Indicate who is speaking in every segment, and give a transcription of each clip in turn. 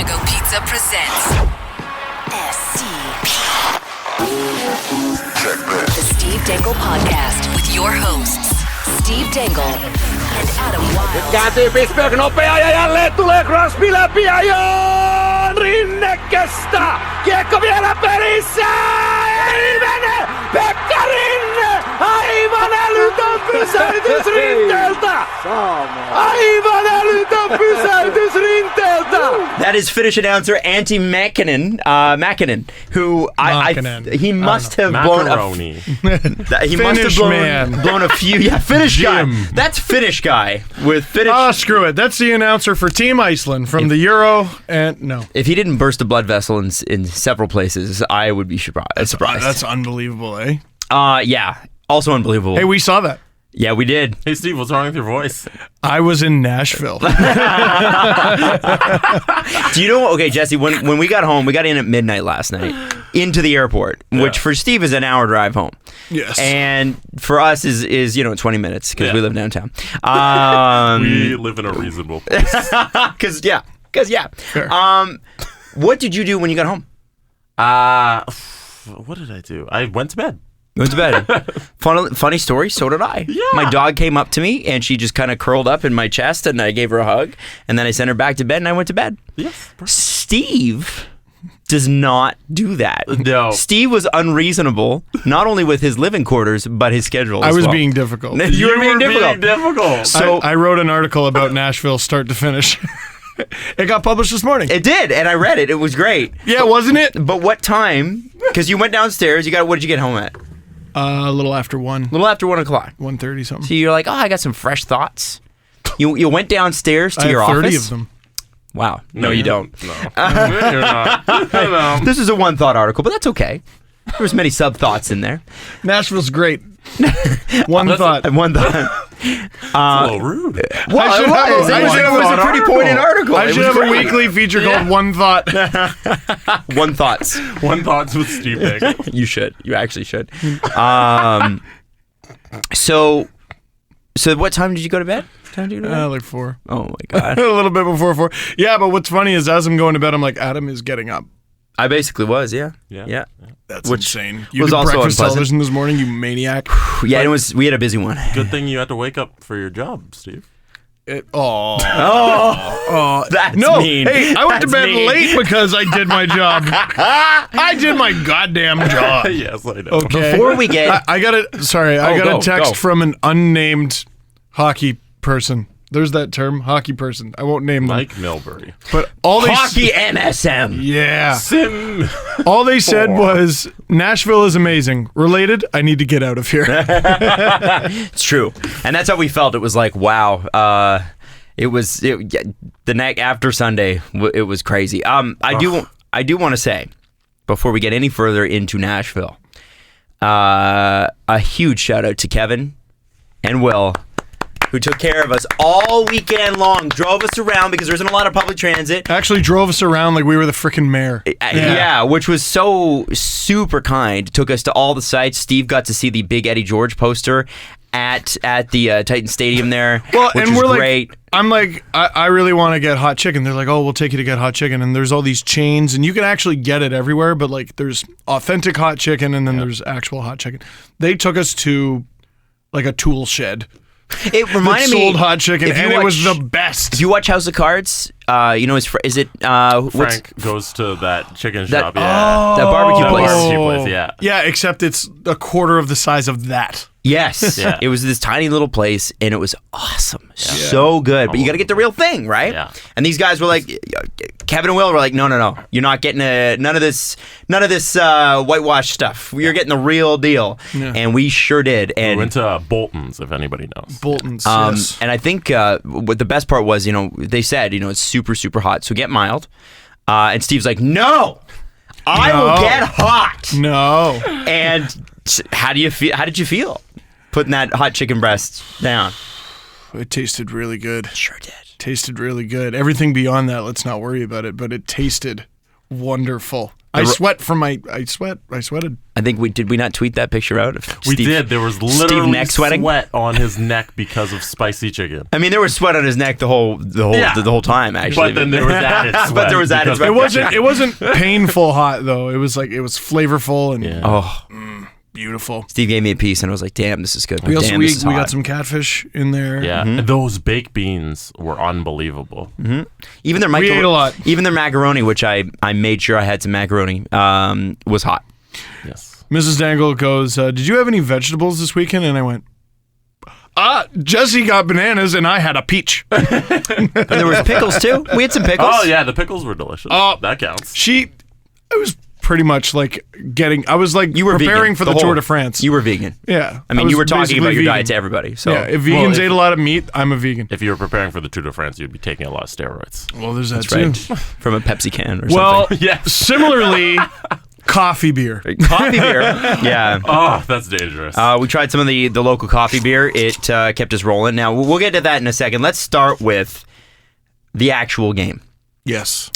Speaker 1: Go Pizza presents SCP. The Steve Dangle Podcast with your hosts, Steve Dangle and Adam Wild.
Speaker 2: Kääntyy Pittsburgh nopea ja jälleen tulee Crosby läpi ja Joon Rinne kestää. Kiekko vielä pelissä. Ei mene! Pekka Rinne! Aivan älytön pysäytys Rinteeltä! Aivan älytön pysäytys Rinteeltä!
Speaker 3: That is Finnish announcer Antti Mäkinen, who he must have blown a few. Yeah, Finnish guy. That's Finnish guy with Finnish.
Speaker 4: Oh, screw it. That's the announcer for Team Iceland from the Euro. And no,
Speaker 3: if he didn't burst a blood vessel in several places, I would be surprised.
Speaker 4: That's unbelievable, eh?
Speaker 3: Yeah. Also unbelievable.
Speaker 4: Hey, we saw that.
Speaker 3: Yeah, we did.
Speaker 5: Hey, Steve, what's wrong with your voice?
Speaker 4: I was in Nashville.
Speaker 3: Do you know? Okay, Jesse. When we got home, we got in at midnight last night into the airport, which for Steve is an hour drive home.
Speaker 4: Yes.
Speaker 3: And for us is 20 minutes because we live downtown.
Speaker 5: We live in a reasonable place.
Speaker 3: Because
Speaker 4: Fair.
Speaker 3: What did you do when you got home?
Speaker 5: What did I do? I went to bed.
Speaker 3: Went to bed. Funny story. So did I.
Speaker 5: Yeah.
Speaker 3: My dog came up to me and she just kind of curled up in my chest and I gave her a hug and then I sent her back to bed and I went to bed.
Speaker 5: Yes.
Speaker 3: Steve does not do that.
Speaker 5: No.
Speaker 3: Steve was unreasonable, not only with his living quarters, but his schedule.
Speaker 4: I
Speaker 3: as
Speaker 4: was
Speaker 3: well.
Speaker 4: being difficult.
Speaker 3: You were being difficult.
Speaker 4: So I wrote an article about Nashville start to finish. It got published this morning.
Speaker 3: It did, and I read it. It was great.
Speaker 4: Yeah, wasn't it?
Speaker 3: But what time? Because you went downstairs. What did you get home at?
Speaker 4: A little after 1.
Speaker 3: A little after 1 o'clock.
Speaker 4: 1:30 something.
Speaker 3: So you're like, I got some fresh thoughts. You went downstairs to
Speaker 4: I
Speaker 3: your
Speaker 4: have 30
Speaker 3: office.
Speaker 4: of them.
Speaker 3: Wow. No, you don't.
Speaker 5: No. You're not. No.
Speaker 3: This is a one thought article, but that's okay. There was many sub thoughts in there.
Speaker 4: Nashville's great. One thought.
Speaker 3: One thought.
Speaker 5: A little rude.
Speaker 3: Well, it was a pretty pointed article.
Speaker 4: I should have a weekly feature called One Thought.
Speaker 3: One thoughts.
Speaker 5: One thoughts with Steve Dangle.
Speaker 3: You should. You actually should. So what time did you go to bed?
Speaker 4: Like 4.
Speaker 3: Oh my God.
Speaker 4: A little bit before 4. Yeah, but what's funny is as I'm going to bed, I'm like, Adam is getting up.
Speaker 3: I basically was, yeah.
Speaker 4: That's
Speaker 3: Which
Speaker 4: insane. You
Speaker 3: was
Speaker 4: did
Speaker 3: also
Speaker 4: breakfast
Speaker 3: unpleasant.
Speaker 4: television this morning, you maniac.
Speaker 3: Yeah, we had a busy one.
Speaker 5: Good thing you had to wake up for your job, Steve.
Speaker 3: That's
Speaker 4: No,
Speaker 3: mean.
Speaker 4: hey, I went to
Speaker 3: That's
Speaker 4: bed
Speaker 3: mean.
Speaker 4: late because I did my job. I did my goddamn job.
Speaker 5: Yes, I know.
Speaker 4: Okay.
Speaker 3: Before we get...
Speaker 4: I got a text from an unnamed hockey person. There's that term, hockey person. I won't name them.
Speaker 5: Mike Milbury.
Speaker 4: But all they
Speaker 3: Hockey MSM.
Speaker 4: Yeah.
Speaker 5: Sim.
Speaker 4: All they said was, Nashville is amazing. Related, I need to get out of here.
Speaker 3: It's true. And that's how we felt. It was like, wow. The night after Sunday, it was crazy. I do want to say, before we get any further into Nashville, a huge shout out to Kevin and Will, who took care of us all weekend long, drove us around because there isn't a lot of public transit.
Speaker 4: Actually drove us around like we were the freaking mayor.
Speaker 3: Yeah, which was so super kind. Took us to all the sites. Steve got to see the big Eddie George poster at the Titan Stadium there, which
Speaker 4: and
Speaker 3: was
Speaker 4: we're
Speaker 3: great.
Speaker 4: Like, I'm like, I really want to get hot chicken. They're like, oh, we'll take you to get hot chicken. And there's all these chains, and you can actually get it everywhere, but like there's authentic hot chicken, and then there's actual hot chicken. They took us to like a tool shed.
Speaker 3: It reminded me
Speaker 4: sold hot chicken, and it was the best.
Speaker 3: Do you watch House of Cards? Is it
Speaker 5: Frank goes to that chicken shop.
Speaker 3: That barbecue place.
Speaker 5: Barbecue place, yeah.
Speaker 4: Yeah, except it's a quarter of the size of that.
Speaker 3: Yes.
Speaker 5: Yeah.
Speaker 3: It was this tiny little place, and it was awesome. So good. But you got to get the real thing, right?
Speaker 5: Yeah.
Speaker 3: And these guys were like, Kevin and Will were like, no. You're not getting none of this whitewash stuff. You're getting the real deal. Yeah. And we sure did. And
Speaker 5: we went to Bolton's, if anybody knows.
Speaker 4: Bolton's, yes.
Speaker 3: And I think what the best part was, they said, it's super, super hot, so get mild. And Steve's like, no, I will get hot.
Speaker 4: No.
Speaker 3: And how did you feel putting that hot chicken breast down?
Speaker 4: It tasted really good.
Speaker 3: Sure did.
Speaker 4: Tasted really good. Everything beyond that, let's not worry about it, but it tasted wonderful. I sweated.
Speaker 3: I think did we not tweet that picture out?
Speaker 5: We did. There was literally
Speaker 3: neck sweating?
Speaker 5: sweat on his neck because of spicy chicken.
Speaker 3: I mean, there was sweat on his neck the whole time, actually.
Speaker 5: But then there was added sweat.
Speaker 3: But there was added sweat.
Speaker 4: It wasn't painful hot though. It was flavorful and beautiful.
Speaker 3: Steve gave me a piece and I was like, damn, this is good.
Speaker 4: We
Speaker 3: This is
Speaker 4: got
Speaker 3: hot.
Speaker 4: some catfish in there.
Speaker 5: Yeah, and those baked beans were unbelievable.
Speaker 3: Even their
Speaker 4: We ate a lot.
Speaker 3: Even their macaroni, which I made sure I had some macaroni, was hot.
Speaker 5: Yes.
Speaker 4: Mrs. Dangle goes, did you have any vegetables this weekend? And I went, Jesse got bananas and I had a peach.
Speaker 3: And there was pickles too. We had some pickles.
Speaker 5: Oh yeah, the pickles were delicious. That counts.
Speaker 4: I was pretty much like
Speaker 3: You were
Speaker 4: preparing
Speaker 3: vegan,
Speaker 4: for the Tour de France.
Speaker 3: You were vegan.
Speaker 4: Yeah.
Speaker 3: I mean, you were talking about your
Speaker 4: vegan.
Speaker 3: diet to everybody. So
Speaker 4: Yeah, if vegans ate a lot of meat, I'm a vegan.
Speaker 5: If you were preparing for the Tour de France, you'd be taking a lot of steroids.
Speaker 4: Well, there's that
Speaker 3: That's
Speaker 4: too.
Speaker 3: right. From a Pepsi can or
Speaker 4: Well,
Speaker 3: something.
Speaker 5: Yes.
Speaker 4: similarly, coffee beer.
Speaker 3: Coffee beer. Yeah.
Speaker 5: Oh, that's dangerous.
Speaker 3: We tried some of the local coffee beer. It kept us rolling. Now, we'll get to that in a second. Let's start with the actual game.
Speaker 4: Yes.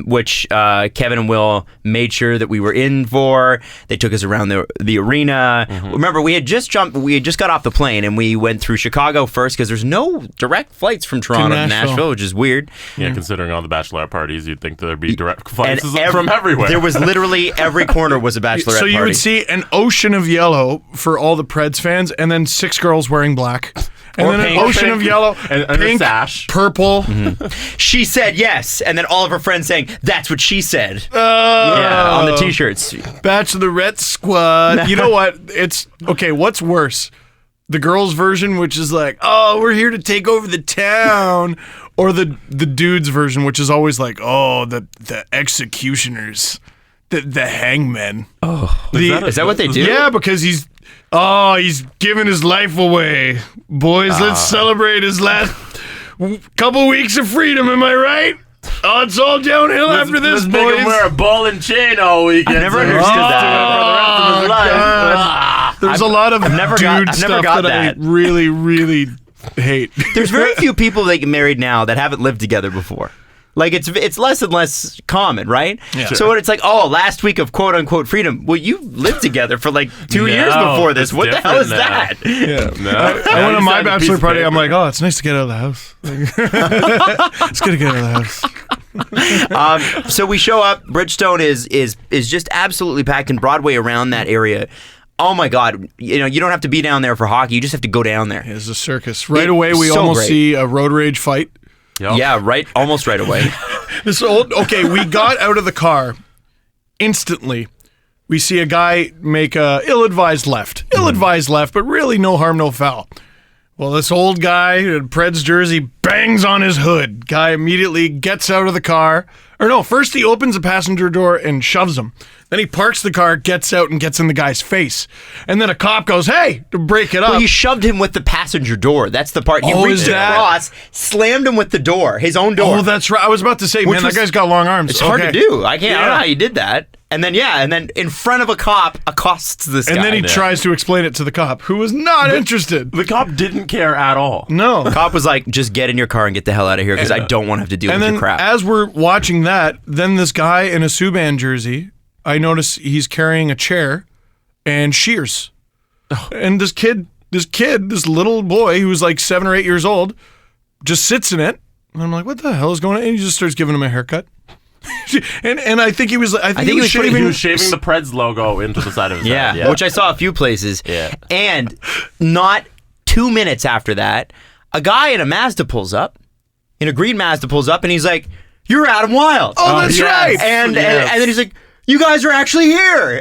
Speaker 3: Which Kevin and Will made sure that we were in for. They took us around the arena. Remember, we had just got off the plane and we went through Chicago first because there's no direct flights from Toronto to Nashville, which is weird.
Speaker 5: Yeah, considering all the bachelorette parties, you'd think there'd be direct flights
Speaker 3: And
Speaker 5: from everywhere.
Speaker 3: There was literally every corner was a bachelorette party.
Speaker 4: So you would see an ocean of yellow for all the Preds fans, and then 6 girls wearing black. And
Speaker 5: Or
Speaker 4: then
Speaker 5: pink.
Speaker 4: an ocean of yellow,
Speaker 5: And a
Speaker 4: pink,
Speaker 5: sash.
Speaker 4: purple.
Speaker 3: She said yes, and then all of her friends saying, that's what she said. Yeah, on the t-shirts.
Speaker 4: Bachelorette squad. You know what? It's okay. What's worse? The girls' version, which is like, oh, we're here to take over the town, or the dudes' version, which is always like, oh, the executioners, the hangmen.
Speaker 3: Oh, is that what they do?
Speaker 4: Yeah, because he's giving his life away. Boys, let's celebrate his last couple weeks of freedom. Am I right? Oh, it's all downhill after this,
Speaker 5: Let's make
Speaker 4: boys.
Speaker 5: him wear a ball and chain all weekend.
Speaker 3: I never
Speaker 5: so
Speaker 3: understood
Speaker 5: he's
Speaker 3: that.
Speaker 5: for the rest of his life.
Speaker 4: God. There's a lot of
Speaker 3: never
Speaker 4: dude
Speaker 3: got
Speaker 4: stuff
Speaker 3: that.
Speaker 4: I really, really hate.
Speaker 3: There's very few people that get married now that haven't lived together before. Like it's less and less common, right?
Speaker 4: Yeah.
Speaker 3: So when it's like, oh, last week of quote unquote freedom. Well, you lived together for like 2 years before this.
Speaker 5: it's
Speaker 3: What the hell is
Speaker 5: different now.
Speaker 3: that?
Speaker 4: Yeah.
Speaker 5: No.
Speaker 4: I went to my bachelor party. I'm like, oh, it's nice to get out of the house. It's good to get out of the house.
Speaker 3: So we show up. Bridgestone is just absolutely packed, and Broadway around that area. Oh my God! You don't have to be down there for hockey. You just have to go down there.
Speaker 4: It's a circus. Right away, we
Speaker 3: so
Speaker 4: almost
Speaker 3: great.
Speaker 4: see a road rage fight.
Speaker 5: Yep.
Speaker 3: Yeah, right. Almost right away.
Speaker 4: Okay, we got out of the car instantly. We see a guy make a ill-advised left. Ill-advised left, but really no harm, no foul. Well, this old guy in Preds jersey bangs on his hood. Guy immediately gets out of the car. Or no, first he opens the passenger door and shoves him. Then he parks the car, gets out, and gets in the guy's face. And then a cop goes, hey, to break it up.
Speaker 3: Well, he shoved him with the passenger door. That's the part. He
Speaker 4: Oh,
Speaker 3: reached
Speaker 4: is that-
Speaker 3: across, slammed him with the door, his own door.
Speaker 4: Oh, that's right. I was about to say,
Speaker 3: Which
Speaker 4: man,
Speaker 3: was-
Speaker 4: that guy's got long arms.
Speaker 3: It's hard to do. I don't know how
Speaker 4: Yeah.
Speaker 3: you did that. And then in front of a cop, accosts this guy.
Speaker 4: And then he tries to explain it to the cop, who was not interested.
Speaker 5: The cop didn't care at all.
Speaker 4: No.
Speaker 3: Cop was like, just get in your car and get the hell out of here because I don't want to have to deal
Speaker 4: And
Speaker 3: with
Speaker 4: then
Speaker 3: your crap.
Speaker 4: as we're watching that, then this guy in a Subban jersey, I notice he's carrying a chair and shears. And this little boy who's like 7 or 8 years old, just sits in it. And I'm like, what the hell is going on? And he just starts giving him a haircut. and I think he was shaving.
Speaker 5: He was shaving the Preds logo into the side of his head.
Speaker 3: yeah, which I saw a few places.
Speaker 5: Yeah.
Speaker 3: And not 2 minutes after that, a guy in a Mazda pulls up, in a green Mazda pulls up, and he's like, you're Adam Wilde.
Speaker 4: Oh, that's right.
Speaker 3: And then he's like, you guys are actually here.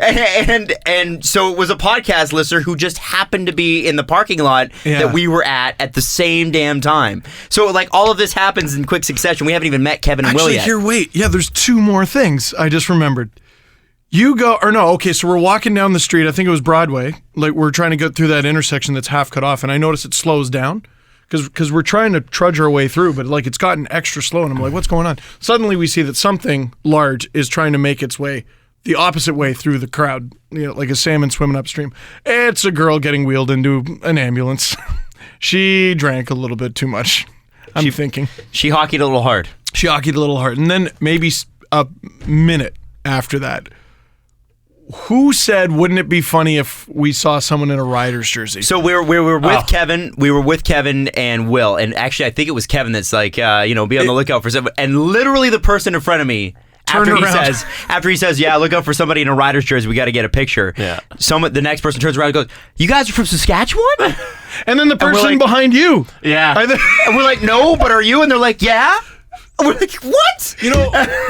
Speaker 3: And so it was a podcast listener who just happened to be in the parking lot that we were at the same damn time. So like all of this happens in quick succession. We haven't even met Kevin and Will yet.
Speaker 4: Wait. Yeah, there's 2 more things I just remembered. So we're walking down the street. I think it was Broadway. Like we're trying to get through that intersection that's half cut off, and I notice it slows down. Because we're trying to trudge our way through, but like it's gotten extra slow, and I'm like, what's going on? Suddenly we see that something large is trying to make its way the opposite way through the crowd, like a salmon swimming upstream. It's a girl getting wheeled into an ambulance. She drank a little bit too much, I'm thinking.
Speaker 3: She hockeyed a little hard.
Speaker 4: And then maybe a minute after that. Who said, wouldn't it be funny if we saw someone in a Riders jersey?
Speaker 3: So we were with Kevin. We were with Kevin and Will, and actually, I think it was Kevin that's like, be on the lookout for someone. And literally, the person in front of me, after he says, yeah, look out for somebody in a Riders jersey. We got to get a picture. Yeah. The next person turns around and goes, "You guys are from Saskatchewan?"
Speaker 4: And then the person behind you,
Speaker 3: and we're like, "No, but are you?" And they're like, "Yeah." We're like, what?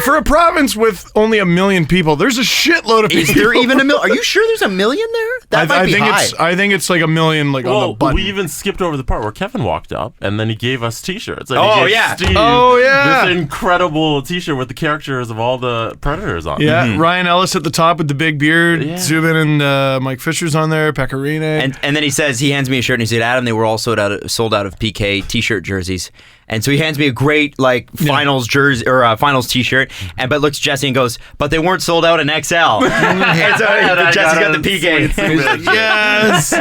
Speaker 4: For a province with only 1 million people, there's a shitload of people.
Speaker 3: Is there even 1 million? Are you sure there's 1 million there? That might be high.
Speaker 4: I think it's like 1 million, on the button.
Speaker 5: We even skipped over the part where Kevin walked up and then he gave us T-shirts. Like,
Speaker 3: he gave Steve
Speaker 5: this incredible T-shirt with the characters of all the Predators on.
Speaker 4: Yeah, Ryan Ellis at the top with the big beard. Yeah. Zubin and Mike Fisher's on there. Pecorine.
Speaker 3: And then he hands me a shirt and he said, "Adam, they were all sold out of PK T-shirt jerseys." And so he hands me a great finals jersey or finals T-shirt, but looks at Jesse and goes, "But they weren't sold out in XL." And so Jesse's got the PK.
Speaker 4: Yes.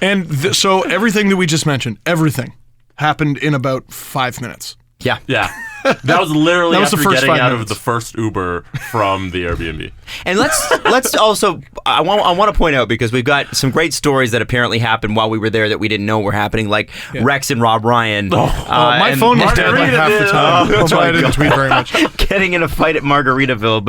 Speaker 4: And so everything that we just mentioned, everything happened in about 5 minutes.
Speaker 3: Yeah.
Speaker 5: That was literally
Speaker 4: the first
Speaker 5: getting
Speaker 4: 5
Speaker 5: out
Speaker 4: minutes.
Speaker 5: of the first Uber from the Airbnb.
Speaker 3: And let's also I want to point out, because we've got some great stories that apparently happened while we were there that we didn't know were happening, like Rex and Rob Ryan.
Speaker 4: My phone was dead like half the time. That's why I didn't tweet very much.
Speaker 3: Getting in a fight at Margaritaville,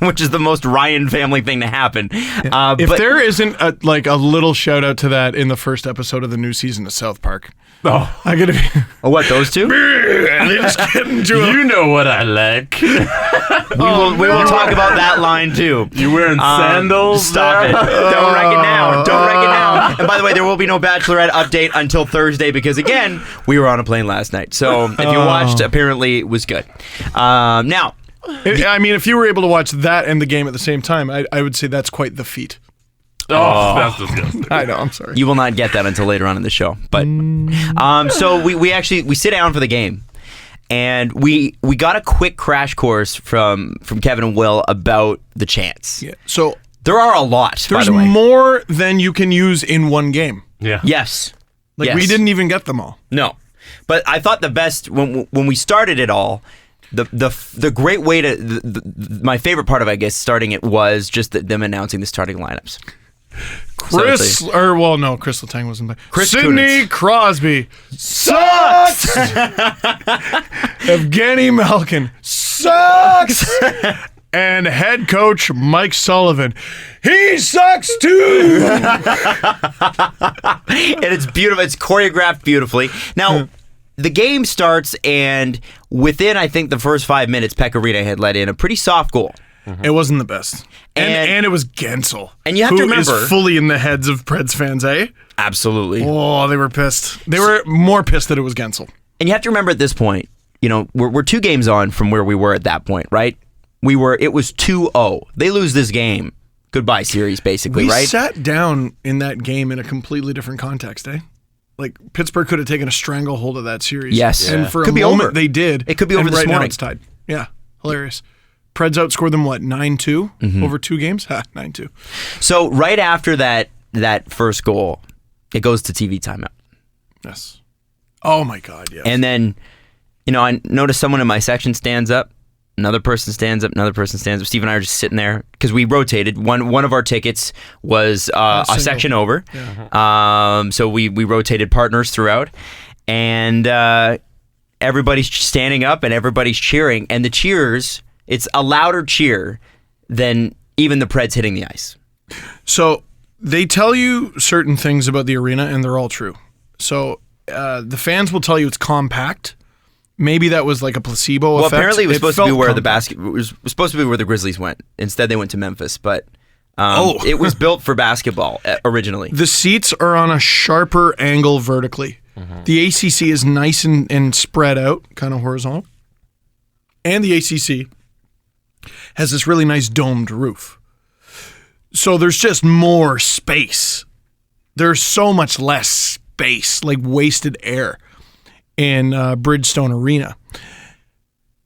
Speaker 3: which is the most Ryan family thing to happen.
Speaker 4: If there isn't a little shout out to that in the first episode of the new season of South Park. I gotta be.
Speaker 3: What, those two?
Speaker 4: And they just get into
Speaker 5: You know what I like.
Speaker 3: We will talk about that line too.
Speaker 5: You wearing sandals?
Speaker 3: Stop it. Don't wreck it now. Don't wreck it now. And by the way, there will be no Bachelorette update until Thursday because, again, we were on a plane last night. So if you watched, apparently it was good. Now,
Speaker 4: if you were able to watch that and the game at the same time, I would say that's quite the feat.
Speaker 5: That's disgusting.
Speaker 4: I know, I'm sorry.
Speaker 3: You will not get that until later on in the show. But so we sit down for the game. And we got a quick crash course from Kevin and Will about the chants.
Speaker 4: Yeah. So
Speaker 3: there are a lot.
Speaker 4: There's
Speaker 3: by the way.
Speaker 4: more than you can use in one game.
Speaker 5: Yeah.
Speaker 3: Yes.
Speaker 4: We didn't even get them all.
Speaker 3: No. But I thought the best when we started it all, the great way to my favorite part of, I guess, starting it was just them announcing the starting lineups.
Speaker 4: Chris Letang wasn't there.
Speaker 3: Chris
Speaker 4: Sidney
Speaker 3: Kunitz.
Speaker 4: Crosby sucks. Evgeny Malkin sucks. And head coach Mike Sullivan, he sucks too.
Speaker 3: And it's beautiful. It's choreographed beautifully. Now, the game starts, and within, I think, the first 5 minutes, Pecorine had let in a pretty soft goal.
Speaker 4: Mm-hmm. It wasn't the best. And it was Gensel.
Speaker 3: And you have to remember,
Speaker 4: who is fully in the heads of Preds fans, eh?
Speaker 3: Absolutely.
Speaker 4: Oh, they were pissed. They were more pissed that it was Gensel.
Speaker 3: And you have to remember at this point, we're 2 games on from where we were at that point, right? It was 2-0. They lose this game. Goodbye series, basically, right?
Speaker 4: We sat down in that game in a completely different context, eh? Like, Pittsburgh could have taken a stranglehold of that series.
Speaker 3: Yes.
Speaker 4: And for
Speaker 3: could
Speaker 4: a
Speaker 3: be
Speaker 4: moment,
Speaker 3: over.
Speaker 4: they did.
Speaker 3: It could be over
Speaker 4: and
Speaker 3: this
Speaker 4: right
Speaker 3: morning.
Speaker 4: Now it's tied. Yeah. Hilarious. Preds outscored them, 9-2 over 2 games? 9-2.
Speaker 3: So right after that first goal, it goes to TV timeout.
Speaker 4: Yes. Oh, my God, yes.
Speaker 3: And then, I noticed someone in my section stands up. Another person stands up. Another person stands up. Steve and I are just sitting there because we rotated. One of our tickets was a section over. Yeah. So we rotated partners throughout. And everybody's standing up and everybody's cheering. And the cheers... It's a louder cheer than even the Preds hitting the ice.
Speaker 4: So they tell you certain things about the arena, and they're all true. So the fans will tell you it's compact. Maybe that was like a placebo effect.
Speaker 3: Well, apparently it was supposed to be where
Speaker 4: compact.
Speaker 3: it was supposed to be where the Grizzlies went. Instead, they went to Memphis, but it was built for basketball originally.
Speaker 4: The seats are on a sharper angle vertically. Mm-hmm. The ACC is nice and spread out, kind of horizontal. And the ACC has this really nice domed roof. So there's just more space. There's so much less space, like wasted air in Bridgestone Arena.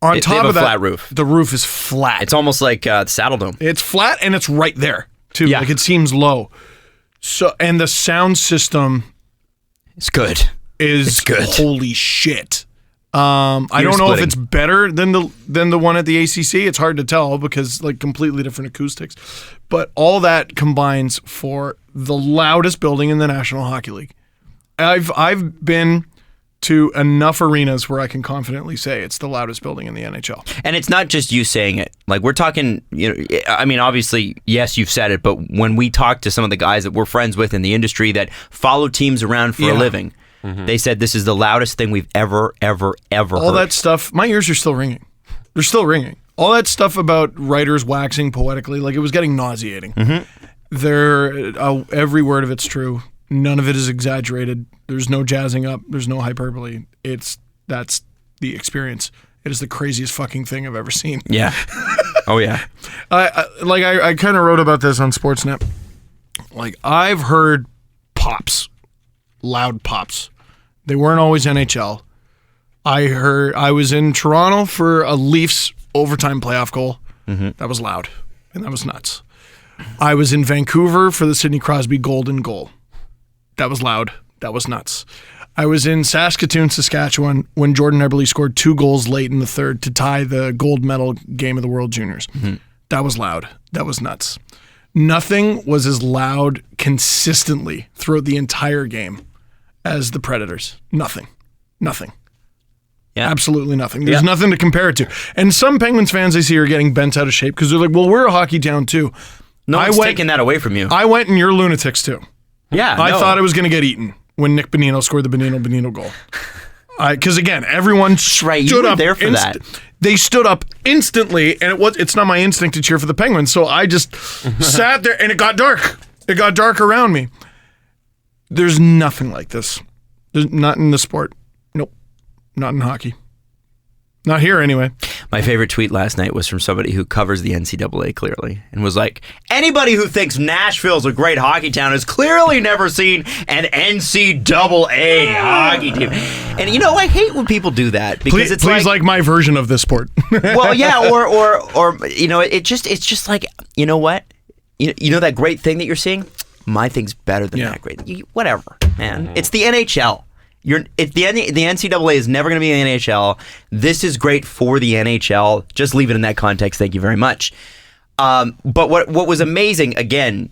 Speaker 4: On top of that,
Speaker 3: flat roof.
Speaker 4: The roof is flat.
Speaker 3: It's almost like the Saddle Dome.
Speaker 4: It's flat and it's right there too.
Speaker 3: Yeah.
Speaker 4: Like it seems low. So and the sound system
Speaker 3: it's good.
Speaker 4: Is
Speaker 3: it's good.
Speaker 4: Holy shit. I don't know if
Speaker 3: splitting.
Speaker 4: it's better than the one at the ACC. It's hard to tell because like completely different acoustics. But all that combines for the loudest building in the National Hockey League. I've been to enough arenas where I can confidently say it's the loudest building in the NHL.
Speaker 3: And it's not just you saying it. Like, we're talking, I mean, obviously, yes, you've said it, but when we talk to some of the guys that we're friends with in the industry that follow teams around for a living, they said this is the loudest thing we've ever
Speaker 4: All
Speaker 3: heard.
Speaker 4: that stuff, my ears are still ringing. They're still ringing. All that stuff about writers waxing poetically, like it was getting nauseating. Every word of it's true. None of it is exaggerated. There's no jazzing up. There's no hyperbole. That's the experience. It is the craziest fucking thing I've ever seen.
Speaker 3: Yeah. Oh, yeah.
Speaker 4: I kind of wrote about this on Sportsnet. Like, I've heard pops, loud pops. They weren't always NHL. I was in Toronto for a Leafs overtime playoff goal. That was loud, and that was nuts. I was in Vancouver for the Sidney Crosby golden goal. That was loud. That was nuts. I was in Saskatoon, Saskatchewan when Jordan Eberle scored 2 goals late in the third to tie the gold medal game of the World Juniors. That was loud. That was nuts. Nothing was as loud consistently throughout the entire game as the Predators. Nothing.
Speaker 3: Yeah.
Speaker 4: Absolutely nothing. There's nothing to compare it to. And some Penguins fans I see are getting bent out of shape because they're like, well, we're a hockey town too.
Speaker 3: No one's taking that away from you.
Speaker 4: I went and you're lunatics too.
Speaker 3: Yeah.
Speaker 4: I thought it was going to get eaten when Nick Bonino scored the Bonino goal. Because again, everyone
Speaker 3: right,
Speaker 4: stood up
Speaker 3: there for that.
Speaker 4: They stood up instantly, and it's not my instinct to cheer for the Penguins, so I just sat there, and it got dark. It got dark around me. There's nothing like this. There's not in the sport. Nope. Not in hockey. Not here, anyway.
Speaker 3: My favorite tweet last night was from somebody who covers the NCAA clearly and was like, anybody who thinks Nashville's a great hockey town has clearly never seen an NCAA hockey team. And I hate when people do that because
Speaker 4: please like my version of this sport.
Speaker 3: Well, yeah, or it's just like, you know what? You know that great thing that you're seeing? My thing's better than that great. Whatever, man. It's the NHL. The NCAA is never going to be in the NHL. This is great for the NHL. Just leave it in that context. Thank you very much. But what was amazing again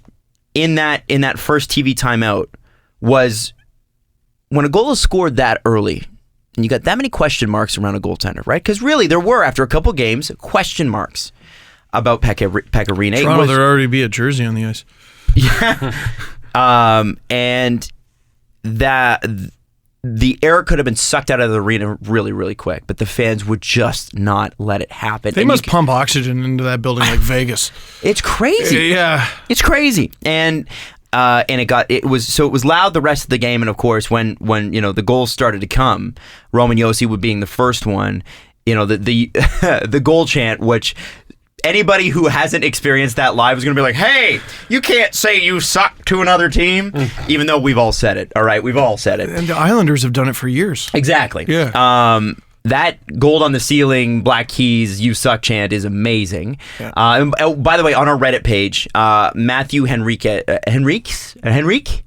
Speaker 3: in that first TV timeout was when a goal is scored that early, and you got that many question marks around a goaltender, right? Because really, there were after a couple games question marks about Pekka Rinne.
Speaker 4: Toronto, there already be a jersey on the ice.
Speaker 3: Yeah, and that. The air could have been sucked out of the arena really, really quick, but the fans would just not let it happen.
Speaker 4: They must pump oxygen into that building like Vegas.
Speaker 3: It's crazy.
Speaker 4: Yeah,
Speaker 3: it's crazy. And it was loud the rest of the game. And of course, when the goals started to come, Roman Josi would being the first one. The goal chant, which. Anybody who hasn't experienced that live is going to be like, hey, you can't say you suck to another team, even though we've all said it. All right, we've all said it.
Speaker 4: And the Islanders have done it for years.
Speaker 3: Exactly.
Speaker 4: Yeah.
Speaker 3: That gold on the ceiling, Black Keys, you suck chant is amazing. Yeah. And by the way, on our Reddit page, Matthew Henrique?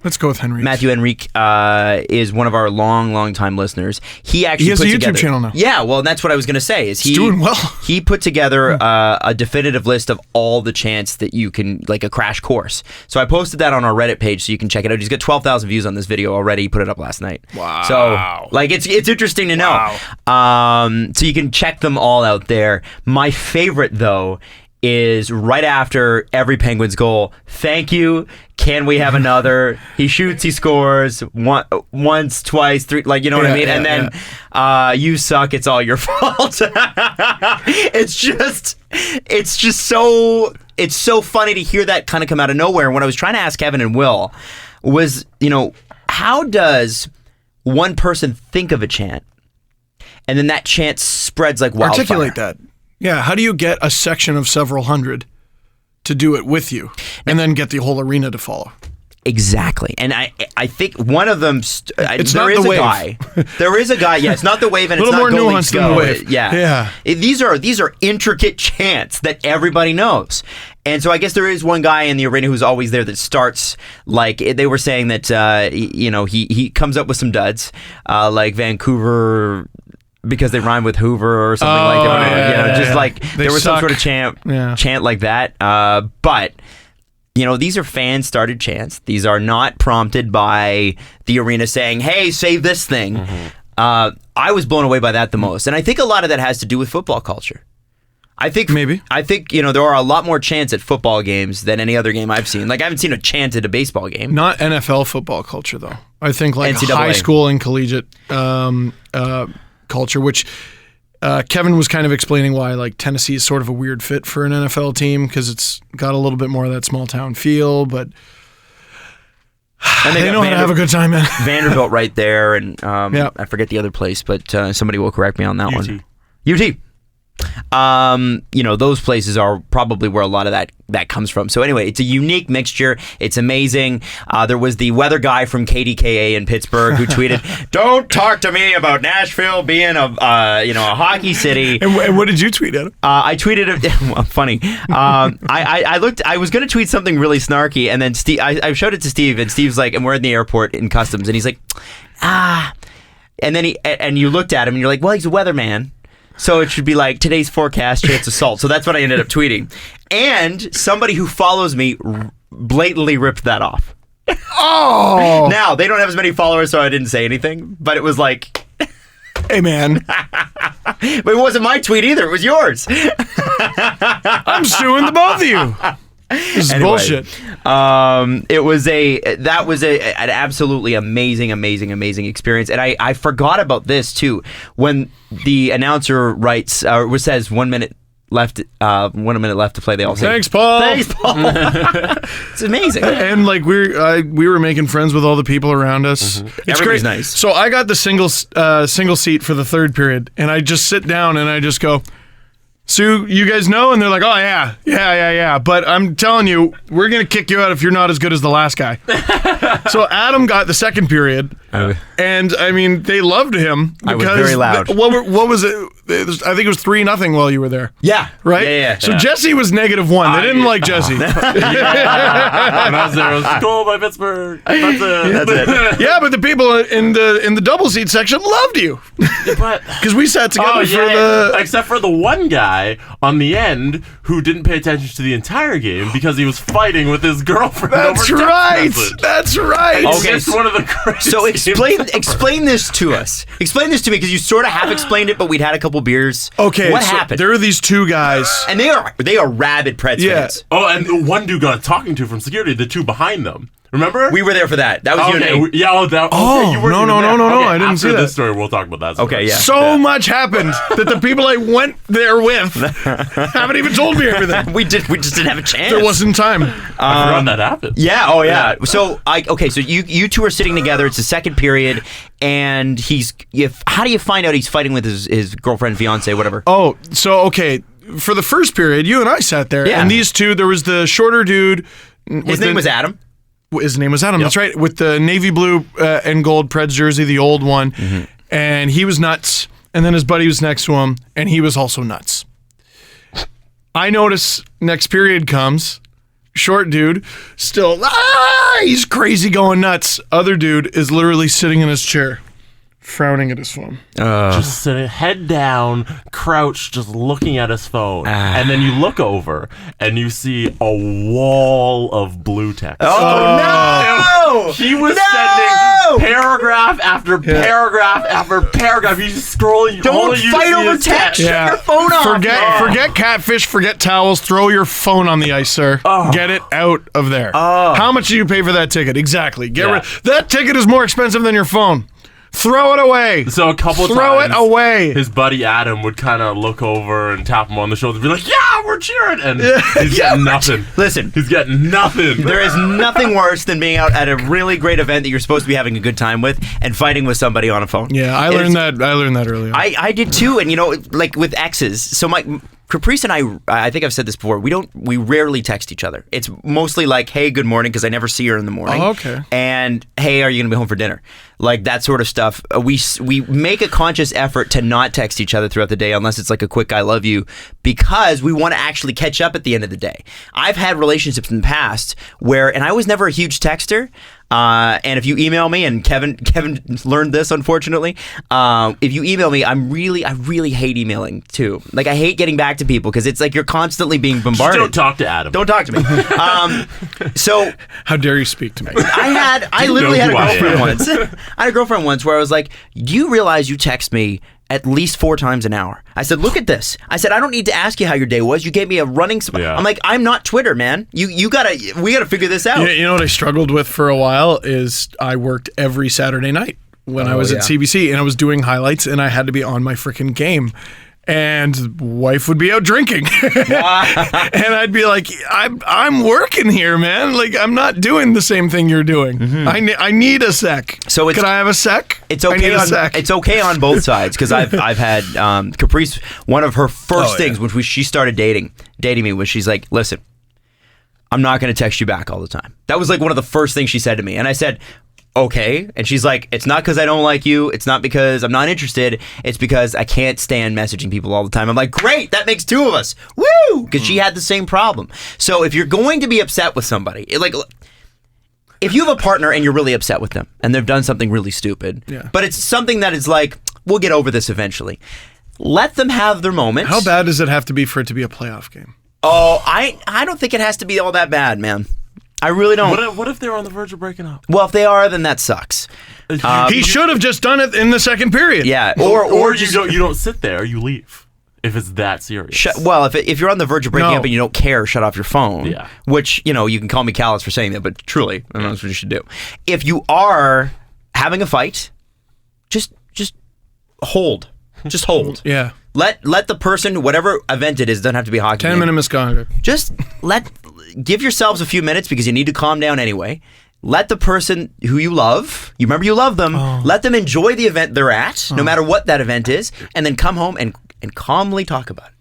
Speaker 4: Let's go with Henrique.
Speaker 3: Matthew Henrique is one of our long time listeners. He actually
Speaker 4: has a YouTube channel now.
Speaker 3: Yeah, well, that's what I was going to say.
Speaker 4: He's doing well.
Speaker 3: He put together a definitive list of all the chants that you can, like a crash course. So I posted that on our Reddit page so you can check it out. He's got 12,000 views on this video already. He put it up last night.
Speaker 4: Wow.
Speaker 3: So, it's interesting to know.
Speaker 4: Wow.
Speaker 3: So you can check them all out there. My favorite, though, is right after every Penguins goal. Thank you. Can we have another? He shoots, he scores once, twice, three. Like, you know what I mean? And then you suck. It's all your fault. It's so funny to hear that kind of come out of nowhere. And what I was trying to ask Kevin and Will was, how does one person think of a chant? And then that chant spreads like wildfire.
Speaker 4: Articulate that. Yeah, how do you get a section of several hundred to do it with you and then get the whole arena to follow?
Speaker 3: Exactly. And I think one of them,
Speaker 4: it's not the wave.
Speaker 3: There is a guy, yeah, it's not the wave and it's not
Speaker 4: a little more nuanced than the wave.
Speaker 3: Yeah. These are intricate chants that everybody knows. And so I guess there is one guy in the arena who's always there that starts, like, they were saying that, he comes up with some duds, like Vancouver... because they rhyme with Hoover or something like that. Just like
Speaker 4: They
Speaker 3: there was some
Speaker 4: suck.
Speaker 3: sort of chant like that. But these are fan-started chants. These are not prompted by the arena saying, "Hey, say this thing." I was blown away by that the most, and I think a lot of that has to do with football culture. I think there are a lot more chants at football games than any other game I've seen. Like I haven't seen a chant at a baseball game.
Speaker 4: Not NFL football culture though. I think like
Speaker 3: NCAA.
Speaker 4: high school and collegiate culture, which Kevin was kind of explaining why like Tennessee is sort of a weird fit for an NFL team because it's got a little bit more of that small town feel, but
Speaker 3: And
Speaker 4: they know how to have a good time, man.
Speaker 3: Vanderbilt right there, and I forget the other place, but somebody will correct me on that one. UT. Those places are probably where a lot of that comes from. So anyway, it's a unique mixture. It's amazing. There was the weather guy from KDKA in Pittsburgh who tweeted, "Don't talk to me about Nashville being a hockey city."
Speaker 4: And what did you tweet at him?
Speaker 3: I tweeted it. Funny. I looked. I was going to tweet something really snarky, and then Steve. I showed it to Steve, and Steve's like, "And we're in the airport in customs," and he's like, And then you looked at him, and you're like, "Well, he's a weatherman." So it should be like today's forecast, chance of salt. So that's what I ended up tweeting. And somebody who follows me blatantly ripped that off.
Speaker 4: Oh!
Speaker 3: Now, they don't have as many followers, so I didn't say anything. But it was like...
Speaker 4: Hey, man.
Speaker 3: But it wasn't my tweet either. It was yours.
Speaker 4: I'm suing the both of you. This is bullshit.
Speaker 3: It was an absolutely amazing experience, and I forgot about this too when the announcer writes says 1 minute left, 1 minute left to play. They all say,
Speaker 4: "Thanks, Paul."
Speaker 3: Thanks, Paul. It's amazing.
Speaker 4: And like we were making friends with all the people around us. It's
Speaker 3: Everybody's
Speaker 4: great.
Speaker 3: nice.
Speaker 4: So I got the single seat for the third period, and I just sit down and I just go, "So you guys know?" And they're like, "Oh yeah. But I'm telling you, we're gonna kick you out if you're not as good as the last guy." So Adam got the second period, and I mean they loved him.
Speaker 3: I was very loud.
Speaker 4: What was it? I think it was 3-0 while you were there.
Speaker 3: Yeah.
Speaker 4: Right.
Speaker 3: Yeah.
Speaker 4: So Jesse was -1. They didn't like Jesse.
Speaker 5: And I was there. I was goal by Pittsburgh. That's it.
Speaker 4: Yeah, but the people in the double seat section loved you because we sat together
Speaker 5: except for the one guy on the end who didn't pay attention to the entire game because he was fighting with his girlfriend.
Speaker 4: That's
Speaker 5: over
Speaker 4: right.
Speaker 5: text message.
Speaker 4: That's right.
Speaker 3: Okay,
Speaker 5: It's one of the greatest
Speaker 3: So
Speaker 5: games.
Speaker 3: explain this to us. Explain this to me because you sort of half explained it, but we'd had a couple beers.
Speaker 4: Okay,
Speaker 3: what
Speaker 4: so
Speaker 3: happened?
Speaker 4: there are these two guys.
Speaker 3: And they are rabid Preds fans.
Speaker 5: Oh, and one dude got a talking to from security. The two behind them. Remember?
Speaker 3: We were there for that. That was you and me.
Speaker 5: Yeah. You weren't
Speaker 4: no,
Speaker 5: even there.
Speaker 4: no,
Speaker 5: Okay,
Speaker 4: I didn't see
Speaker 5: after
Speaker 4: that.
Speaker 5: this story, we'll talk about that story.
Speaker 3: Okay, yeah.
Speaker 4: So much happened that the people I went there with haven't even told me everything.
Speaker 3: We just didn't have a chance.
Speaker 4: There wasn't time.
Speaker 5: I forgot that happened.
Speaker 3: Yeah. Oh, yeah. So so you two are sitting together. It's the second period, and how do you find out he's fighting with his girlfriend, fiance, whatever?
Speaker 4: Oh, so okay. For the first period, you and I sat there,
Speaker 3: Yeah.
Speaker 4: and these two. There was the shorter dude.
Speaker 3: His name was Adam.
Speaker 4: His name was Adam. That's right. With the navy blue and gold Preds jersey, the old one, and he was nuts. And then his buddy was next to him, and he was also nuts. I notice next period comes, short dude, still, he's crazy going nuts. Other dude is literally sitting in his chair, frowning at his phone.
Speaker 5: Just sitting, head down, crouched, just looking at his phone. And then you look over, and you see a wall of blue text.
Speaker 3: Oh, no!
Speaker 5: He was sending paragraph after paragraph after paragraph. He's just scrolling.
Speaker 3: Don't fight over text. Shut your phone off.
Speaker 4: Forget catfish, forget towels, throw your phone on the ice, sir. Get it out of there. How much do you pay for that ticket? Exactly. Get rid. That ticket is more expensive than your phone. Throw it away.
Speaker 5: So a couple times,
Speaker 4: throw it away.
Speaker 5: His buddy Adam would kind of look over and tap him on the shoulder and be like, "Yeah, we're cheering," and he's getting nothing.
Speaker 3: Listen,
Speaker 5: he's getting nothing.
Speaker 3: There is nothing worse than being out at a really great event that you're supposed to be having a good time with and fighting with somebody on a phone.
Speaker 4: Yeah, I learned that early on.
Speaker 3: I did too, and like with exes. So Caprice and I think I've said this before, we rarely text each other. It's mostly like, "Hey, good morning," because I never see her in the morning.
Speaker 4: Oh, okay.
Speaker 3: And, "Hey, are you going to be home for dinner?" Like that sort of stuff. We make a conscious effort to not text each other throughout the day unless it's like a quick "I love you," because we want to actually catch up at the end of the day. I've had relationships in the past where, and I was never a huge texter, And if you email me, and Kevin learned this, unfortunately, if you email me, I really hate emailing too. Like, I hate getting back to people because it's like you're constantly being bombarded.
Speaker 5: Don't talk to Adam.
Speaker 3: Don't talk to me. So
Speaker 4: how dare you speak to me?
Speaker 3: I literally had a girlfriend once. I had a girlfriend once where I was like, do you realize you text me at least 4 times an hour? I said, look at this. I said, I don't need to ask you how your day was. You gave me a running...
Speaker 5: Yeah.
Speaker 3: I'm like, I'm not Twitter, man. We gotta figure this out.
Speaker 4: You know what I struggled with for a while is I worked every Saturday night when I was at CBC, and I was doing highlights, and I had to be on my freaking game. And wife would be out drinking, and I'd be like, "I'm working here, man. Like, I'm not doing the same thing you're doing. I need a sec.
Speaker 3: So
Speaker 4: can I have a sec?
Speaker 3: It's okay. It's okay on both sides because I've had Caprice. One of her first things when she started dating me was she's like, "Listen, I'm not going to text you back all the time." That was like one of the first things she said to me, and I said, okay. And she's like, it's not because I don't like you. It's not because I'm not interested. It's because I can't stand messaging people all the time. I'm like, great, that makes 2 of us. Woo! Because she had the same problem. So if you're going to be upset with somebody, if you have a partner and you're really upset with them and they've done something really stupid, but it's something that is like, we'll get over this eventually. Let them have their moments.
Speaker 4: How bad does it have to be for it to be a playoff game?
Speaker 3: Oh, I don't think it has to be all that bad, man. I really don't.
Speaker 5: What if they're on the verge of breaking up?
Speaker 3: Well, if they are, then that sucks.
Speaker 4: He should have just done it in the second period.
Speaker 3: Yeah,
Speaker 5: or you don't sit there. You leave if it's that serious.
Speaker 3: Well, if you're on the verge of breaking up and you don't care, shut off your phone.
Speaker 5: Yeah.
Speaker 3: Which, you can call me callous for saying that, but truly, I don't know that's what you should do. If you are having a fight, just hold. Just hold.
Speaker 4: Yeah.
Speaker 3: Let the person, whatever event it is, doesn't have to be a hockey
Speaker 4: 10-minute misconduct.
Speaker 3: Just give yourselves a few minutes because you need to calm down anyway. Let the person who you love, you remember you love them, let them enjoy the event they're at, no matter what that event is, and then come home and calmly talk about it.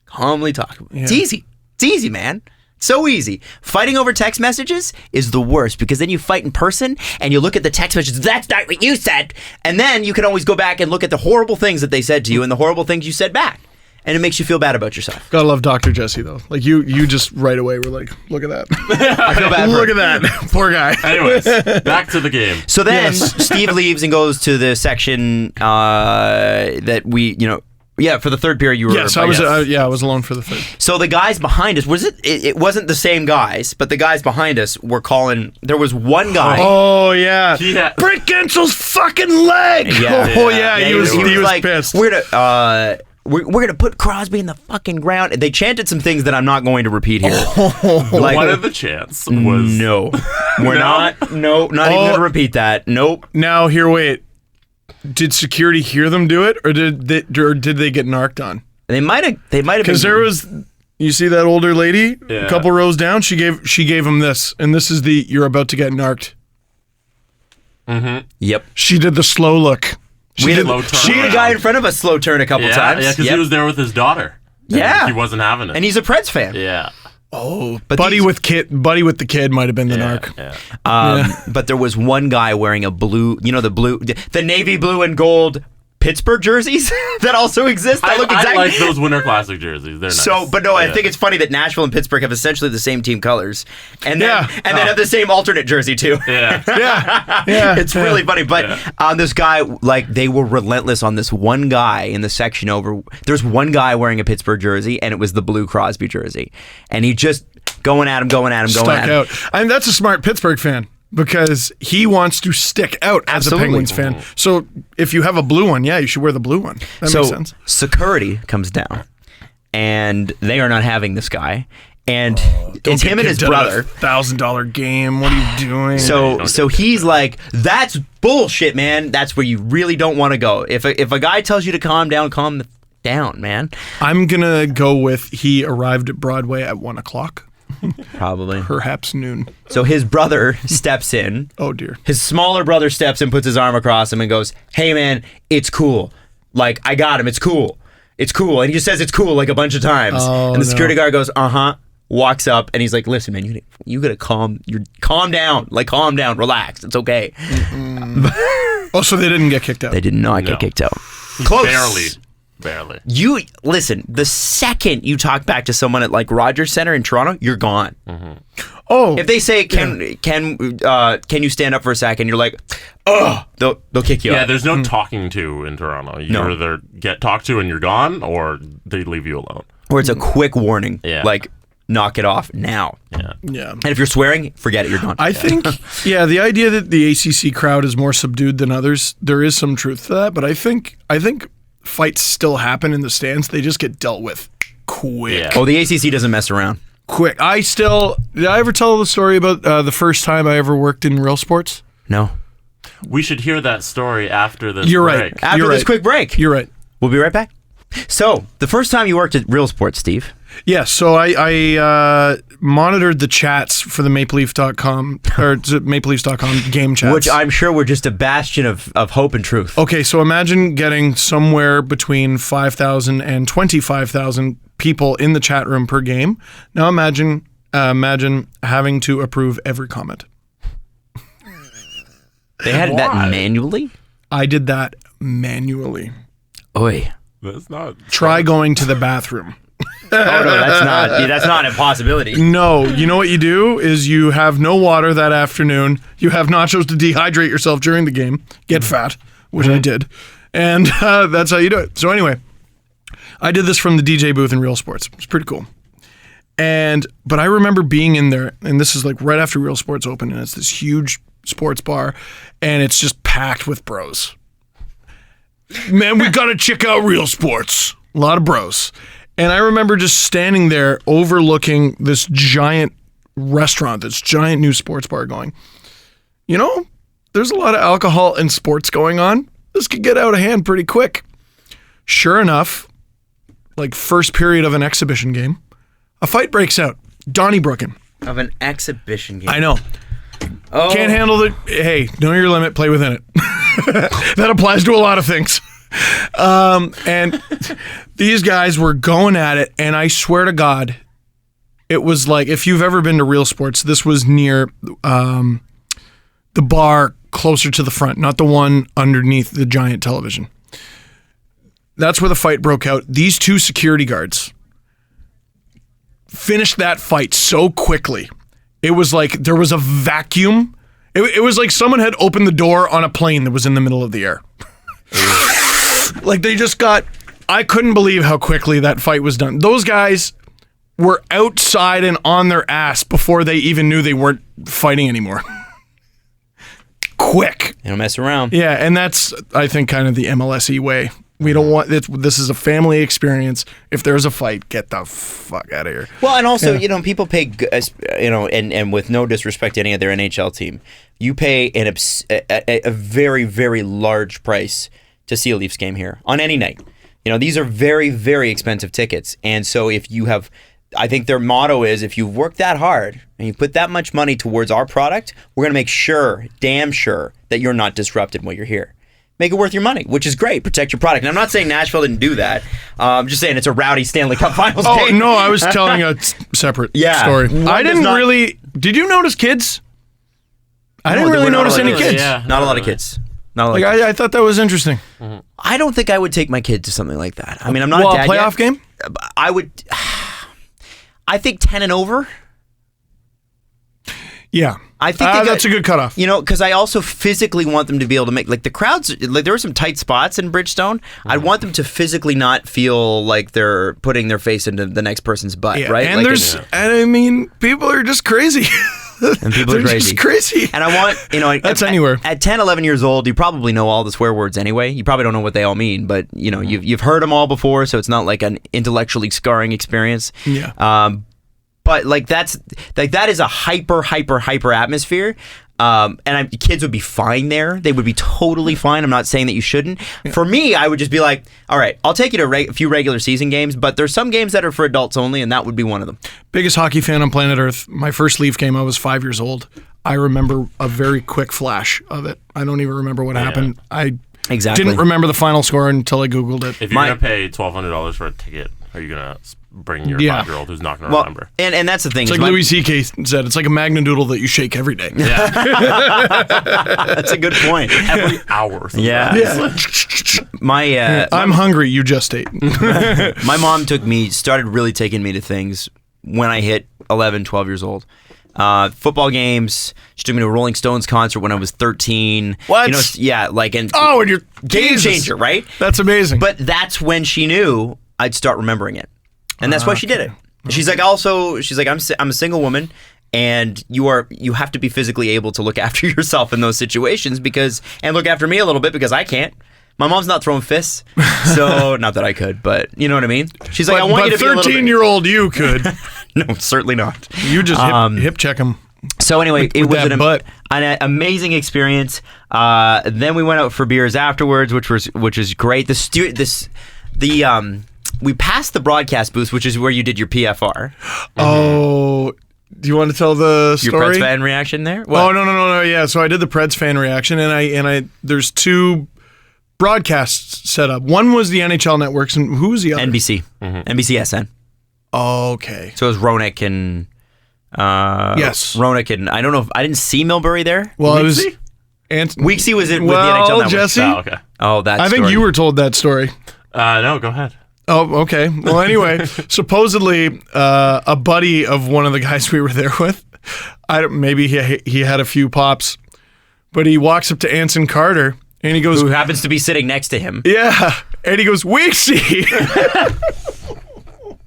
Speaker 3: Calmly talk about it. It's easy. It's easy, man. So easy. Fighting over text messages is the worst because then you fight in person and you look at the text messages. That's not what you said. And then you can always go back and look at the horrible things that they said to you and the horrible things you said back. And it makes you feel bad about yourself.
Speaker 4: Gotta love Dr. Jesse, though. Like, you just right away were like, look at that.
Speaker 3: I feel bad for
Speaker 4: Look
Speaker 3: him.
Speaker 4: at that. Poor guy.
Speaker 5: Anyways, back to the game.
Speaker 3: So then Steve leaves and goes to the section that we, for the third period you were.
Speaker 4: Yes, I was alone for the third.
Speaker 3: So the guys behind us, it wasn't the same guys, but the guys behind us were calling, there was one guy.
Speaker 4: Oh, yeah. Brett Gensel's fucking leg.
Speaker 3: Yeah.
Speaker 4: He was
Speaker 3: like,
Speaker 4: pissed.
Speaker 3: We're gonna put Crosby in the fucking ground. They chanted some things that I'm not going to repeat here.
Speaker 5: One of the chants was
Speaker 3: no, we're not even gonna repeat that. Nope.
Speaker 4: Now wait. Did security hear them do it, or did they get narked on?
Speaker 3: They might have.
Speaker 4: Because there was. You see that older lady, a couple rows down. She gave him this, and this is the "you're about to get narked."
Speaker 5: Mm-hmm.
Speaker 3: Yep.
Speaker 4: She did the slow look.
Speaker 3: She had a guy in front of us slow turn a couple times.
Speaker 5: Yeah, because he was there with his daughter.
Speaker 3: Yeah,
Speaker 5: he wasn't having it,
Speaker 3: and he's a Preds fan.
Speaker 5: Yeah.
Speaker 4: Oh, but Buddy with the kid might have been the narc.
Speaker 5: Yeah.
Speaker 3: But there was one guy wearing a blue, the navy blue and gold Pittsburgh jerseys that also exist. That look exactly.
Speaker 5: I like those Winter Classic jerseys. They're nice.
Speaker 3: So, but no, I think it's funny that Nashville and Pittsburgh have essentially the same team colors, and then have the same alternate jersey too.
Speaker 5: Yeah.
Speaker 3: It's really funny. But this guy, they were relentless on this one guy in the section over. There's one guy wearing a Pittsburgh jersey, and it was the blue Crosby jersey, and he just going at him.
Speaker 4: Stuck out. I mean, that's a smart Pittsburgh fan. Because he wants to stick out as a Penguins fan. So if you have a blue one, you should wear the blue one. That makes sense.
Speaker 3: Security comes down, and they are not having this guy. And it's him and his brother.
Speaker 4: $1,000 game. What are you doing?
Speaker 3: So he's like, that's bullshit, man. That's where you really don't want to go. If a guy tells you to calm down, man.
Speaker 4: I'm going to go with he arrived at Broadway at 1 o'clock.
Speaker 3: Probably.
Speaker 4: Perhaps noon.
Speaker 3: So his brother steps in.
Speaker 4: Oh, dear.
Speaker 3: His smaller brother steps in, puts his arm across him and goes, hey, man, it's cool. Like, I got him. It's cool. It's cool. And he just says it's cool like a bunch of times. And the security guard goes, walks up, and he's like, listen, man, you gotta calm down. Like, calm down. Relax. It's okay.
Speaker 4: So they didn't get kicked out?
Speaker 3: They did not get kicked out. Close.
Speaker 5: Barely.
Speaker 3: You listen. The second you talk back to someone at Rogers Center in Toronto, you're gone.
Speaker 5: Mm-hmm.
Speaker 4: Oh,
Speaker 3: If they say, can you stand up for a second? You're like, oh, they'll kick you
Speaker 5: Yeah,
Speaker 3: out.
Speaker 5: there's no talking to in Toronto. You
Speaker 3: No.
Speaker 5: either get talked to and you're gone, or they leave you alone.
Speaker 3: Or it's a quick warning.
Speaker 5: Yeah.
Speaker 3: Like, knock it off now.
Speaker 4: yeah.
Speaker 3: And if you're swearing, forget it, you're gone.
Speaker 4: I think, the idea that the ACC crowd is more subdued than others, there is some truth to that. But I think fights still happen in the stands. They just get dealt with quick.
Speaker 5: Yeah.
Speaker 3: Oh, the ACC doesn't mess around.
Speaker 4: Quick. Did I ever tell the story about the first time I ever worked in real sports?
Speaker 3: No.
Speaker 5: We should hear that story after this
Speaker 4: You're
Speaker 5: break.
Speaker 4: right.
Speaker 3: After
Speaker 4: You're
Speaker 3: this
Speaker 4: right.
Speaker 3: quick break.
Speaker 4: You're right.
Speaker 3: We'll be right back. So, the first time you worked at Real Sports, Steve.
Speaker 4: Yeah, so I monitored the chats for the MapleLeaf.com or MapleLeafs.com game chats.
Speaker 3: Which I'm sure were just a bastion of hope and truth.
Speaker 4: Okay, so imagine getting somewhere between 5,000 and 25,000 people in the chat room per game. Now imagine having to approve every comment.
Speaker 3: They had that manually?
Speaker 4: I did that manually.
Speaker 3: Oi.
Speaker 5: That's not.
Speaker 4: Try going to the bathroom.
Speaker 3: Oh, no, that's not a possibility.
Speaker 4: No, you know what you do is you have no water that afternoon. You have nachos to dehydrate yourself during the game, get fat, which I did, and that's how you do it. So anyway, I did this from the DJ booth in Real Sports. It's pretty cool. But I remember being in there, and this is like right after Real Sports opened, and it's this huge sports bar, and it's just packed with bros. Man, we gotta check out Real Sports. A lot of bros. And I remember just standing there overlooking this giant restaurant, this giant new sports bar going, you know, there's a lot of alcohol and sports going on. This could get out of hand pretty quick. Sure enough, like first period of an exhibition game, a fight breaks out. Donnybrook-in.
Speaker 3: Of an exhibition game.
Speaker 4: I know.
Speaker 3: Oh.
Speaker 4: Can't handle the, hey, know your limit, play within it. That applies to a lot of things. And these guys were going at it, and I swear to God, it was like, if you've ever been to Real Sports, this was near the bar closer to the front, not the one underneath the giant television. That's where the fight broke out. These two security guards finished that fight so quickly. It was like there was a vacuum. It was like someone had opened the door on a plane that was in the middle of the air. Like they just got, I couldn't believe how quickly that fight was done. Those guys were outside and on their ass before they even knew they weren't fighting anymore. Quick.
Speaker 3: They don't mess around.
Speaker 4: Yeah, and that's, I think, kind of the MLSE way. We don't want, this is a family experience. If there's a fight, get the fuck out of here.
Speaker 3: Well, and also, people pay, and with no disrespect to any other NHL team, you pay a very, very large price to see a Leafs game here on any night. These are very, very expensive tickets. And so if you have, I think their motto is, if you've worked that hard and you put that much money towards our product, we're going to make sure, damn sure, that you're not disrupted while you're here. Make it worth your money, which is great. Protect your product. And I'm not saying Nashville didn't do that. I'm just saying it's a rowdy Stanley Cup Finals
Speaker 4: Oh,
Speaker 3: game.
Speaker 4: no, I was telling a separate story. I didn't really, did you notice kids? I didn't really notice any kids.
Speaker 5: Yeah.
Speaker 3: Not a lot of kids. Not a lot of
Speaker 4: Like,
Speaker 3: kids.
Speaker 4: I thought that was interesting.
Speaker 3: I don't think I would take my kid to something like that. I mean, I'm not
Speaker 4: Well,
Speaker 3: a dad
Speaker 4: a playoff
Speaker 3: yet.
Speaker 4: game?
Speaker 3: I would. I think 10 and over.
Speaker 4: Yeah.
Speaker 3: I think
Speaker 4: that's a good cutoff.
Speaker 3: Because I also physically want them to be able to make, like, the crowds, like, there were some tight spots in Bridgestone. I'd want them to physically not feel like they're putting their face into the next person's butt,
Speaker 4: Yeah.
Speaker 3: right?
Speaker 4: And
Speaker 3: Like,
Speaker 4: and I mean, people are just crazy.
Speaker 3: and people are
Speaker 4: They're
Speaker 3: crazy.
Speaker 4: just crazy.
Speaker 3: And I want,
Speaker 4: That's anywhere.
Speaker 3: At 10, 11 years old, you probably know all the swear words anyway. You probably don't know what they all mean, but, you've heard them all before, so it's not like an intellectually scarring experience.
Speaker 4: Yeah.
Speaker 3: But that is a hyper atmosphere. Kids would be fine there. They would be totally fine. I'm not saying that you shouldn't. Yeah. For me, I would just be like, all right, I'll take you to a few regular season games, but there's some games that are for adults only, and that would be one of them.
Speaker 4: Biggest hockey fan on planet Earth. My first Leaf game, I was 5 years old. I remember a very quick flash of it. I don't even remember what happened. I didn't remember the final score until I Googled it.
Speaker 5: If you're going to pay $1,200 for a ticket, are you going to bring your 5-year-old who's not going to remember?
Speaker 3: And that's the thing.
Speaker 4: It's like Louis C.K. said, it's like a Magnadoodle that you shake every day.
Speaker 5: Yeah.
Speaker 3: That's a good point.
Speaker 5: Every hour.
Speaker 3: Yeah.
Speaker 4: I'm hungry, you just ate.
Speaker 3: My mom started really taking me to things when I hit 11, 12 years old. football games. She took me to a Rolling Stones concert when I was 13.
Speaker 4: What?
Speaker 3: Yeah, like, and
Speaker 4: and you're
Speaker 3: game changer, right?
Speaker 4: That's amazing.
Speaker 3: But that's when she knew I'd start remembering it, and that's why she did it. She's like, I'm a single woman, and you have to be physically able to look after yourself in those situations and look after me a little bit because I can't. My mom's not throwing fists, so not that I could, but you know what I mean? She's like, I want you to be a little bit...
Speaker 4: 13-year-old you could.
Speaker 3: No, certainly not.
Speaker 4: You just hip check him.
Speaker 3: So anyway, it was an amazing experience. Then we went out for beers afterwards, which is great. We passed the broadcast booth, which is where you did your PFR.
Speaker 4: Oh, do you want to tell the story?
Speaker 3: Your Preds fan reaction there?
Speaker 4: What? Oh, no. Yeah, so I did the Preds fan reaction, and I there's two broadcasts set up. One was the NHL networks, and who was the other?
Speaker 3: NBC. NBCSN.
Speaker 4: Okay.
Speaker 3: So it was Roenick and...
Speaker 4: yes.
Speaker 3: Roenick and... I don't know if... I didn't see Millbury there.
Speaker 4: Well, it was...
Speaker 3: Weeksy was with the NHL network.
Speaker 4: Jesse?
Speaker 5: Oh, okay.
Speaker 3: Oh, that
Speaker 4: I think you were told that story.
Speaker 5: No, go ahead.
Speaker 4: Oh, okay. Well, anyway, supposedly a buddy of one of the guys we were there with, maybe he had a few pops, but he walks up to Anson Carter and he goes...
Speaker 3: Who happens to be sitting next to him.
Speaker 4: Yeah. And he goes, Weeksy!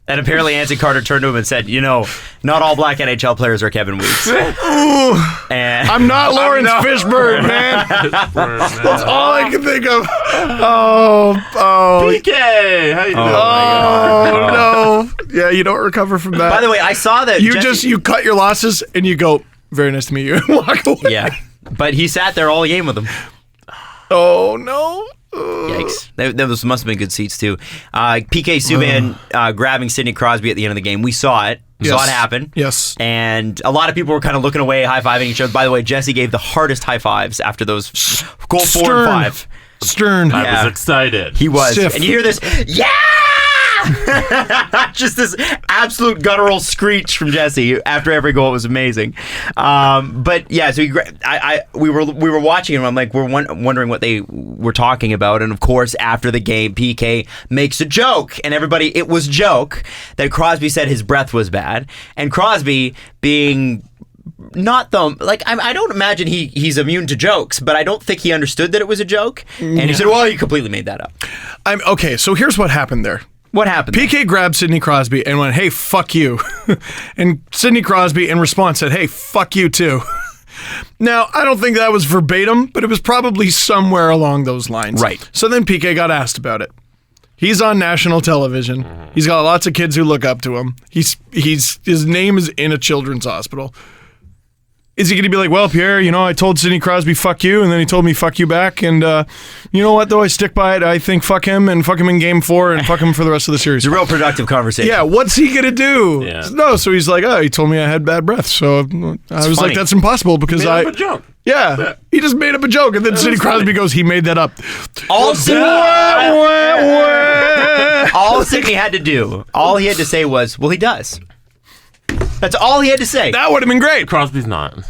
Speaker 3: And apparently Anson Carter turned to him and said, not all black NHL players are Kevin Weeks. And
Speaker 4: I'm not Lawrence Fishburne, man. That's all I can think of. Oh.
Speaker 5: PK! How you doing?
Speaker 4: Oh, no. Yeah, you don't recover from that.
Speaker 3: By the way, I saw that
Speaker 4: You cut your losses and you go, very nice to meet you, and walk away.
Speaker 3: Yeah. But he sat there all game with him.
Speaker 4: Oh, no.
Speaker 3: Yikes. Those must have been good seats, too. PK Subban grabbing Sidney Crosby at the end of the game. We saw it. We saw it happen.
Speaker 4: Yes.
Speaker 3: And a lot of people were kind of looking away, high-fiving each other. By the way, Jesse gave the hardest high-fives after those goal 4 and 5.
Speaker 4: Stern.
Speaker 5: I was excited.
Speaker 3: He was.
Speaker 4: Stiff.
Speaker 3: And you hear this, yeah! Just this absolute guttural screech from Jesse after every goal. It was amazing. But yeah, so we were watching him. I'm like, we're wondering what they were talking about, and of course, after the game, PK makes a joke, and everybody, it was a joke that Crosby said his breath was bad, and Crosby being not I don't imagine he's immune to jokes, but I don't think he understood that it was a joke, and he said, well, you completely made that up.
Speaker 4: Okay, so here's what happened there.
Speaker 3: What happened?
Speaker 4: PK grabbed Sidney Crosby and went, hey, fuck you. And Sidney Crosby in response said, hey, fuck you too. Now, I don't think that was verbatim, but it was probably somewhere along those lines.
Speaker 3: Right.
Speaker 4: So then PK got asked about it. He's on national television. He's got lots of kids who look up to him. His name is in a children's hospital. Is he going to be like, well, Pierre, I told Sidney Crosby, fuck you, and then he told me, fuck you back, and you know what, though, I stick by it. I think fuck him, and fuck him in Game 4, and fuck him for the rest of the series.
Speaker 3: It's a real productive conversation.
Speaker 4: Yeah, what's he going to do?
Speaker 5: Yeah.
Speaker 4: No, so he's like, he told me I had bad breath, so I was
Speaker 3: funny.
Speaker 4: like, that's impossible, because
Speaker 5: Made up a joke.
Speaker 4: Yeah, he just made up a joke, and then Sidney Crosby goes, he made that up.
Speaker 3: All Sidney had to do, all he had to say was, well, he does. That's all he had to say.
Speaker 4: That would have been great.
Speaker 5: Crosby's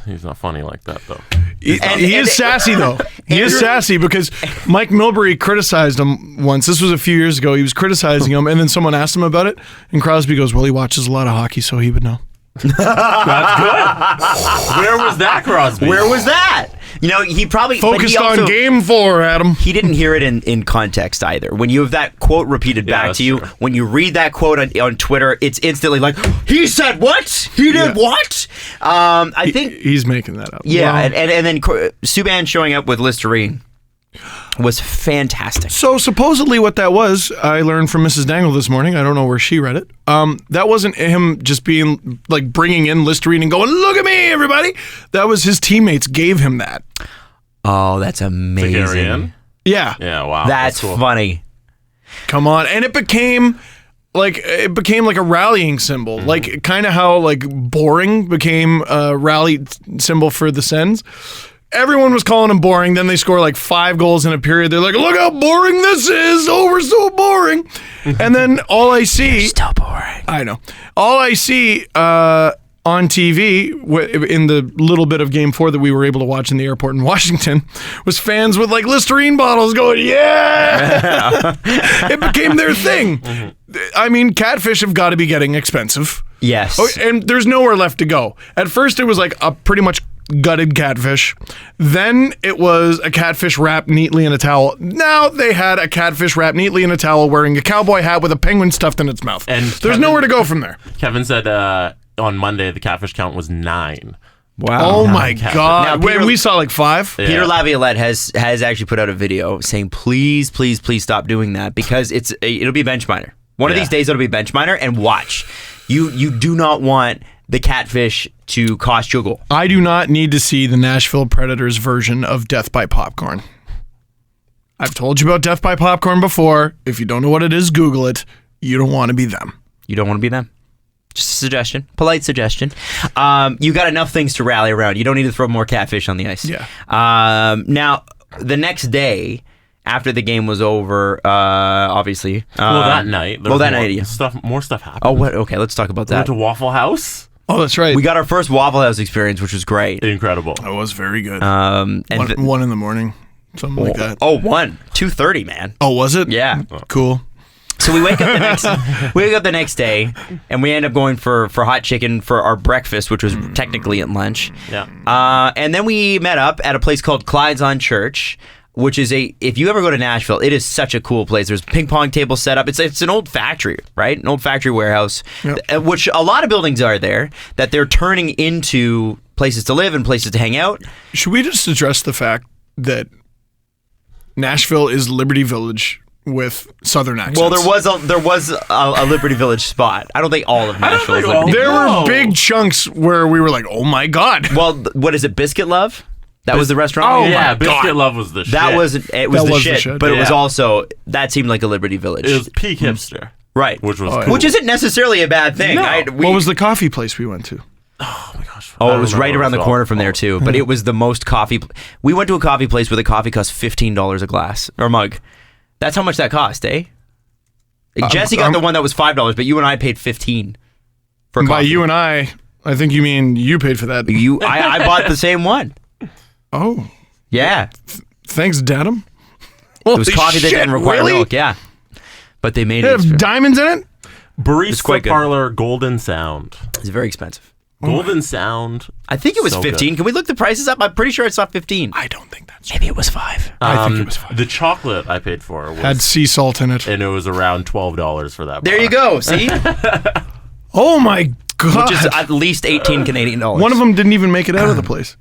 Speaker 5: he's not funny like that, though.
Speaker 4: He is sassy, though. He is sassy because Mike Milbury criticized him once. This was a few years ago. He was criticizing him, and then someone asked him about it, and Crosby goes, well, he watches a lot of hockey, so he would know.
Speaker 5: That's good. Where was that, Crosby?
Speaker 3: Where was that? He probably...
Speaker 4: Focused on Game 4, Adam.
Speaker 3: He didn't hear it in context either. When you have that quote repeated back to you, when you read that quote on Twitter, it's instantly like, he said what? He did what? I think...
Speaker 4: He's making that up.
Speaker 3: Yeah, well, and then Subban showing up with Listerine was fantastic.
Speaker 4: So supposedly what that was, I learned from Mrs. Dangle this morning. I don't know where she read it. That wasn't him just being like bringing in Listerine and going, look at me, everybody. That was his teammates gave him that.
Speaker 3: Oh, that's amazing.
Speaker 4: Yeah.
Speaker 5: Yeah, wow.
Speaker 3: That's cool. Funny.
Speaker 4: Come on. And it became like a rallying symbol. Mm-hmm. Like kind of how like boring became a rally symbol for the Sens. Everyone was calling him boring. Then they score like 5 goals in a period. They're like, look how boring this is. Oh, we're so boring. And then all I see...
Speaker 3: You're still boring.
Speaker 4: I know. All I see on TV in the little bit of Game 4 that we were able to watch in the airport in Washington was fans with like Listerine bottles going, yeah! It became their thing. I mean, catfish have got to be getting expensive.
Speaker 3: Yes.
Speaker 4: Oh, and there's nowhere left to go. At first, it was like a pretty much gutted catfish. Then it was a catfish wrapped neatly in a towel. Now they had a catfish wrapped neatly in a towel wearing a cowboy hat with a penguin stuffed in its mouth.
Speaker 5: And
Speaker 4: there's nowhere to go from there.
Speaker 5: Kevin said on Monday the catfish count was 9.
Speaker 3: Wow.
Speaker 4: Oh my God.
Speaker 3: Now,
Speaker 4: Wait,
Speaker 3: Peter-
Speaker 4: we saw like 5?
Speaker 5: Yeah.
Speaker 3: Peter Laviolette has actually put out a video saying, please stop doing that because it'll be bench miner. One of these days it'll be bench miner, and watch. You do not want the catfish to cost you a goal.
Speaker 4: I do not need to see the Nashville Predators version of Death by Popcorn. I've told you about Death by Popcorn before. If you don't know what it is, Google it. You don't want to be them.
Speaker 3: You don't want to be them. Just a suggestion, polite suggestion. You got enough things to rally around. You don't need to throw more catfish on the ice.
Speaker 4: Yeah.
Speaker 3: Now, the next day, after the game was over, obviously.
Speaker 5: Well, that night.
Speaker 3: Yeah.
Speaker 5: More stuff happened.
Speaker 3: Oh, what? Okay, let's talk about
Speaker 5: We went
Speaker 3: that.
Speaker 5: to Waffle House.
Speaker 4: Oh, that's right.
Speaker 3: We got our first Waffle House experience, which was great.
Speaker 5: Incredible.
Speaker 4: It was very good.
Speaker 3: And
Speaker 4: 1 in the morning, something like that.
Speaker 3: 2:30, man.
Speaker 4: Oh, was it?
Speaker 3: Yeah.
Speaker 4: Cool.
Speaker 3: So we wake up the next day, and we end up going for hot chicken for our breakfast, which was technically at lunch.
Speaker 5: Yeah.
Speaker 3: And then we met up at a place called Clyde's on Church, which is if you ever go to Nashville, it is such a cool place. There's ping pong tables set up. It's an old factory, right? An old factory warehouse, which a lot of buildings are there that they're turning into places to live and places to hang out.
Speaker 4: Should we just address the fact that Nashville is Liberty Village with Southern accents?
Speaker 3: Well, there was a Liberty Village spot. I don't think all of Nashville is Liberty.
Speaker 4: There
Speaker 5: No.
Speaker 4: were big chunks where we were like, oh my God.
Speaker 3: Well, what is it? Biscuit Love? That was the restaurant.
Speaker 4: Oh,
Speaker 5: yeah,
Speaker 4: my
Speaker 5: Biscuit
Speaker 4: God.
Speaker 5: Love was the shit.
Speaker 3: That was the
Speaker 4: was the
Speaker 3: shit,
Speaker 4: shit.
Speaker 3: but it was
Speaker 5: Yeah.
Speaker 3: also that seemed like a Liberty Village,
Speaker 5: It was peak hipster.
Speaker 3: right?
Speaker 5: Which was
Speaker 4: Oh, yeah.
Speaker 5: cool.
Speaker 3: Which isn't necessarily a bad thing.
Speaker 5: No.
Speaker 4: What was the coffee place we went to?
Speaker 5: Oh my gosh.
Speaker 3: Oh,
Speaker 5: I
Speaker 3: it
Speaker 5: don't
Speaker 3: was right
Speaker 5: remember
Speaker 3: around the
Speaker 5: what
Speaker 3: corner
Speaker 5: it's
Speaker 3: from there
Speaker 5: called.
Speaker 3: too. But it was the most coffee. We went to a coffee place where the coffee cost $15 a glass or mug. That's how much that cost, eh? Jesse got the one that was $5, but you and I paid $15 for coffee.
Speaker 4: By you and I think you mean you paid for that.
Speaker 3: I bought the same one.
Speaker 4: Oh,
Speaker 3: Yeah,
Speaker 4: thanks, Dedham.
Speaker 3: it was coffee that didn't require milk. Yeah, but they made
Speaker 4: They
Speaker 3: it.
Speaker 4: have diamonds in it?
Speaker 5: Barista
Speaker 3: quite good.
Speaker 5: Parlor Golden Sound.
Speaker 3: It's very expensive.
Speaker 5: Golden Sound.
Speaker 3: I think it was
Speaker 5: So
Speaker 3: 15.
Speaker 5: good.
Speaker 3: Can we look the prices up? I'm pretty sure it's not 15.
Speaker 4: I don't think that's
Speaker 3: Maybe it was 5.
Speaker 4: I think it was 5.
Speaker 5: The chocolate I paid for was,
Speaker 4: Had sea salt in it.
Speaker 5: and it was around $12 for that.
Speaker 3: There
Speaker 5: bar.
Speaker 3: you go. See,
Speaker 4: Oh my God.
Speaker 3: which is at least 18 Canadian dollars.
Speaker 4: One of them didn't even make it out of the place.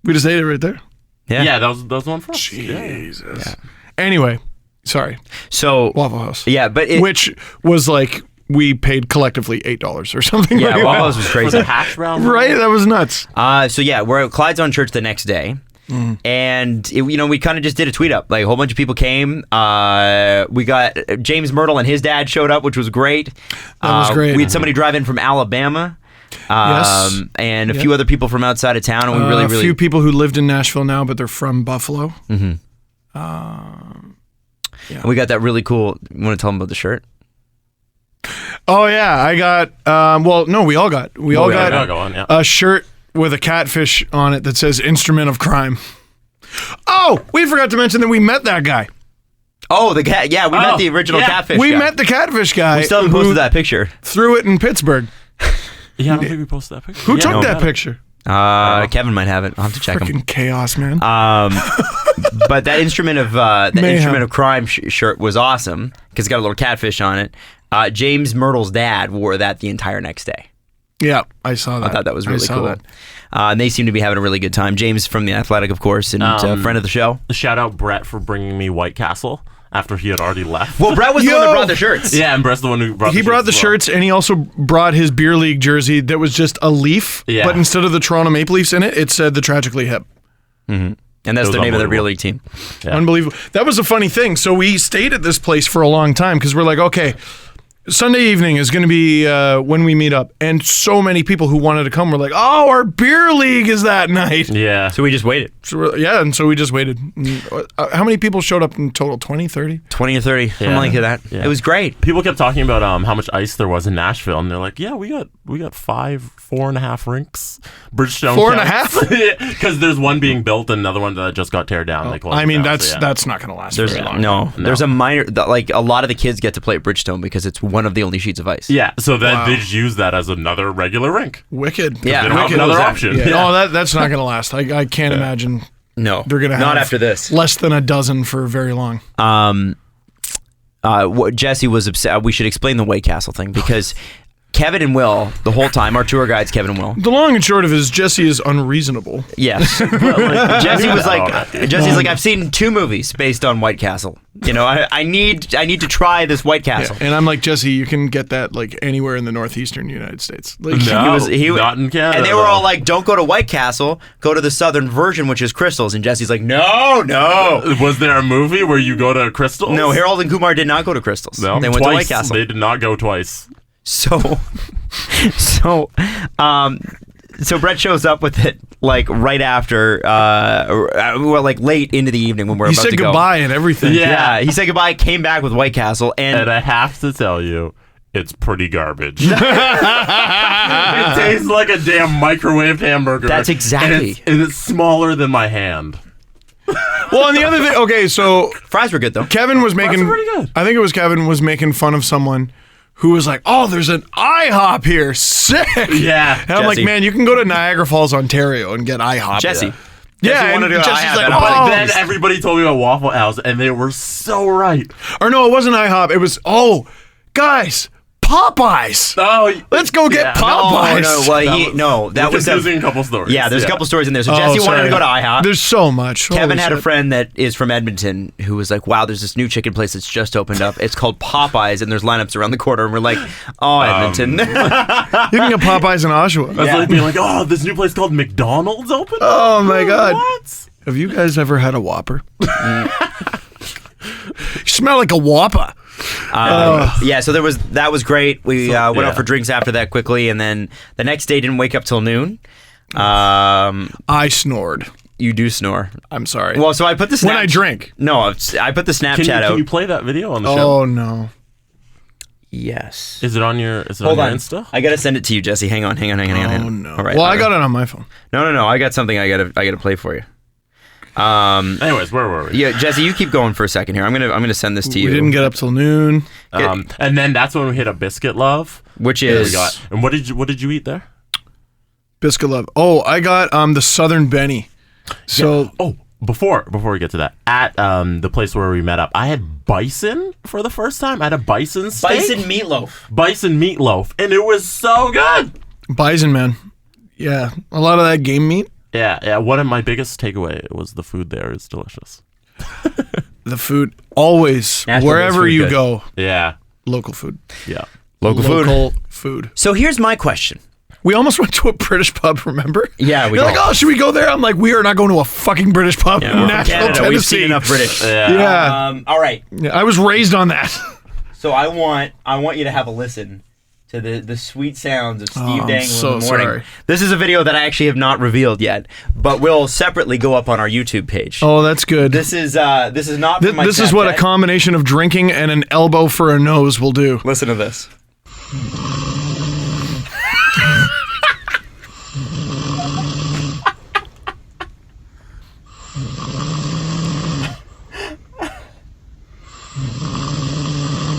Speaker 4: We just ate it right there.
Speaker 5: Yeah, that was one for us.
Speaker 4: Jesus. Anyway, sorry.
Speaker 3: So
Speaker 4: Waffle House.
Speaker 3: yeah, but
Speaker 4: Which was like we paid collectively $8 or something.
Speaker 3: yeah,
Speaker 4: like
Speaker 3: Waffle
Speaker 4: that.
Speaker 3: House was
Speaker 5: For
Speaker 3: crazy.
Speaker 5: the hash brown.
Speaker 4: Right? That was nuts.
Speaker 3: So yeah, we're at Clyde's on Church the next day, and we kind of just did a tweet up. Like a whole bunch of people came. We got James Myrtle and his dad showed up, which was great.
Speaker 4: That was great.
Speaker 3: We had somebody drive in from Alabama.
Speaker 4: Yes.
Speaker 3: And a few other people from outside of town, and we
Speaker 4: A
Speaker 3: really
Speaker 4: few people who lived in Nashville now, but they're from Buffalo.
Speaker 3: and we got that really cool. You want to tell them about the shirt?
Speaker 4: Oh yeah, I got. Well, no, we all got. We all
Speaker 5: yeah,
Speaker 4: got
Speaker 5: go on, yeah.
Speaker 4: a shirt with a catfish on it that says "Instrument of Crime." Oh, we forgot to mention that we met that guy.
Speaker 3: Oh, the cat. Yeah, we met the original
Speaker 5: yeah.
Speaker 3: catfish.
Speaker 4: We
Speaker 3: guy.
Speaker 4: met the catfish guy.
Speaker 3: We still haven't
Speaker 4: who
Speaker 3: posted that picture.
Speaker 4: Threw it in Pittsburgh.
Speaker 5: Yeah, I don't think we posted that picture.
Speaker 4: Who
Speaker 5: Yeah,
Speaker 4: took
Speaker 5: no.
Speaker 4: that picture?
Speaker 3: Kevin might have it. I'll have to check him.
Speaker 4: Freaking chaos, man.
Speaker 3: But that instrument of crime shirt was awesome because it's got a little catfish on it. James Myrtle's dad wore that the entire next day.
Speaker 4: Yeah, I saw that.
Speaker 3: I thought that was really
Speaker 4: saw
Speaker 3: cool.
Speaker 4: that.
Speaker 3: And they seem to be having a really good time. James from The Athletic, of course, and friend of the show.
Speaker 5: Shout out Brett for bringing me White Castle after he had already left.
Speaker 3: Well, Brett was the one that brought the shirts.
Speaker 5: Yeah, and Brett's the one who brought
Speaker 4: He brought the shirts, and he also brought his beer league jersey that was just a leaf,
Speaker 5: Yeah.
Speaker 4: but instead of the Toronto Maple Leafs in it, it said the Tragically Hip.
Speaker 3: And that's
Speaker 5: was
Speaker 3: the name of their beer
Speaker 5: unbelievable.
Speaker 3: league team.
Speaker 5: Yeah.
Speaker 4: Unbelievable. That was a funny thing. So we stayed at this place for a long time because we're like, okay, Sunday evening is going to be when we meet up. And so many people who wanted to come were like, oh, our beer league is that night.
Speaker 5: Yeah.
Speaker 3: So we just waited.
Speaker 4: And so we just waited. How many people showed up in total? 20, 30?
Speaker 3: 20 or 30, something
Speaker 5: Yeah.
Speaker 3: like that.
Speaker 5: Yeah.
Speaker 3: It was great.
Speaker 5: People kept talking about how much ice there was in Nashville, and they're like, "Yeah, we got 4.5 rinks, Bridgestone
Speaker 4: 4.5?
Speaker 5: because there's one being built and another one that just got teared down. They closed
Speaker 4: I mean,
Speaker 5: it down,
Speaker 4: that's
Speaker 5: so, yeah.
Speaker 4: that's not going to last
Speaker 3: There's
Speaker 4: very long.
Speaker 3: no. There's a minor, like a lot of the kids get to play at Bridgestone because it's one of the only sheets of ice.
Speaker 5: Yeah, so then they just use that as another regular rink.
Speaker 4: Wicked.
Speaker 3: Yeah.
Speaker 5: They don't have
Speaker 4: Wicked.
Speaker 5: another option.
Speaker 4: Yeah. No, that's not going to last. I can't imagine
Speaker 3: No,
Speaker 4: they're going to have
Speaker 3: not after this.
Speaker 4: less than a dozen for very long.
Speaker 3: What Jesse was upset. We should explain the White Castle thing because Kevin and Will, the whole time, our tour guides, Kevin and Will.
Speaker 4: The long and short of it is Jesse is unreasonable.
Speaker 3: Yes. Jesse was like, Jesse's like, I've seen 2 movies based on White Castle. You know, I need to try this White Castle.
Speaker 4: And I'm like, Jesse, you can get that like anywhere in the northeastern United States. Like,
Speaker 5: No, not in Canada.
Speaker 3: And they were all like, don't go to White Castle, go to the southern version, which is Crystals. And Jesse's like, no.
Speaker 5: Was there a movie where you go to Crystals?
Speaker 3: No, Harold and Kumar did not go to Crystals.
Speaker 5: No,
Speaker 3: they went to White Castle.
Speaker 5: They did not go twice.
Speaker 3: So Brett shows up with it like right after, like late into the evening when we're
Speaker 4: he
Speaker 3: about
Speaker 4: said
Speaker 3: to go.
Speaker 4: goodbye and everything.
Speaker 3: Yeah, he said goodbye, came back with White Castle,
Speaker 5: And I have to tell you, it's pretty garbage. It tastes like a damn microwaved hamburger.
Speaker 3: That's exactly.
Speaker 5: And it's smaller than my hand.
Speaker 4: Well, and the other thing, okay, so
Speaker 3: fries were good though.
Speaker 4: Kevin was making,
Speaker 5: pretty good.
Speaker 4: I think it was Kevin was making fun of someone who was like, oh, there's an IHOP here. Sick.
Speaker 5: Yeah.
Speaker 4: And I'm like,
Speaker 3: Jesse.
Speaker 4: man, you can go to Niagara Falls, Ontario and get IHOP.
Speaker 3: Jesse.
Speaker 4: Yeah,
Speaker 3: Jesse
Speaker 4: and
Speaker 3: wanted to go to
Speaker 4: Jesse's
Speaker 3: IHOP,
Speaker 4: like,
Speaker 3: and I'm
Speaker 5: But
Speaker 4: oh.
Speaker 5: then everybody told me about Waffle House, and they were so right.
Speaker 4: Or no, it wasn't IHOP. It was, guys, Popeyes.
Speaker 5: Oh,
Speaker 4: Let's go get Popeyes.
Speaker 3: That was
Speaker 5: confusing a couple stories.
Speaker 3: Yeah, there's a couple stories in there. So
Speaker 4: Oh,
Speaker 3: Jesse wanted
Speaker 4: sorry.
Speaker 3: to go to IHOP.
Speaker 4: There's so much.
Speaker 3: Kevin
Speaker 4: Holy
Speaker 3: had a
Speaker 4: shit.
Speaker 3: friend that is from Edmonton who was like, wow, there's this new chicken place that's just opened up. It's called Popeyes, and there's lineups around the corner. And we're like, oh, Edmonton.
Speaker 4: You can get Popeyes in Oshawa.
Speaker 5: That's like being like, oh, this new place called McDonald's open?
Speaker 4: Oh, my God.
Speaker 5: What?
Speaker 4: Have you guys ever had a Whopper? You smell like a Whopper.
Speaker 3: Yeah, so that was great. We went
Speaker 5: yeah.
Speaker 3: out for drinks after that quickly, and then the next day didn't wake up till noon.
Speaker 4: I snored.
Speaker 3: You do snore.
Speaker 4: I'm sorry.
Speaker 3: Well, so I put the
Speaker 4: when I drink.
Speaker 3: No, I put the Snapchat
Speaker 5: Can
Speaker 3: out.
Speaker 5: you play that video on the show?
Speaker 4: Oh, no.
Speaker 3: Yes.
Speaker 5: Is it on your
Speaker 3: Hold on.
Speaker 5: Insta?
Speaker 3: I gotta send it to you, Jesse. Hang on.
Speaker 4: Oh, no.
Speaker 3: All right.
Speaker 4: Well, I got it on my phone.
Speaker 3: No. I got something I gotta play for you.
Speaker 5: Anyways, where were we?
Speaker 3: Yeah, Jesse, you keep going for a second here. I'm gonna send this to you.
Speaker 4: We didn't get up till noon.
Speaker 5: And then that's when we hit a biscuit love.
Speaker 3: Which
Speaker 5: We
Speaker 3: is
Speaker 5: got, and what did you eat there?
Speaker 4: Biscuit love. Oh, I got the Southern Benny. So
Speaker 5: Before we get to that, at the place where we met up, I had bison for the first time. I had a bison steak. Bison meatloaf, and it was so good.
Speaker 4: bison, man. Yeah, a lot of that game meat.
Speaker 5: Yeah. One of my biggest takeaway was the food there is delicious.
Speaker 4: The food always
Speaker 3: Nashville
Speaker 4: wherever
Speaker 3: food
Speaker 4: you
Speaker 3: good.
Speaker 4: go,
Speaker 5: Yeah.
Speaker 4: local food.
Speaker 5: Yeah.
Speaker 4: Local food.
Speaker 3: So here's my question.
Speaker 4: We almost went to a British pub, remember?
Speaker 3: Yeah, we
Speaker 4: You're
Speaker 3: did.
Speaker 4: like, oh, should we go there? I'm like, we are not going to a fucking British pub in
Speaker 3: We're from
Speaker 4: Nashville,
Speaker 3: Canada.
Speaker 4: Tennessee.
Speaker 3: We've seen enough British.
Speaker 4: Yeah.
Speaker 3: All right.
Speaker 4: Yeah, I was raised on that.
Speaker 3: So I want you to have a listen to the sweet sounds of Steve
Speaker 4: I'm
Speaker 3: Dangle
Speaker 4: so
Speaker 3: in the morning.
Speaker 4: sorry.
Speaker 3: This is a video that I actually have not revealed yet, but will separately go up on our YouTube page.
Speaker 4: Oh, that's good.
Speaker 3: This is not from my
Speaker 4: This is what a
Speaker 3: Snapchat.
Speaker 4: combination of drinking and an elbow for a nose will do.
Speaker 3: Listen to this.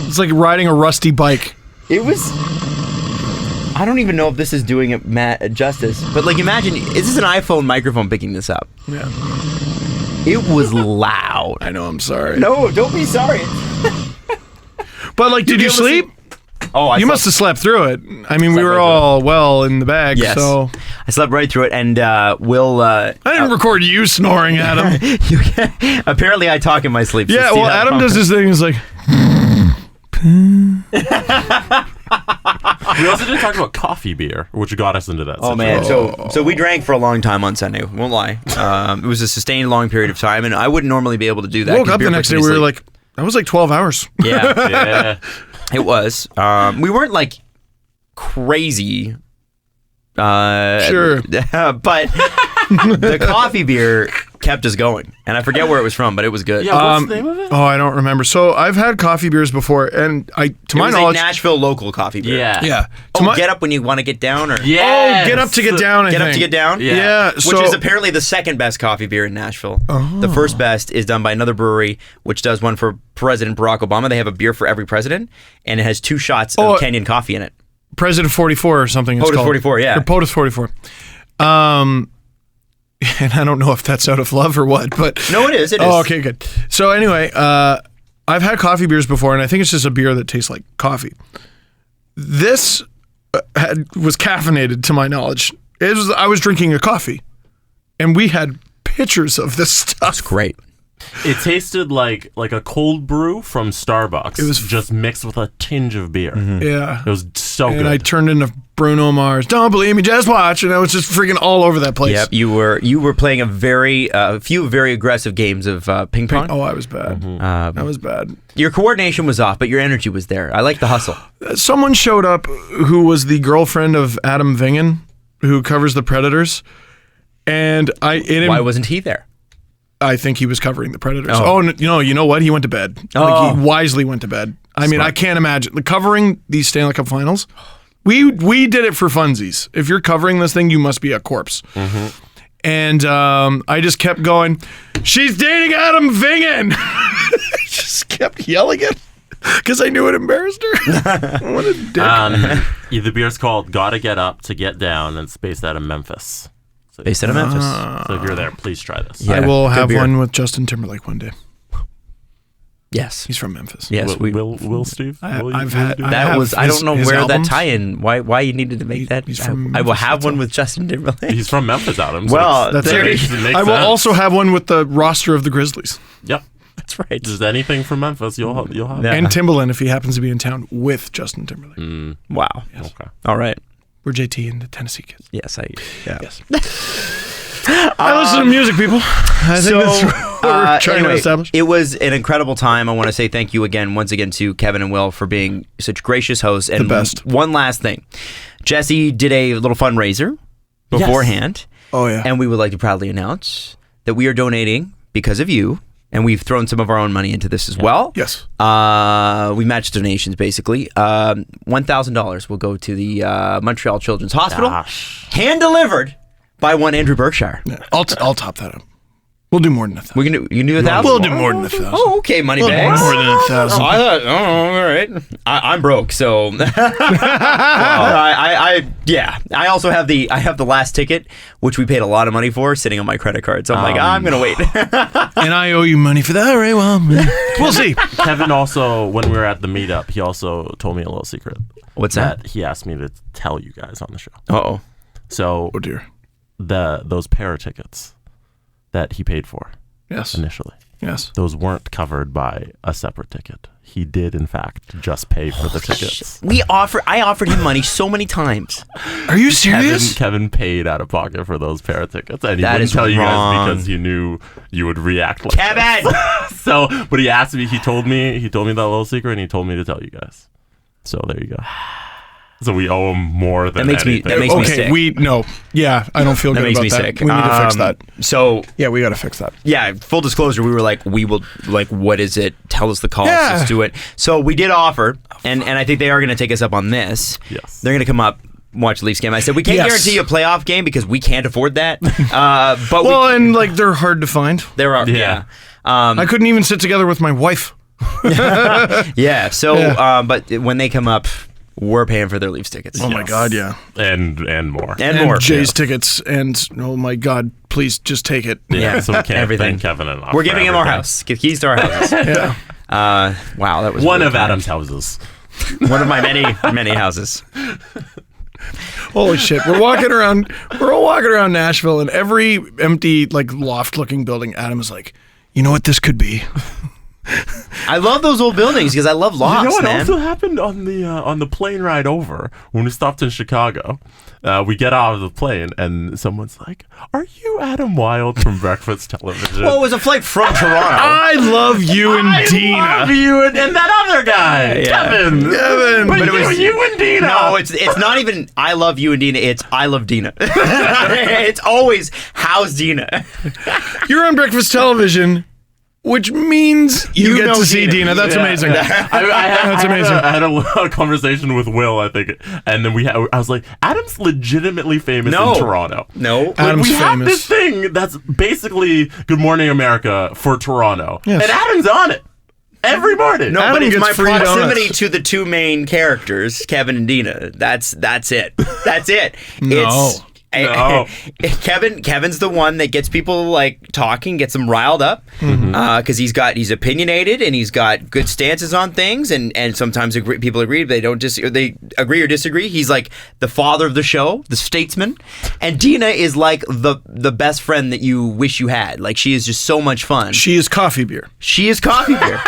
Speaker 4: It's like riding a rusty bike.
Speaker 3: It was. I don't even know if this is doing it justice, but like, imagine, is this an iPhone microphone picking this up?
Speaker 4: Yeah.
Speaker 3: It was loud.
Speaker 4: I know, I'm sorry.
Speaker 3: No, don't be sorry.
Speaker 4: But like, did you sleep?
Speaker 3: Oh,
Speaker 4: You must have slept through it. I mean, we
Speaker 3: Slept
Speaker 4: were
Speaker 3: right
Speaker 4: all well in the bag,
Speaker 3: Yes.
Speaker 4: so
Speaker 3: I slept right through it, and Will.
Speaker 4: I didn't record you snoring, Adam.
Speaker 3: Apparently, I talk in my sleep. so
Speaker 4: Yeah,
Speaker 3: Steve
Speaker 4: well,
Speaker 3: had a
Speaker 4: Adam
Speaker 3: pump.
Speaker 4: does his thing. He's like,
Speaker 5: We also didn't talk about coffee beer, which got us into that.
Speaker 3: Oh man, so we drank for a long time on Sunday. Won't lie. It was a sustained long period of time, and I wouldn't normally be able to do that.
Speaker 4: woke
Speaker 3: 'cause
Speaker 4: up
Speaker 3: beer
Speaker 4: the next
Speaker 3: puts
Speaker 4: day,
Speaker 3: me
Speaker 4: we
Speaker 3: to
Speaker 4: were
Speaker 3: sleep.
Speaker 4: like, that was like 12 hours.
Speaker 3: Yeah,
Speaker 5: Yeah.
Speaker 3: it was. We weren't like crazy.
Speaker 4: Sure.
Speaker 3: But the coffee beer kept us going. And I forget where it was from, but it was good.
Speaker 5: Yeah, what's the name of it?
Speaker 4: Oh, I don't remember. So I've had coffee beers before, and to
Speaker 3: It
Speaker 4: my
Speaker 3: was
Speaker 4: knowledge,
Speaker 3: a Nashville local coffee beer.
Speaker 5: Yeah.
Speaker 4: yeah.
Speaker 3: Get up when you want to get down, or
Speaker 5: Yes.
Speaker 4: Oh, get up to get down. I
Speaker 3: get
Speaker 4: think.
Speaker 3: up to get down.
Speaker 5: Yeah.
Speaker 3: Which
Speaker 4: So
Speaker 3: is apparently the second best coffee beer in Nashville. The first best is done by another brewery, which does one for President Barack Obama. They have a beer for every president, and it has 2 shots of Kenyan coffee in it.
Speaker 4: President 44 or something. It's
Speaker 3: POTUS
Speaker 4: called.
Speaker 3: 44, yeah.
Speaker 4: Or POTUS 44. And I don't know if that's out of love or what, but
Speaker 3: No, it is. It is.
Speaker 4: Oh, okay, good. So anyway, I've had coffee beers before, and I think it's just a beer that tastes like coffee. This was caffeinated, to my knowledge. I was drinking a coffee, and we had pitchers of this stuff.
Speaker 3: That's great.
Speaker 5: It tasted like a cold brew from Starbucks.
Speaker 4: It was
Speaker 5: just mixed with a tinge of beer.
Speaker 4: Yeah.
Speaker 5: It was so
Speaker 4: And
Speaker 5: good.
Speaker 4: I turned into Bruno Mars. Don't believe me, just watch. And I was just freaking all over that place.
Speaker 3: Yep, you were playing a few very aggressive games of ping pong.
Speaker 4: Oh, I was bad. I was bad.
Speaker 3: Your coordination was off, but your energy was there. I like the hustle.
Speaker 4: Someone showed up who was the girlfriend of Adam Vingen, who covers the Predators. And
Speaker 3: Why wasn't he there?
Speaker 4: I think he was covering the Predators.
Speaker 3: Oh.
Speaker 4: You know what? He went to bed. Like, he wisely went to bed. I mean, I can't imagine covering these Stanley Cup Finals. We did it for funsies. If you're covering this thing, you must be a corpse. And I just kept going. She's dating Adam Vingen. Just kept yelling it because I knew it embarrassed her. What a dick.
Speaker 5: The beer's called "Gotta Get Up to Get Down" and it's based out of Memphis.
Speaker 3: Based out of Memphis.
Speaker 5: So if you're there, please try this.
Speaker 3: Yeah,
Speaker 4: I will
Speaker 3: good
Speaker 4: have
Speaker 3: beer.
Speaker 4: one with Justin Timberlake one day.
Speaker 3: Yes.
Speaker 4: He's from Memphis.
Speaker 3: Yes.
Speaker 5: Will Steve? Will you-
Speaker 4: I've
Speaker 5: will you
Speaker 4: had-
Speaker 5: do
Speaker 4: I
Speaker 5: that?
Speaker 3: That
Speaker 4: have
Speaker 3: was. I don't know
Speaker 4: his
Speaker 3: where
Speaker 4: albums.
Speaker 3: that tie-in. Why you needed to make that.
Speaker 4: he's from
Speaker 3: I will
Speaker 4: Memphis,
Speaker 3: have
Speaker 4: that's
Speaker 3: one
Speaker 4: all.
Speaker 3: with Justin Timberlake.
Speaker 5: He's from Memphis, Adam. So
Speaker 3: Well,
Speaker 4: That's
Speaker 3: there
Speaker 4: it.
Speaker 3: it
Speaker 5: makes
Speaker 4: I will
Speaker 5: sense.
Speaker 4: also have one with the roster of the Grizzlies.
Speaker 5: Yep.
Speaker 3: That's right.
Speaker 5: Just anything from Memphis, you'll have.
Speaker 3: Yeah.
Speaker 4: And Timbaland if he happens to be in town with Justin Timberlake.
Speaker 3: Wow.
Speaker 5: Okay.
Speaker 3: All right.
Speaker 4: We're JT and the Tennessee Kids.
Speaker 3: Yes. Yes.
Speaker 4: I listen to music, people. I think that's what we're trying to
Speaker 3: anyway,
Speaker 4: establish.
Speaker 3: it was an incredible time. I want to say thank you once again to Kevin and Will for being such gracious hosts. And
Speaker 4: The best.
Speaker 3: one last thing. Jesse did a little fundraiser beforehand.
Speaker 4: Oh, yeah.
Speaker 3: And we would like to proudly announce that we are donating because of you. And we've thrown some of our own money into this as well.
Speaker 4: Yes.
Speaker 3: We matched donations, basically. $1,000 will go to the Montreal Children's Hospital.
Speaker 5: Gosh.
Speaker 3: Hand-delivered by one Andrew Berkshire.
Speaker 4: Yeah, I'll top that up. We'll do more than 1,000.
Speaker 3: You can do 1,000?
Speaker 4: We'll do more than 1,000.
Speaker 3: Oh, okay, money
Speaker 4: We'll do
Speaker 3: bags.
Speaker 4: more than 1,000.
Speaker 3: I thought, all right. I'm broke, so. I also have the last ticket, which we paid a lot of money for, sitting on my credit card. So I'm like, I'm gonna wait.
Speaker 4: And I owe you money for that. All right, well, we'll see.
Speaker 5: Kevin also, when we were at the meetup, he also told me a little secret.
Speaker 3: What's that?
Speaker 5: He asked me to tell you guys on the show.
Speaker 3: Uh-oh.
Speaker 5: So
Speaker 4: Oh, dear.
Speaker 5: those pair of tickets that he paid for
Speaker 4: Yes.
Speaker 5: initially,
Speaker 4: Yes.
Speaker 5: those weren't covered by a separate ticket. He did, in fact, just pay for the tickets.
Speaker 3: I offered him money so many times.
Speaker 4: Are you serious?
Speaker 5: Kevin paid out of pocket for those pair of tickets, and he
Speaker 3: That
Speaker 5: wouldn't
Speaker 3: is
Speaker 5: tell you
Speaker 3: wrong.
Speaker 5: guys because he knew you would react like
Speaker 3: Kevin!
Speaker 5: this. So, but he asked me. He told me that little secret, and he told me to tell you guys. So there you go. So we owe him more than anything.
Speaker 3: That makes me sick.
Speaker 4: Yeah, I don't feel
Speaker 3: That
Speaker 4: good
Speaker 3: makes
Speaker 4: about
Speaker 3: me
Speaker 4: that.
Speaker 3: sick.
Speaker 4: We need to fix that.
Speaker 3: So
Speaker 4: Yeah, we got to fix that.
Speaker 3: yeah, full disclosure, we were like, what is it? Tell us the cost.
Speaker 4: Yeah.
Speaker 3: Let's do it. So we did offer, and I think they are going to take us up on this.
Speaker 5: Yes.
Speaker 3: They're going to come up, watch the Leafs game. I said, we can't
Speaker 4: Yes.
Speaker 3: guarantee you a playoff game because we can't afford that. But
Speaker 4: Well, and like they're hard to find.
Speaker 3: there are,
Speaker 5: Yeah.
Speaker 4: I couldn't even sit together with my wife.
Speaker 3: yeah. So,
Speaker 4: Yeah.
Speaker 3: but when they come up, we're paying for their Leafs tickets.
Speaker 4: Oh my God, yeah.
Speaker 5: and more.
Speaker 3: And more.
Speaker 4: Jay's tickets, and oh my God, please just take it.
Speaker 5: Yeah, so we can't
Speaker 3: everything.
Speaker 5: thank Kevin enough.
Speaker 3: We're
Speaker 5: for
Speaker 3: giving him our
Speaker 5: everything.
Speaker 3: house. Give keys to our houses.
Speaker 4: Yeah.
Speaker 3: Wow, that was
Speaker 5: One
Speaker 3: really
Speaker 5: of
Speaker 3: kind.
Speaker 5: Adam's houses.
Speaker 3: One of my many houses.
Speaker 4: Holy shit. We're all walking around Nashville, and every empty, like, loft-looking building, Adam is like, you know what this could be?
Speaker 3: I love those old buildings because I love lofts,
Speaker 5: You know what
Speaker 3: man.
Speaker 5: also happened on the plane ride over when we stopped in Chicago? We get out of the plane and someone's like, "Are you Adam Wilde from Breakfast Television?"
Speaker 3: Well, it was a flight from Toronto.
Speaker 4: I love you and Dina.
Speaker 5: I love you and that other guy,
Speaker 3: Yeah.
Speaker 5: Kevin.
Speaker 4: But
Speaker 5: But
Speaker 3: it was-
Speaker 5: you and Dina.
Speaker 3: No, it's not even I love you and Dina. It's I love Dina. It's always how's Dina.
Speaker 4: You're on Breakfast Television, which means you get
Speaker 3: know
Speaker 4: to see
Speaker 3: Dina.
Speaker 4: Dina. That's amazing.
Speaker 5: That's
Speaker 4: amazing.
Speaker 5: I had a conversation with Will, I think, and then I was like, Adam's legitimately famous
Speaker 3: No.
Speaker 5: in Toronto.
Speaker 3: No.
Speaker 5: Like,
Speaker 4: Adam's
Speaker 5: we have
Speaker 4: famous.
Speaker 5: this thing that's basically Good Morning America for Toronto,
Speaker 4: Yes.
Speaker 5: and Adam's on it every morning.
Speaker 3: No,
Speaker 4: Adam
Speaker 3: but it's
Speaker 4: gets
Speaker 3: my
Speaker 4: free
Speaker 3: proximity
Speaker 4: donuts.
Speaker 3: to the two main characters, Kevin and Dina. That's it. That's it.
Speaker 4: No.
Speaker 5: No.
Speaker 3: Kevin's the one that gets people like talking, gets them riled up, because he's opinionated and he's got good stances on things, and sometimes people agree, but they agree or disagree. He's like the father of the show, the statesman, and Dina is like the best friend that you wish you had. Like she is just so much fun.
Speaker 4: She is coffee beer.
Speaker 3: She is coffee beer.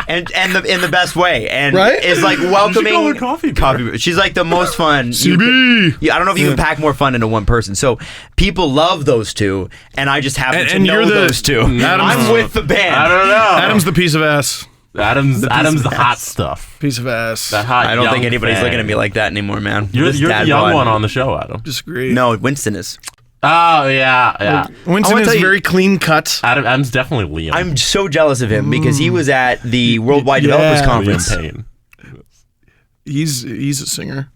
Speaker 3: And in the best way, and
Speaker 4: Right?
Speaker 3: is like welcoming.
Speaker 5: call her coffee beer.
Speaker 3: She's like the most fun.
Speaker 4: CB.
Speaker 3: I don't know if you can pack more fun into one person. So people love those two, and I just happen to
Speaker 4: And
Speaker 3: know
Speaker 4: you're the-
Speaker 3: those two.
Speaker 4: Adam's-
Speaker 3: I'm with the band.
Speaker 5: I don't know.
Speaker 4: Adam's the piece of ass.
Speaker 5: Adam's the
Speaker 3: of
Speaker 5: hot
Speaker 3: ass.
Speaker 5: stuff.
Speaker 4: Piece of ass.
Speaker 5: That hot.
Speaker 3: I don't think
Speaker 5: young
Speaker 3: anybody's
Speaker 5: fan.
Speaker 3: looking at me like that anymore, man.
Speaker 5: You're
Speaker 3: This
Speaker 5: the
Speaker 3: dad
Speaker 5: young
Speaker 3: bod.
Speaker 5: one on the show, Adam.
Speaker 4: Disagree.
Speaker 3: No, Winston is.
Speaker 5: Oh yeah.
Speaker 4: Winston
Speaker 3: I wanna
Speaker 4: is
Speaker 3: tell you-
Speaker 4: very clean cut.
Speaker 5: Adam's definitely Liam.
Speaker 3: I'm so jealous of him because he was at the Worldwide Developers
Speaker 4: Yeah.
Speaker 3: Conference.
Speaker 5: Liam Payne.
Speaker 4: He's a singer.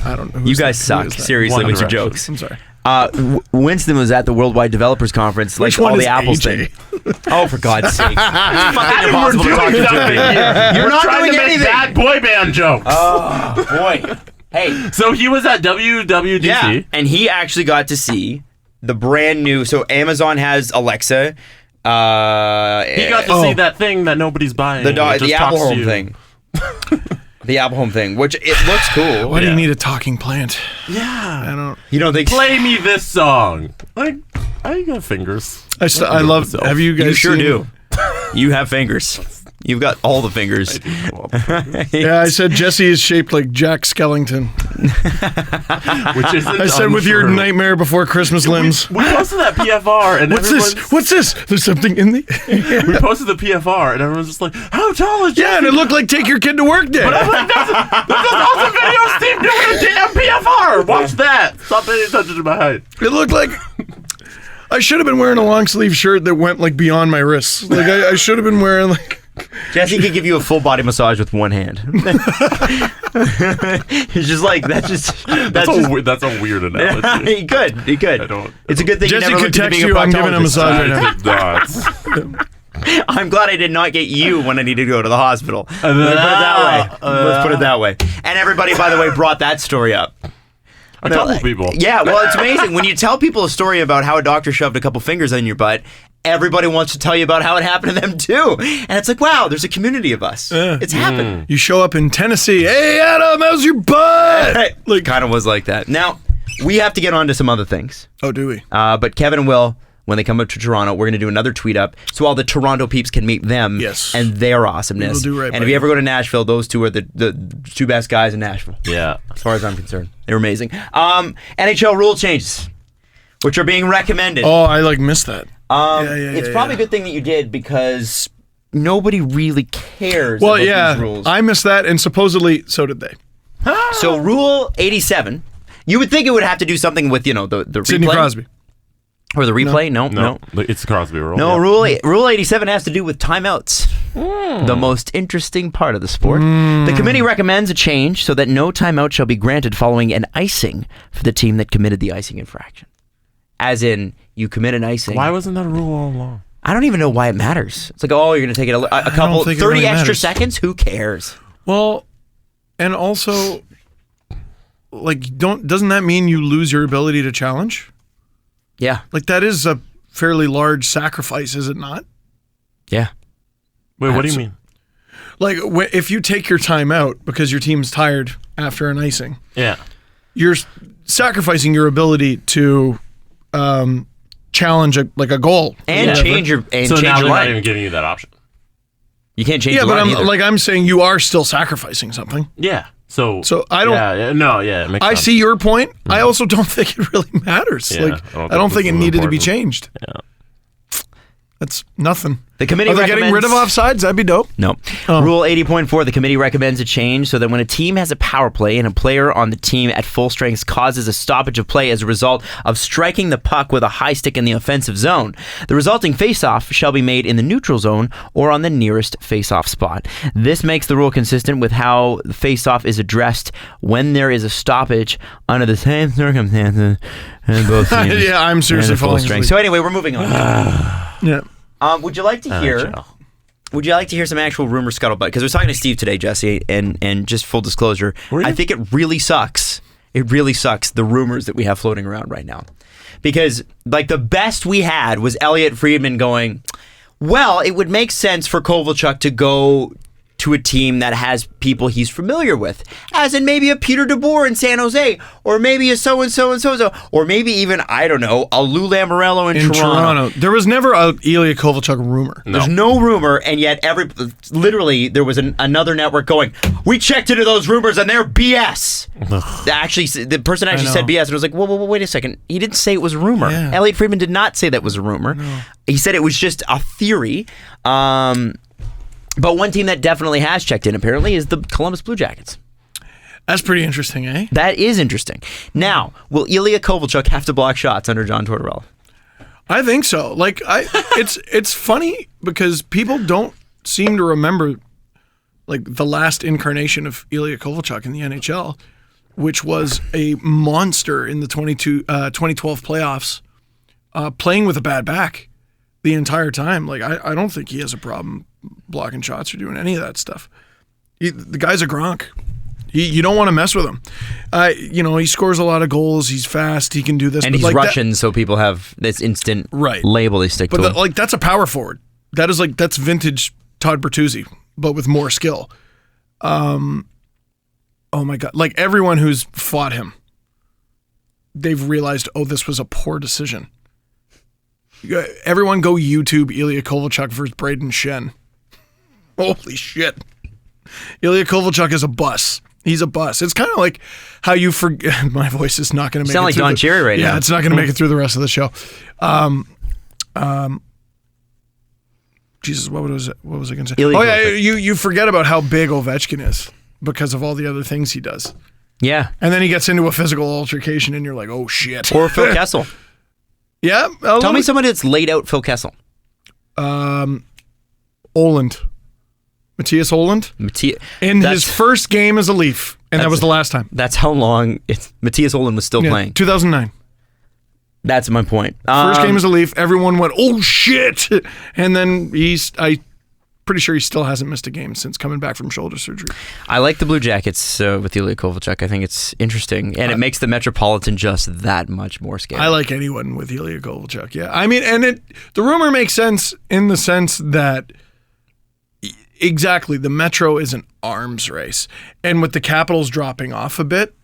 Speaker 4: I don't know.
Speaker 3: You guys suck. Seriously,
Speaker 5: One
Speaker 3: with your
Speaker 5: Direction.
Speaker 3: jokes.
Speaker 4: I'm sorry.
Speaker 3: Winston was at the Worldwide Developers Conference, like
Speaker 4: Which one
Speaker 3: all
Speaker 4: is
Speaker 3: the Apples
Speaker 4: AJ?
Speaker 3: thing. Oh, for God's sake! It's fucking
Speaker 5: We're
Speaker 3: impossible to talk
Speaker 5: doing
Speaker 3: to
Speaker 5: something
Speaker 3: Joey.
Speaker 5: here.
Speaker 3: You're
Speaker 5: We're
Speaker 3: not
Speaker 5: trying
Speaker 3: doing
Speaker 5: to make
Speaker 3: anything.
Speaker 5: bad boy band jokes.
Speaker 3: Oh boy! Hey,
Speaker 5: So he was at WWDC.
Speaker 3: yeah, and he actually got to see the brand new. So Amazon has Alexa.
Speaker 5: He got to see that thing that nobody's buying. It just
Speaker 3: the Apple
Speaker 5: talks to
Speaker 3: Home
Speaker 5: you.
Speaker 3: thing. The Apple Home thing, which it looks cool.
Speaker 4: Why do
Speaker 5: Yeah.
Speaker 4: you need a talking plant?
Speaker 5: Yeah.
Speaker 4: I don't.
Speaker 3: You don't think?
Speaker 5: Play me this song. Like, I got fingers.
Speaker 4: I love.
Speaker 5: myself.
Speaker 4: Have you guys?
Speaker 3: You sure
Speaker 4: seen-
Speaker 3: do. You have fingers. You've got all the fingers.
Speaker 4: Yeah, I said Jesse is shaped like Jack Skellington.
Speaker 5: Which is
Speaker 4: I said with your Nightmare Before Christmas limbs.
Speaker 5: We posted that PFR and
Speaker 4: What's this? What's this? There's something in the.
Speaker 5: We posted the PFR and everyone's just like, "How tall is Jesse?"
Speaker 4: Yeah, and it looked like Take Your Kid to Work Day.
Speaker 5: I'm like, that's an awesome video of Steve doing a damn PFR. Watch that. Stop paying attention to my height.
Speaker 4: It looked like I should have been wearing a long sleeve shirt that went like beyond my wrists. Like I should have been wearing like.
Speaker 3: Jesse could give you a full body massage with one hand. He's just like that's
Speaker 5: That's a weird analogy.
Speaker 3: he could.
Speaker 5: I don't-
Speaker 3: It's a good thing.
Speaker 4: Jesse
Speaker 3: you never
Speaker 4: could
Speaker 3: looked into
Speaker 4: text
Speaker 3: being
Speaker 4: you, "I'm giving a
Speaker 3: proctologist.
Speaker 4: massage right now."
Speaker 3: I'm glad I did not get you when I needed to go to the hospital. Let's put it that way. Let's put it that way. And everybody, by the way, brought that story up.
Speaker 5: A couple people.
Speaker 3: Yeah, well, it's amazing when you tell people a story about how a doctor shoved a couple fingers in your butt. Everybody wants to tell you about how it happened to them too, and it's like, wow, there's a community of us. It's happened.
Speaker 4: You show up in Tennessee. Hey Adam, how's your butt?
Speaker 3: Like, kind of was like that. Now we have to get on to some other things.
Speaker 4: Oh, do we?
Speaker 3: But Kevin and Will, when they come up to Toronto, we're going to do another tweet up so all the Toronto peeps can meet them
Speaker 4: Yes.
Speaker 3: and their awesomeness.
Speaker 4: We'll do right
Speaker 3: and
Speaker 4: by
Speaker 3: if you
Speaker 4: you.
Speaker 3: ever go to Nashville, those two are the two best guys in Nashville,
Speaker 5: Yeah.
Speaker 3: as far as I'm concerned. They're amazing. NHL rule changes, which are being recommended.
Speaker 4: Oh, I like missed that.
Speaker 3: It's probably a good thing that you did because nobody really cares
Speaker 4: Well,
Speaker 3: about
Speaker 4: yeah,
Speaker 3: these rules.
Speaker 4: I missed that, and supposedly so did they.
Speaker 3: So Rule 87, you would think it would have to do something with, the
Speaker 4: Sidney
Speaker 3: replay.
Speaker 4: Crosby.
Speaker 3: Or the replay? No.
Speaker 5: No, it's the Crosby rule.
Speaker 3: No,
Speaker 5: yeah.
Speaker 3: Rule 87 has to do with timeouts. The most interesting part of the sport. The committee recommends a change so that no timeout shall be granted following an icing for the team that committed the icing infraction. As in, you commit an icing.
Speaker 5: Why wasn't that a rule all along?
Speaker 3: I don't even know why it matters. It's like, oh, you're going to take it a couple,
Speaker 4: think it
Speaker 3: 30
Speaker 4: really
Speaker 3: extra
Speaker 4: matters.
Speaker 3: seconds? Who cares?
Speaker 4: Well, and also, like, doesn't that mean you lose your ability to challenge?
Speaker 3: Yeah.
Speaker 4: Like, that is a fairly large sacrifice, is it not?
Speaker 3: Yeah.
Speaker 5: Wait, what do you mean?
Speaker 4: Like, if you take your time out because your team's tired after an icing,
Speaker 5: Yeah.
Speaker 4: you're sacrificing your ability to challenge a goal.
Speaker 3: And
Speaker 4: Whatever.
Speaker 3: change your
Speaker 5: So now
Speaker 3: change
Speaker 5: they're
Speaker 3: your
Speaker 5: not
Speaker 3: line.
Speaker 5: even giving you that option.
Speaker 3: You can't change
Speaker 4: Yeah,
Speaker 3: the
Speaker 4: but
Speaker 3: line either.
Speaker 4: I'm saying you are still sacrificing something.
Speaker 5: Yeah. So
Speaker 4: I don't.
Speaker 5: it makes
Speaker 4: I
Speaker 5: sense.
Speaker 4: see your point. I also don't think it really matters.
Speaker 5: Yeah,
Speaker 4: I don't think it
Speaker 5: this is
Speaker 4: needed to be
Speaker 5: important.
Speaker 4: changed.
Speaker 5: Yeah.
Speaker 4: That's nothing.
Speaker 3: The committee
Speaker 4: Are they getting rid of offsides? That'd be dope.
Speaker 3: No.
Speaker 4: Oh.
Speaker 3: Rule 80.4, the committee recommends a change so that when a team has a power play and a player on the team at full strength causes a stoppage of play as a result of striking the puck with a high stick in the offensive zone, the resulting face-off shall be made in the neutral zone or on the nearest face-off spot. This makes the rule consistent with how the face-off is addressed when there is a stoppage under the same circumstances and both teams.
Speaker 4: Yeah, I'm seriously
Speaker 3: are in full
Speaker 4: falling
Speaker 3: strength.
Speaker 4: asleep.
Speaker 3: So anyway, we're moving on.
Speaker 4: Yeah.
Speaker 3: Would you like to hear? Would you like to hear some actual rumor scuttlebutt? Because I was talking to Steve today, Jesse, and just full disclosure, I think it really sucks. It really sucks, the rumors that we have floating around right now. Because, like, the best we had was Elliot Friedman going, well, it would make sense for Kovalchuk to go to a team that has people he's familiar with, as in maybe a Peter DeBoer in San Jose, or maybe a so-and-so and so-and-so, or maybe even, I don't know, a Lou Lamoriello in Toronto.
Speaker 4: There was never a Ilya Kovalchuk rumor.
Speaker 3: There's no rumor, and yet literally there was another network going, we checked into those rumors and they're BS. The person actually said BS, and I was like, whoa, wait a second. He didn't say it was a rumor.
Speaker 4: Yeah.
Speaker 3: Elliot Friedman did not say that was a rumor. No. He said it was just a theory. But one team that definitely has checked in, apparently, is the Columbus Blue Jackets.
Speaker 4: That's pretty interesting, eh?
Speaker 3: That is interesting. Now, will Ilya Kovalchuk have to block shots under John Tortorella?
Speaker 4: I think so. It's funny because people don't seem to remember the last incarnation of Ilya Kovalchuk in the NHL, which was a monster in the 2012 playoffs, playing with a bad back the entire time. I don't think he has a problem blocking shots or doing any of that stuff. The guy's a Gronk. You don't want to mess with him. He scores a lot of goals. He's fast. He can do this.
Speaker 3: And he's Russian, so people have this instant label they stick to him.
Speaker 4: But that's a power forward. That's vintage Todd Bertuzzi, but with more skill. Oh my God. Everyone who's fought him, they've realized, this was a poor decision. Everyone go YouTube Ilya Kovalchuk versus Braden Shen. Holy shit. Ilya Kovalchuk is a bus. He's a bus. It's kind of like how you forget. My voice is not going to make it.
Speaker 3: Sound like Don Cherry right now.
Speaker 4: Yeah, it's not going to make it through the rest of the show. Jesus, what was I going to say?
Speaker 3: Ilya
Speaker 4: Kovalchuk. You forget about how big Ovechkin is because of all the other things he does.
Speaker 3: Yeah.
Speaker 4: And then he gets into a physical altercation, and you're like, oh shit.
Speaker 3: Or Phil Kessel.
Speaker 4: Yeah.
Speaker 3: Tell me somebody that's laid out Phil Kessel.
Speaker 4: Oland. Matthias Oland. In his first game as a Leaf, and that was the last time.
Speaker 3: That's how long Matthias Oland was still playing.
Speaker 4: 2009.
Speaker 3: That's my point.
Speaker 4: First game as a Leaf, everyone went, oh shit! And then I'm pretty sure he still hasn't missed a game since coming back from shoulder surgery.
Speaker 3: I like the Blue Jackets with Ilya Kovalchuk. I think it's interesting, and it makes the Metropolitan just that much more scary.
Speaker 4: I like anyone with Ilya Kovalchuk, yeah. I mean, and the rumor makes sense in the sense that exactly, the Metro is an arms race. And with the Capitals dropping off a bit,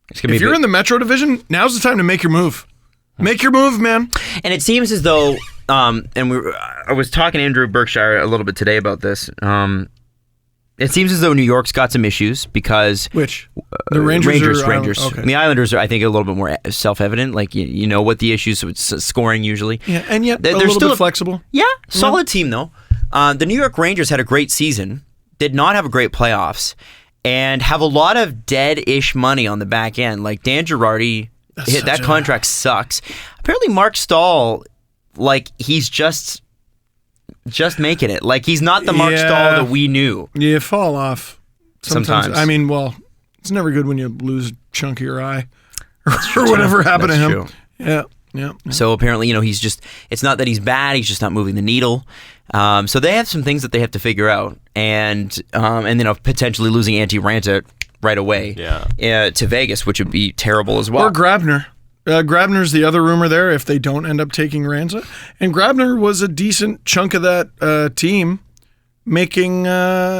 Speaker 4: if you're in the Metro division, now's the time to make your move. Make your move, man.
Speaker 3: And it seems as though, I was talking to Andrew Berkshire a little bit today about this. It seems as though New York's got some issues because...
Speaker 4: Which? The Rangers?
Speaker 3: Rangers.
Speaker 4: Okay.
Speaker 3: And the Islanders are, I think, a little bit more self-evident. Like, you know what the issues with scoring usually.
Speaker 4: Yeah, and yet
Speaker 3: they're
Speaker 4: little
Speaker 3: still
Speaker 4: bit flexible.
Speaker 3: Yeah, solid team, though. The New York Rangers had a great season, did not have a great playoffs, and have a lot of dead-ish money on the back end. Like, Dan Girardi, that contract sucks. Apparently, Mark Stahl, he's just making it. Like, he's not the Mark Stahl that we knew.
Speaker 4: You fall off
Speaker 3: sometimes.
Speaker 4: I mean, it's never good when you lose a chunk of your eye or whatever happened to him.
Speaker 3: True.
Speaker 4: Yeah.
Speaker 3: So apparently, it's not that he's bad, he's just not moving the needle. So they have some things that they have to figure out. And then potentially losing Antti Ranta right away to Vegas, which would be terrible as well.
Speaker 4: Or Grabner. Grabner's the other rumor there if they don't end up taking Ranta. And Grabner was a decent chunk of that team making,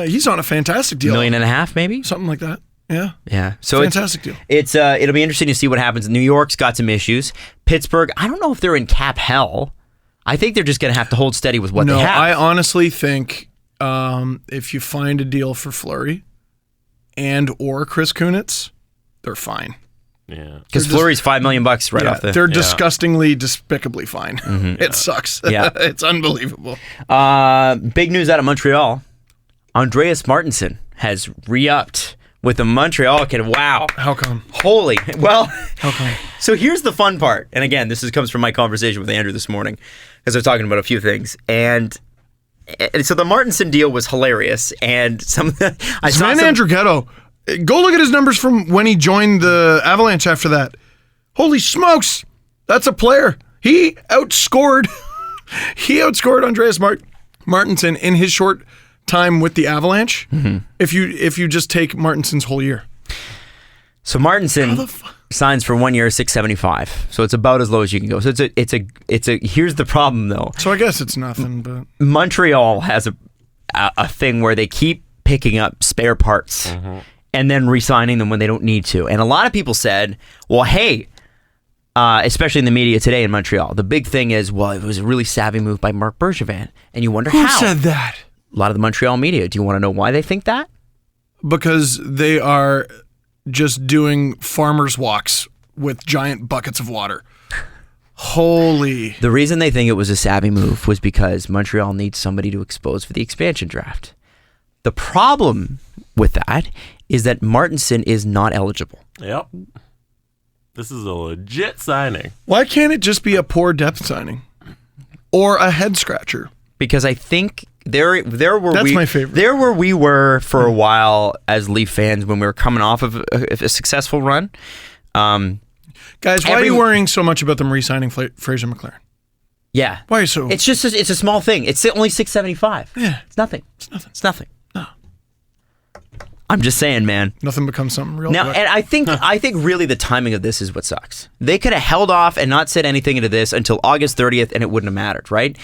Speaker 4: he's on a fantastic deal.
Speaker 3: $1.5 million, maybe?
Speaker 4: Something like that. Yeah.
Speaker 3: So
Speaker 4: fantastic deal.
Speaker 3: It'll be interesting to see what happens. New York's got some issues. Pittsburgh, I don't know if they're in cap hell. I think they're just going to have to hold steady with what they have.
Speaker 4: I honestly think if you find a deal for Fleury and or Chris Kunitz, they're fine.
Speaker 5: Yeah.
Speaker 3: Because Fleury's $5 million off the.
Speaker 4: They're disgustingly, despicably fine. It sucks.
Speaker 3: Yeah.
Speaker 4: It's unbelievable.
Speaker 3: Big news out of Montreal. Andreas Martinson has re-upped with the Montreal kid. Wow.
Speaker 4: How come?
Speaker 3: Holy. Well,
Speaker 4: How come?
Speaker 3: so here's the fun part. And again, comes from my conversation with Andrew this morning because they're talking about a few things. And so the Martinson deal was hilarious. And
Speaker 4: Andrew Ghetto. Go look at his numbers from when he joined the Avalanche after that. Holy smokes. That's a player. He outscored Andreas Martinson in his short time with the Avalanche. If you just take Martinson's whole year.
Speaker 3: So Martinson signs for 1 year, $675. So it's about as low as you can go. So it's a here's the problem though.
Speaker 4: So I guess it's nothing, but
Speaker 3: Montreal has a thing where they keep picking up spare parts and then re-signing them when they don't need to. And a lot of people said, well, hey, especially in the media today in Montreal, the big thing is, well, it was a really savvy move by Marc Bergevin. And you wonder
Speaker 4: who
Speaker 3: how.
Speaker 4: said that?
Speaker 3: A lot of the Montreal media. Do you want to know why they think that?
Speaker 4: Because they are just doing farmers' walks with giant buckets of water. Holy.
Speaker 3: The reason they think it was a savvy move was because Montreal needs somebody to expose for the expansion draft. The problem with that is that Martinson is not eligible.
Speaker 5: Yep. This is a legit signing.
Speaker 4: Why can't it just be a poor depth signing? Or a head scratcher?
Speaker 3: Because I think there were
Speaker 4: That's my favorite.
Speaker 3: There where we were for a while as Leaf fans when we were coming off of a successful run.
Speaker 4: Guys, why are you worrying so much about them re-signing Fraser McLaren?
Speaker 3: Yeah.
Speaker 4: Why are you so...
Speaker 3: It's just it's a small thing. It's only $675.
Speaker 4: Yeah.
Speaker 3: It's nothing. It's nothing.
Speaker 4: No.
Speaker 3: I'm just saying, man.
Speaker 4: Nothing becomes something real
Speaker 3: Now,
Speaker 4: quick.
Speaker 3: and I think really the timing of this is what sucks. They could have held off and not said anything into this until August 30th, and it wouldn't have mattered, right?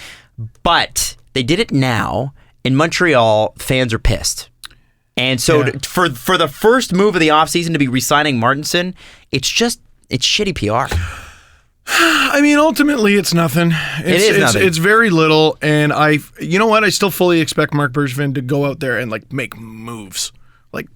Speaker 3: But they did it now. In Montreal, fans are pissed. And so for the first move of the offseason to be re-signing Martinson, it's shitty PR.
Speaker 4: I mean, ultimately, it's nothing.
Speaker 3: It's nothing.
Speaker 4: It's very little, and you know what? I still fully expect Marc Bergevin to go out there and like make moves, like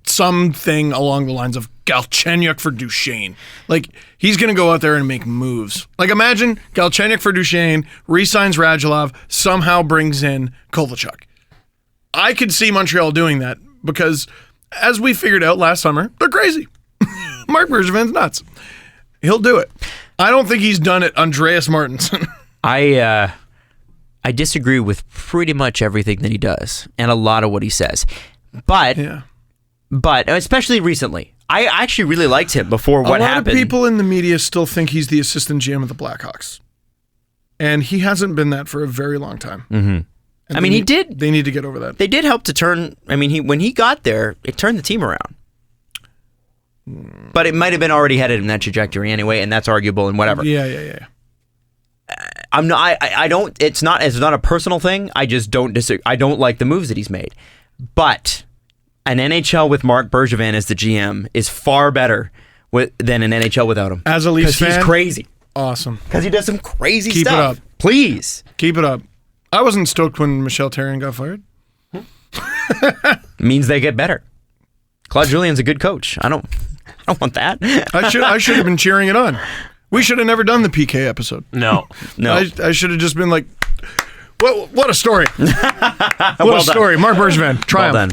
Speaker 4: something along the lines of Galchenyuk for Duchesne. Like he's gonna go out there and make moves. Like imagine Galchenyuk for Duchesne re-signs Radulov, somehow brings in Kovalchuk. I could see Montreal doing that because, as we figured out last summer, they're crazy. Marc Bergevin's nuts. He'll do it. I don't think he's done it, Andreas Martinson.
Speaker 3: I disagree with pretty much everything that he does and a lot of what he says. But especially recently, I actually really liked him before what happened.
Speaker 4: A lot of people in the media still think he's the assistant GM of the Blackhawks. And he hasn't been that for a very long time.
Speaker 3: Mm-hmm. I mean, he did.
Speaker 4: They need to get over that.
Speaker 3: They did help to turn. I mean, when he got there, it turned the team around. But it might have been already headed in that trajectory anyway, and that's arguable and whatever.
Speaker 4: Yeah.
Speaker 3: I'm not. I don't. It's not a personal thing. I just don't disagree. I don't like the moves that he's made. But an NHL with Marc Bergevin as the GM is far better than an NHL without him.
Speaker 4: As a Leafs fan,
Speaker 3: he's crazy.
Speaker 4: Awesome.
Speaker 3: Because he does some crazy
Speaker 4: stuff. Keep it up.
Speaker 3: Please.
Speaker 4: Keep it up. I wasn't stoked when Michel Therrien got fired.
Speaker 3: Means they get better. Claude Julien's a good coach. I don't want that.
Speaker 4: I should have been cheering it on. We should have never done the PK episode.
Speaker 5: No.
Speaker 4: I should have just been like, what a story. What a story. Marc Bergevin. Triumph.
Speaker 3: Well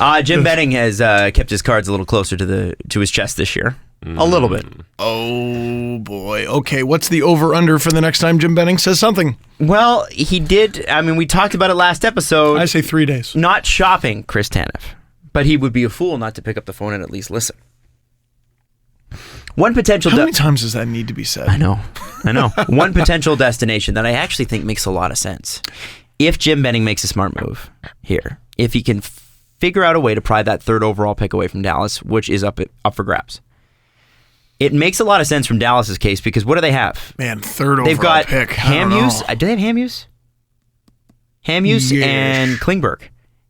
Speaker 3: done. Jim Benning has kept his cards a little closer to his chest this year. A little bit.
Speaker 4: Oh, boy. Okay, what's the over-under for the next time Jim Benning says something?
Speaker 3: Well, he did. I mean, we talked about it last episode.
Speaker 4: I say 3 days.
Speaker 3: Not shopping Chris Tanev. But he would be a fool not to pick up the phone and at least listen. One potential...
Speaker 4: How many times does that need to be said?
Speaker 3: I know. One potential destination that I actually think makes a lot of sense. If Jim Benning makes a smart move here, if he can figure out a way to pry that third overall pick away from Dallas, which is up for grabs, it makes a lot of sense from Dallas's case because what do they have?
Speaker 4: Man, third overall
Speaker 3: They've got
Speaker 4: pick.
Speaker 3: Hamhuis. Do they have Hamhuis? Hamhuis and Klingberg.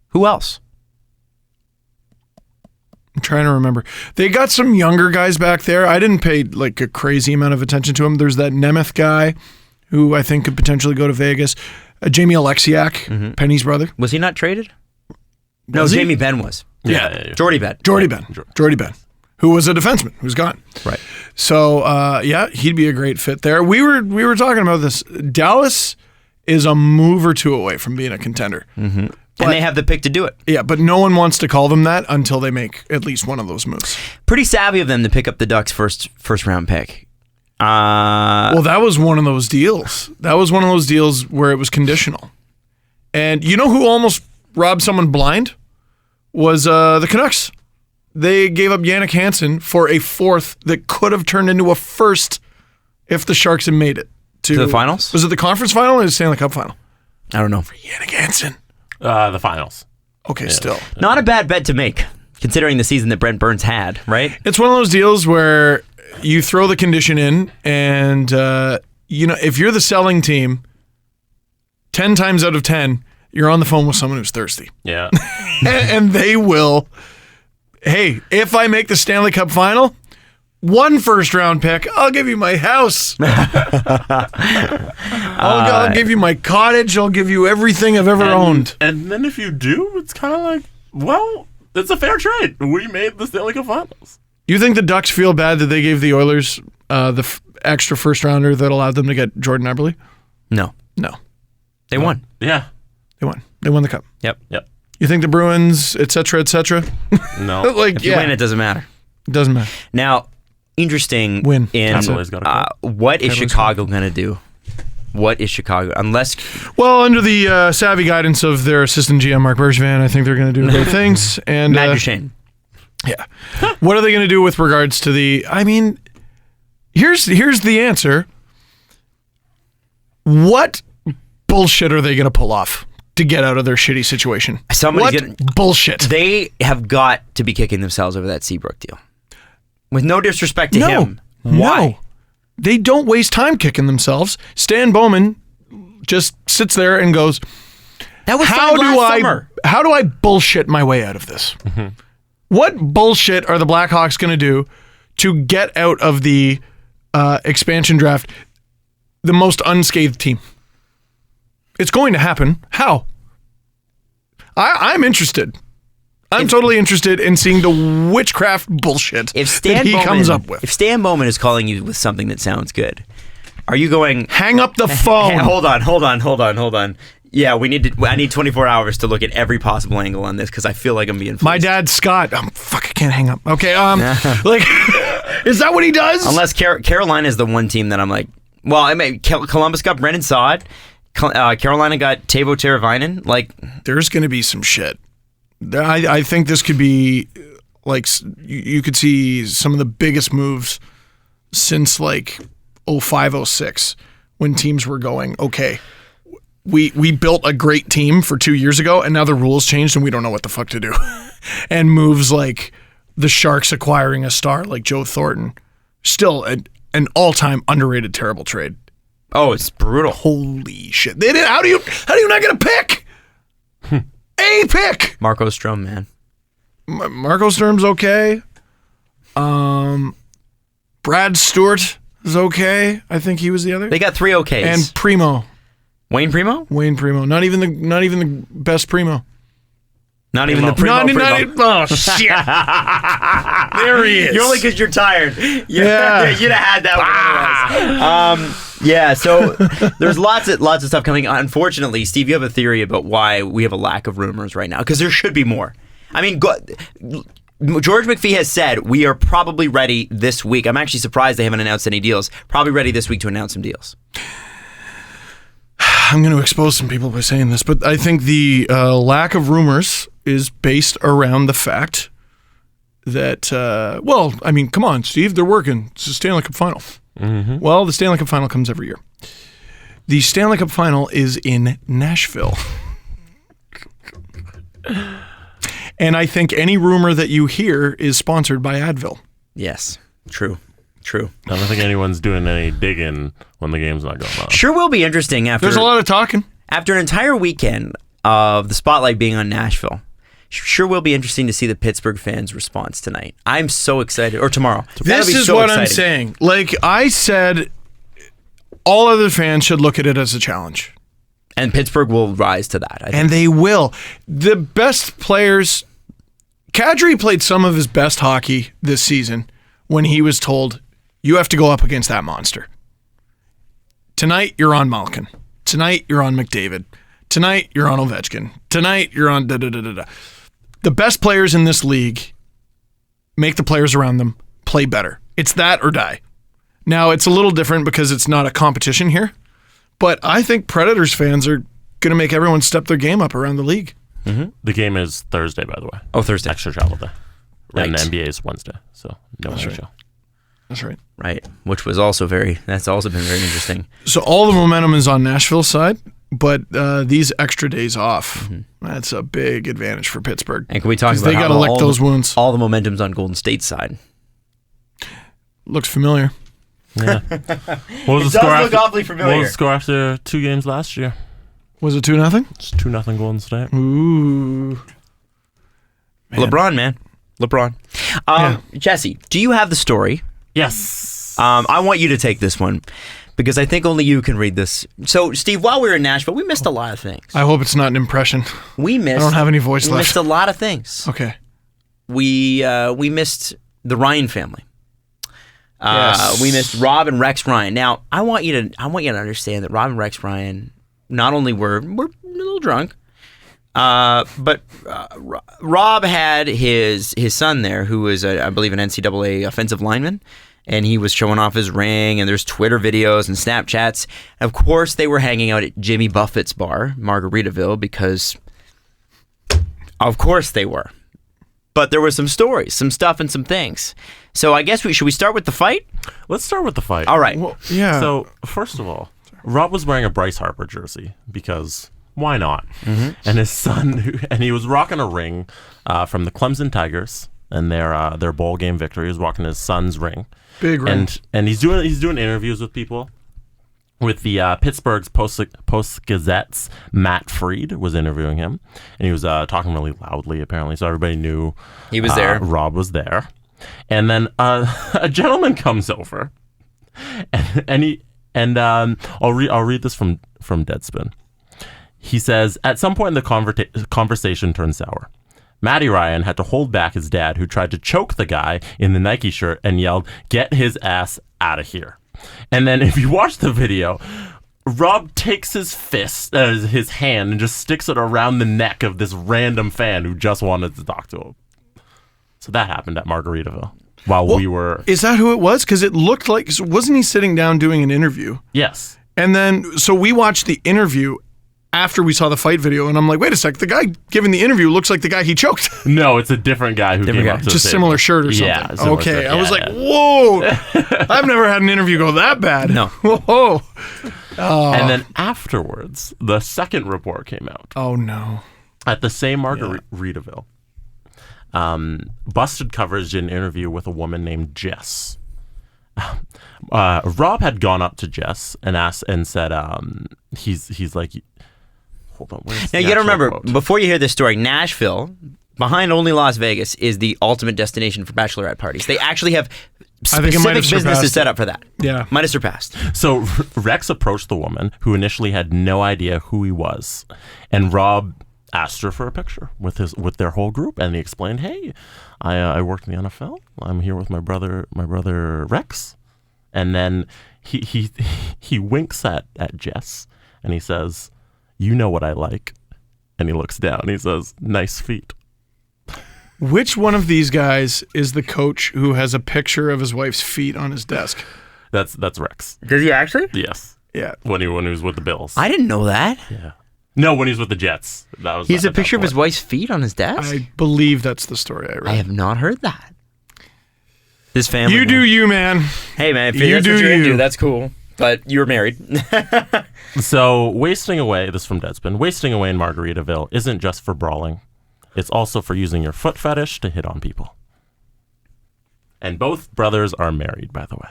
Speaker 3: Who else?
Speaker 4: I'm trying to remember. They got some younger guys back there. I didn't pay like a crazy amount of attention to him. There's that Nemeth guy who I think could potentially go to Vegas. Jamie Alexiak, Penny's brother.
Speaker 3: Was he not traded? No,
Speaker 4: Was he?
Speaker 3: Jamie Benn was.
Speaker 5: Yeah.
Speaker 3: Jordy Benn.
Speaker 4: Jordy Benn, who was a defenseman, who's gone.
Speaker 3: Right.
Speaker 4: So he'd be a great fit there. We were talking about this. Dallas is a move or two away from being a contender.
Speaker 3: And they have the pick to do it.
Speaker 4: Yeah, but no one wants to call them that until they make at least one of those moves.
Speaker 3: Pretty savvy of them to pick up the Ducks' first round pick.
Speaker 4: Well, that was one of those deals. That was one of those deals where it was conditional. And you know who almost robbed someone blind? Was the Canucks. They gave up Jannik Hansen for a fourth that could have turned into a first if the Sharks had made it. To
Speaker 3: the finals?
Speaker 4: Was it the conference final or the Stanley Cup final?
Speaker 3: I don't know.
Speaker 4: Jannik Hansen.
Speaker 5: The finals.
Speaker 4: Okay, still.
Speaker 3: Not a bad bet to make, considering the season that Brent Burns had, right?
Speaker 4: It's one of those deals where you throw the condition in and, if you're the selling team, 10 times out of 10, you're on the phone with someone who's thirsty.
Speaker 5: Yeah.
Speaker 4: And they will, hey, if I make the Stanley Cup final, 1 first-round pick, I'll give you my house. I'll give you my cottage. I'll give you everything I've ever owned.
Speaker 5: And then if you do, it's kind of like, well, it's a fair trade. We made the Stanley Cup Finals.
Speaker 4: You think the Ducks feel bad that they gave the Oilers the extra first-rounder that allowed them to get Jordan Eberle?
Speaker 3: No. They won.
Speaker 5: Yeah.
Speaker 4: They won. They won the Cup.
Speaker 3: Yep.
Speaker 4: You think the
Speaker 5: No.
Speaker 4: Bruins, et cetera,
Speaker 3: If you win, it doesn't matter.
Speaker 4: It doesn't matter.
Speaker 3: Now, interesting
Speaker 4: Win.
Speaker 3: in
Speaker 5: Capitalize got a cup.
Speaker 3: what is Chicago going to do? What is Chicago? Unless
Speaker 4: Well, under the savvy guidance of their assistant GM, Mark Bergevin, I think they're going to do great things. And
Speaker 3: Matt Duchene.
Speaker 4: yeah. What are they going to do with regards to the... I mean, here's the answer. What bullshit are they going to pull off to get out of their shitty situation? Bullshit.
Speaker 3: They have got to be kicking themselves over that Seabrook deal. With no disrespect to him. Why?
Speaker 4: No. They don't waste time kicking themselves. Stan Bowman just sits there and goes,
Speaker 3: That was
Speaker 4: how
Speaker 3: summer.
Speaker 4: do I bullshit my way out of this? What bullshit are the Blackhawks going to do to get out of the expansion draft the most unscathed team? It's going to happen. How? I'm interested. I'm totally interested in seeing the witchcraft bullshit that he comes up with.
Speaker 3: If Stan Bowman is calling you with something that sounds good, are you going...
Speaker 4: Hang up the phone.
Speaker 3: Hey, hold on. Yeah, I need 24 hours to look at every possible angle on this because I feel like I'm being...
Speaker 4: My dad's Scott. Fuck, I can't hang up. Okay, is that what he does?
Speaker 3: Unless Carolina is the one team that I'm like... Well, I mean, Columbus got Brendan Saad. Carolina got Teuvo Teravainen.
Speaker 4: There's going to be some shit. I think this could be you could see some of the biggest moves since 05-06 when teams were going, okay, we built a great team for 2 years ago and now the rules changed and we don't know what the fuck to do. And moves like the Sharks acquiring a star like Joe Thornton, still an all-time underrated terrible trade.
Speaker 3: Oh, it's brutal.
Speaker 4: Holy shit. They did. How do you not get a pick? A pick.
Speaker 3: Marco Strom, man.
Speaker 4: Marco Sturm's okay. Brad Stewart is okay. I think he was the other.
Speaker 3: They got 3 okays.
Speaker 4: And Primo.
Speaker 3: Wayne Primo?
Speaker 4: Wayne Primo. Not even the best Primo.
Speaker 3: Not even the Primo.
Speaker 4: Oh shit! There he is.
Speaker 3: Only because you're tired.
Speaker 4: Yeah.
Speaker 3: You'd have had that one. Yeah. So there's lots of stuff coming. Unfortunately, Steve, you have a theory about why we have a lack of rumors right now because there should be more. I mean, George McPhee has said we are probably ready this week. I'm actually surprised they haven't announced any deals. Probably ready this week to announce some deals.
Speaker 4: I'm going to expose some people by saying this, but I think the lack of rumors is based around the fact that, come on, Steve, they're working. It's the Stanley Cup Final. Mm-hmm. Well, the Stanley Cup Final comes every year. The Stanley Cup Final is in Nashville. And I think any rumor that you hear is sponsored by Advil.
Speaker 3: Yes, true.
Speaker 5: I don't think anyone's doing any digging when the game's not going on.
Speaker 3: Sure will be interesting after...
Speaker 4: There's a lot of talking.
Speaker 3: After an entire weekend of the spotlight being on Nashville, sure will be interesting to see the Pittsburgh fans' response tonight. I'm so excited. Or tomorrow.
Speaker 4: This is what I'm saying. Like I said, all other fans should look at it as a challenge.
Speaker 3: And Pittsburgh will rise to that. I think.
Speaker 4: And they will. The best players... Kadri played some of his best hockey this season when he was told, you have to go up against that monster. Tonight, you're on Malkin. Tonight, you're on McDavid. Tonight, you're on Ovechkin. Tonight, you're on da-da-da-da-da. The best players in this league make the players around them play better. It's that or die. Now, it's a little different because it's not a competition here, but I think Predators fans are going to make everyone step their game up around the league.
Speaker 5: Mm-hmm. The game is Thursday, by the way.
Speaker 3: Oh, Thursday.
Speaker 5: Extra travel day.
Speaker 3: Right.
Speaker 5: And the NBA is Wednesday, so no
Speaker 4: That's
Speaker 5: NHL.
Speaker 4: right. That's right.
Speaker 3: Right, which was also that's also been very interesting.
Speaker 4: So all the momentum is on Nashville's side, but these extra days off, that's a big advantage for Pittsburgh.
Speaker 3: And can we talk about
Speaker 4: they got to lick those wounds?
Speaker 3: All the momentum's on Golden State's side.
Speaker 4: Looks familiar.
Speaker 5: Yeah. What was
Speaker 3: It does look awfully familiar.
Speaker 5: What was the score after 2 games last year?
Speaker 4: Was it 2-0?
Speaker 5: It's 2-0 Golden State.
Speaker 4: Ooh. Man.
Speaker 3: LeBron, man. LeBron. Jesse, do you have the story?
Speaker 5: Yes.
Speaker 3: I want you to take this one because I think only you can read this. So, Steve, while we were in Nashville, we missed a lot of things.
Speaker 4: I hope it's not an impression.
Speaker 3: We missed.
Speaker 4: I don't have any voice
Speaker 3: we
Speaker 4: left.
Speaker 3: missed a lot of things.
Speaker 4: Okay.
Speaker 3: We missed the Ryan family.
Speaker 4: Yes.
Speaker 3: We missed Rob and Rex Ryan. Now, I want you to understand that Rob and Rex Ryan not only were a little drunk, but Rob had his son there, who was, I believe, an NCAA offensive lineman, and he was showing off his ring, and there's Twitter videos and Snapchats. Of course, they were hanging out at Jimmy Buffett's bar, Margaritaville, because of course they were. But there were some stories, some stuff, and some things. So I guess should we start with the fight?
Speaker 5: Let's start with the fight.
Speaker 3: All right.
Speaker 4: Well, yeah.
Speaker 5: So, first of all, Rob was wearing a Bryce Harper jersey because why not? Mm-hmm. And his son, and he was rocking a ring from the Clemson Tigers and their bowl game victory. He was rocking his son's ring.
Speaker 4: Big ring.
Speaker 5: And he's doing interviews with people. With the Pittsburgh's Post-Gazette's Matt Freed was interviewing him, and he was talking really loudly, apparently, so everybody knew
Speaker 3: He was there.
Speaker 5: Rob was there. And then a gentleman comes over, and I'll read this from Deadspin. He says, at some point in the conversation turned sour. Matty Ryan had to hold back his dad, who tried to choke the guy in the Nike shirt and yelled, "Get his ass out of here." And then if you watch the video, Rob takes his fist, his hand, and just sticks it around the neck of this random fan who just wanted to talk to him. So that happened at Margaritaville while we were...
Speaker 4: Is that who it was? Because it looked like... Wasn't he sitting down doing an interview?
Speaker 5: Yes.
Speaker 4: And then, so we watched the interview after we saw the fight video, and I'm like, wait a sec, the guy giving the interview looks like the guy he choked.
Speaker 5: No, it's a different guy who came up to the
Speaker 4: Just
Speaker 5: table.
Speaker 4: similar shirt or something.
Speaker 5: Yeah, similar
Speaker 4: okay,
Speaker 5: shirt.
Speaker 4: I was
Speaker 5: Yeah,
Speaker 4: like,
Speaker 5: yeah.
Speaker 4: whoa, I've never had an interview go that bad.
Speaker 3: No.
Speaker 4: Whoa.
Speaker 5: And then afterwards, the second report came out.
Speaker 4: Oh, no.
Speaker 5: At the same Margaritaville, Busted Covers did an interview with a woman named Jess. Rob had gone up to Jess and asked and said, he's like, hold on.
Speaker 3: Now, you got to remember, before you hear this story, Nashville, behind only Las Vegas, is the ultimate destination for bachelorette parties. They actually have specific businesses set up for that.
Speaker 4: Yeah.
Speaker 3: Might have surpassed.
Speaker 5: So Rex approached the woman, who initially had no idea who he was, and Rob asked her for a picture with their whole group, and he explained, "Hey, I worked in the NFL. I'm here with my brother Rex." And then he winks at Jess, and he says, "You know what I like." And he looks down, and he says, "Nice feet."
Speaker 4: Which one of these guys is the coach who has a picture of his wife's feet on his desk?
Speaker 5: That's Rex.
Speaker 3: Does he actually?
Speaker 5: Yes.
Speaker 4: Yeah.
Speaker 5: When he was with the Bills.
Speaker 3: I didn't know that.
Speaker 5: Yeah. No, when he was with the Jets. That was.
Speaker 3: He has a
Speaker 5: at that
Speaker 3: picture of his
Speaker 5: point.
Speaker 3: wife's feet on his desk?
Speaker 4: I believe that's the story I read.
Speaker 3: I have not heard that. This family.
Speaker 4: You do you, man.
Speaker 3: Hey, man, if
Speaker 4: You
Speaker 3: that's
Speaker 4: do
Speaker 3: what you're
Speaker 4: you.
Speaker 3: into, that's cool. But you're married.
Speaker 5: So wasting away, this is from Deadspin, wasting away in Margaritaville isn't just for brawling. It's also for using your foot fetish to hit on people. And both brothers are married, by the way.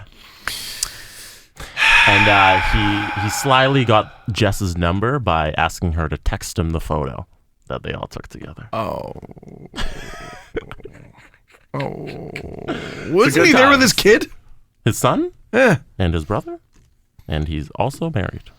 Speaker 5: And he slyly got Jess's number by asking her to text him the photo that they all took together.
Speaker 4: Oh. Wasn't he there with his kid?
Speaker 5: His son
Speaker 4: Yeah.
Speaker 5: and his brother. And he's also married.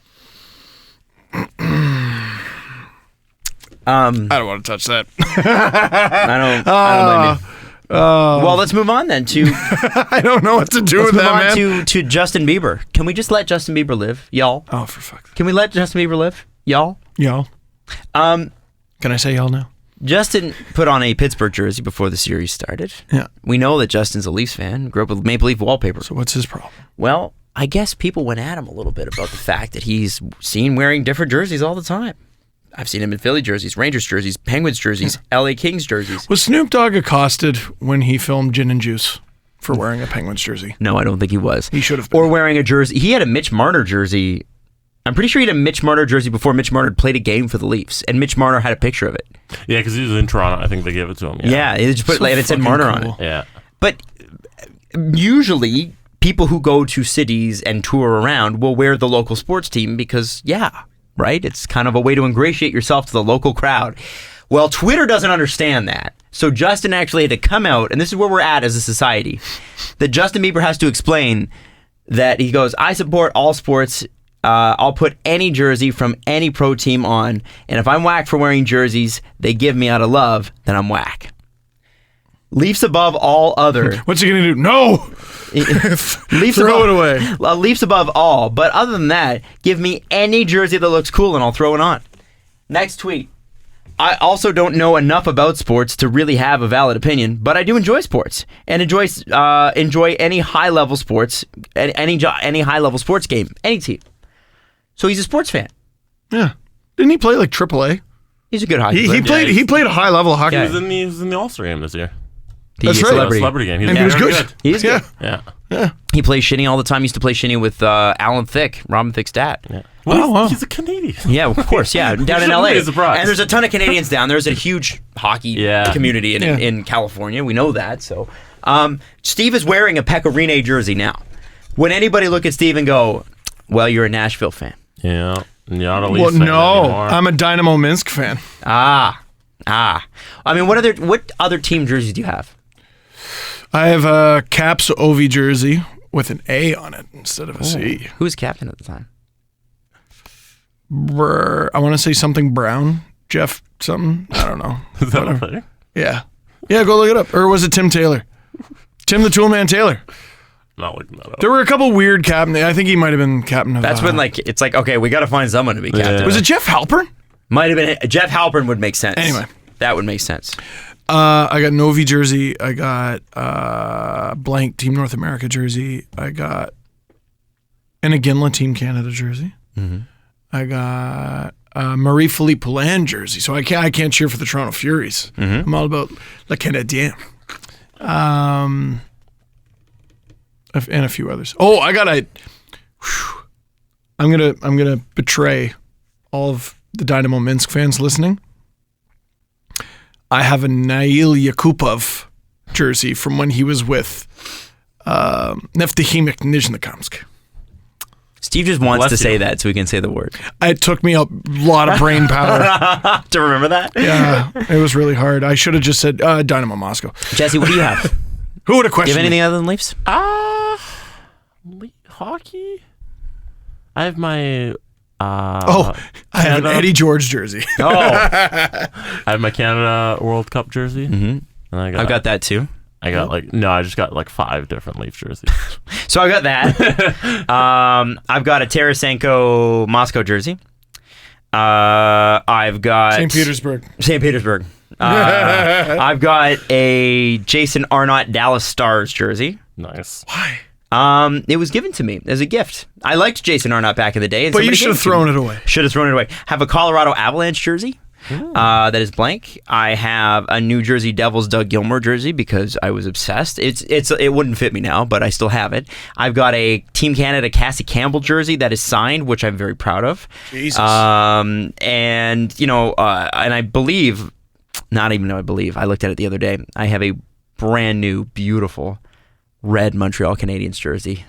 Speaker 4: I don't want to touch that.
Speaker 3: I don't blame you. Well, let's move on then to.
Speaker 4: I don't know what to do with that, man.
Speaker 3: Let's move on to Justin Bieber. Can we just let Justin Bieber live, y'all?
Speaker 4: Oh, for fuck's sake.
Speaker 3: Can we let Justin Bieber live, y'all?
Speaker 4: Y'all. Can I say y'all now?
Speaker 3: Justin put on a Pittsburgh jersey before the series started.
Speaker 4: Yeah.
Speaker 3: We know that Justin's a Leafs fan, grew up with Maple Leaf wallpaper.
Speaker 4: So what's his problem?
Speaker 3: Well, I guess people went at him a little bit about the fact that he's seen wearing different jerseys all the time. I've seen him in Philly jerseys, Rangers jerseys, Penguins jerseys, LA Kings jerseys.
Speaker 4: Was Snoop Dogg accosted when he filmed Gin and Juice for wearing a Penguins jersey?
Speaker 3: No, I don't think he was.
Speaker 4: He should have been.
Speaker 3: Or wearing a jersey. He had a Mitch Marner jersey. I'm pretty sure he had a Mitch Marner jersey before Mitch Marner played a game for the Leafs, and Mitch Marner had a picture of it.
Speaker 5: Yeah, because he was in Toronto. I think they gave it to him.
Speaker 3: Yeah, he just put
Speaker 4: So
Speaker 3: and it said Marner on
Speaker 4: cool.
Speaker 3: it.
Speaker 5: Yeah.
Speaker 3: But usually, people who go to cities and tour around will wear the local sports team because, right? It's kind of a way to ingratiate yourself to the local crowd. Well, Twitter doesn't understand that. So Justin actually had to come out, and this is where we're at as a society, that Justin Bieber has to explain that he goes, I support all sports. I'll put any jersey from any pro team on, and if I'm whack for wearing jerseys they give me out of love, then I'm whack. Leafs above all other.
Speaker 4: What's he going to do? No!
Speaker 3: Leafs
Speaker 4: Throw
Speaker 3: above,
Speaker 4: it away.
Speaker 3: Leafs above all. But other than that, give me any jersey that looks cool and I'll throw it on. Next tweet. I also don't know enough about sports to really have a valid opinion, but I do enjoy sports and enjoy any high level sports, any high level sports game, any team. So he's a sports fan.
Speaker 4: Yeah. Didn't he play like AAA?
Speaker 3: He's a good hockey player.
Speaker 4: He played high level hockey.
Speaker 5: He was in the All-Star game this year.
Speaker 4: That's right.
Speaker 5: Celebrity game.
Speaker 4: And he was good.
Speaker 3: He is good.
Speaker 5: Yeah.
Speaker 3: He plays shinny all the time. He used to play shinny with Alan Thicke, Robin Thicke's dad.
Speaker 5: Yeah. Well,
Speaker 4: Oh, wow.
Speaker 5: he's a Canadian.
Speaker 3: Yeah, of course. Yeah, down in LA.
Speaker 5: Shouldn't be surprised.
Speaker 3: And there's a ton of Canadians down there. There's a huge hockey community in California. We know that. So, Steve is wearing a Pecorine jersey now. When anybody look at Steve and go, well, you're a Nashville fan.
Speaker 5: Yeah. Not a
Speaker 4: Well,
Speaker 5: Leafs fan
Speaker 4: no.
Speaker 5: anymore.
Speaker 4: I'm a Dynamo Minsk fan.
Speaker 3: I mean, what other team jerseys do you have?
Speaker 4: I have a Caps Ovi jersey with an A on it instead of a C.
Speaker 3: Who was captain at the time?
Speaker 4: I want to say something Brown. Jeff something. I don't know.
Speaker 5: Is that a player?
Speaker 4: Yeah. Yeah, go look it up. Or was it Tim Taylor? Tim the Toolman Taylor.
Speaker 5: Not looking that up.
Speaker 4: There were a couple weird captain. I think he might have been captain of
Speaker 3: That's when it's like, okay, we got to find someone to be captain.
Speaker 5: Yeah.
Speaker 4: Was it Jeff Halpern?
Speaker 3: Might have been Jeff Halpern would make sense.
Speaker 4: Anyway.
Speaker 3: That would make sense.
Speaker 4: I got Novi jersey. I got blank Team North America jersey. I got an Iginla Team Canada jersey.
Speaker 3: Mm-hmm.
Speaker 4: I got Marie-Philippe Poulin jersey. So I can't cheer for the Toronto Furies.
Speaker 3: Mm-hmm.
Speaker 4: I'm all about Le Canadien. And a few others. Oh, I got I'm gonna betray all of the Dynamo Minsk fans listening. I have a Nail Yakupov jersey from when he was with Neftekhimik Nizhnekamsk.
Speaker 3: Steve just wants
Speaker 5: Bless
Speaker 3: to say
Speaker 5: you.
Speaker 3: that so we can say the word.
Speaker 4: It took me a lot of brain power.
Speaker 3: To remember that?
Speaker 4: Yeah, it was really hard. I should have just said Dynamo Moscow.
Speaker 3: Jesse, what do you have?
Speaker 4: Who would have
Speaker 3: Do you
Speaker 4: questioned
Speaker 3: have anything
Speaker 4: me?
Speaker 3: other than Leafs?
Speaker 5: Hockey? I have my...
Speaker 4: I have an
Speaker 5: Canada.
Speaker 4: Eddie George jersey.
Speaker 3: Oh,
Speaker 5: I have my Canada World Cup jersey.
Speaker 3: Mhm.
Speaker 5: And
Speaker 3: I've got that too.
Speaker 5: I just got like 5 different Leaf jerseys.
Speaker 3: So I got that. I've got a Tarasenko Moscow jersey. I've got
Speaker 4: St. Petersburg.
Speaker 3: St. Petersburg. I've got a Jason Arnott Dallas Stars jersey.
Speaker 5: Nice.
Speaker 4: Why?
Speaker 3: It was given to me as a gift. I liked Jason Arnott back in the day. And
Speaker 4: But you
Speaker 3: somebody
Speaker 4: should
Speaker 3: gave
Speaker 4: have
Speaker 3: to me.
Speaker 4: thrown it away.
Speaker 3: Should have thrown it away. Have a Colorado Avalanche jersey. That is blank. I have a New Jersey Devils Doug Gilmour jersey because I was obsessed. It wouldn't fit me now, but I still have it. I've got a Team Canada Cassie Campbell jersey that is signed, which I'm very proud of.
Speaker 4: Jesus.
Speaker 3: And I believe, not even though I believe, I looked at it the other day. I have a brand new, beautiful red Montreal Canadiens jersey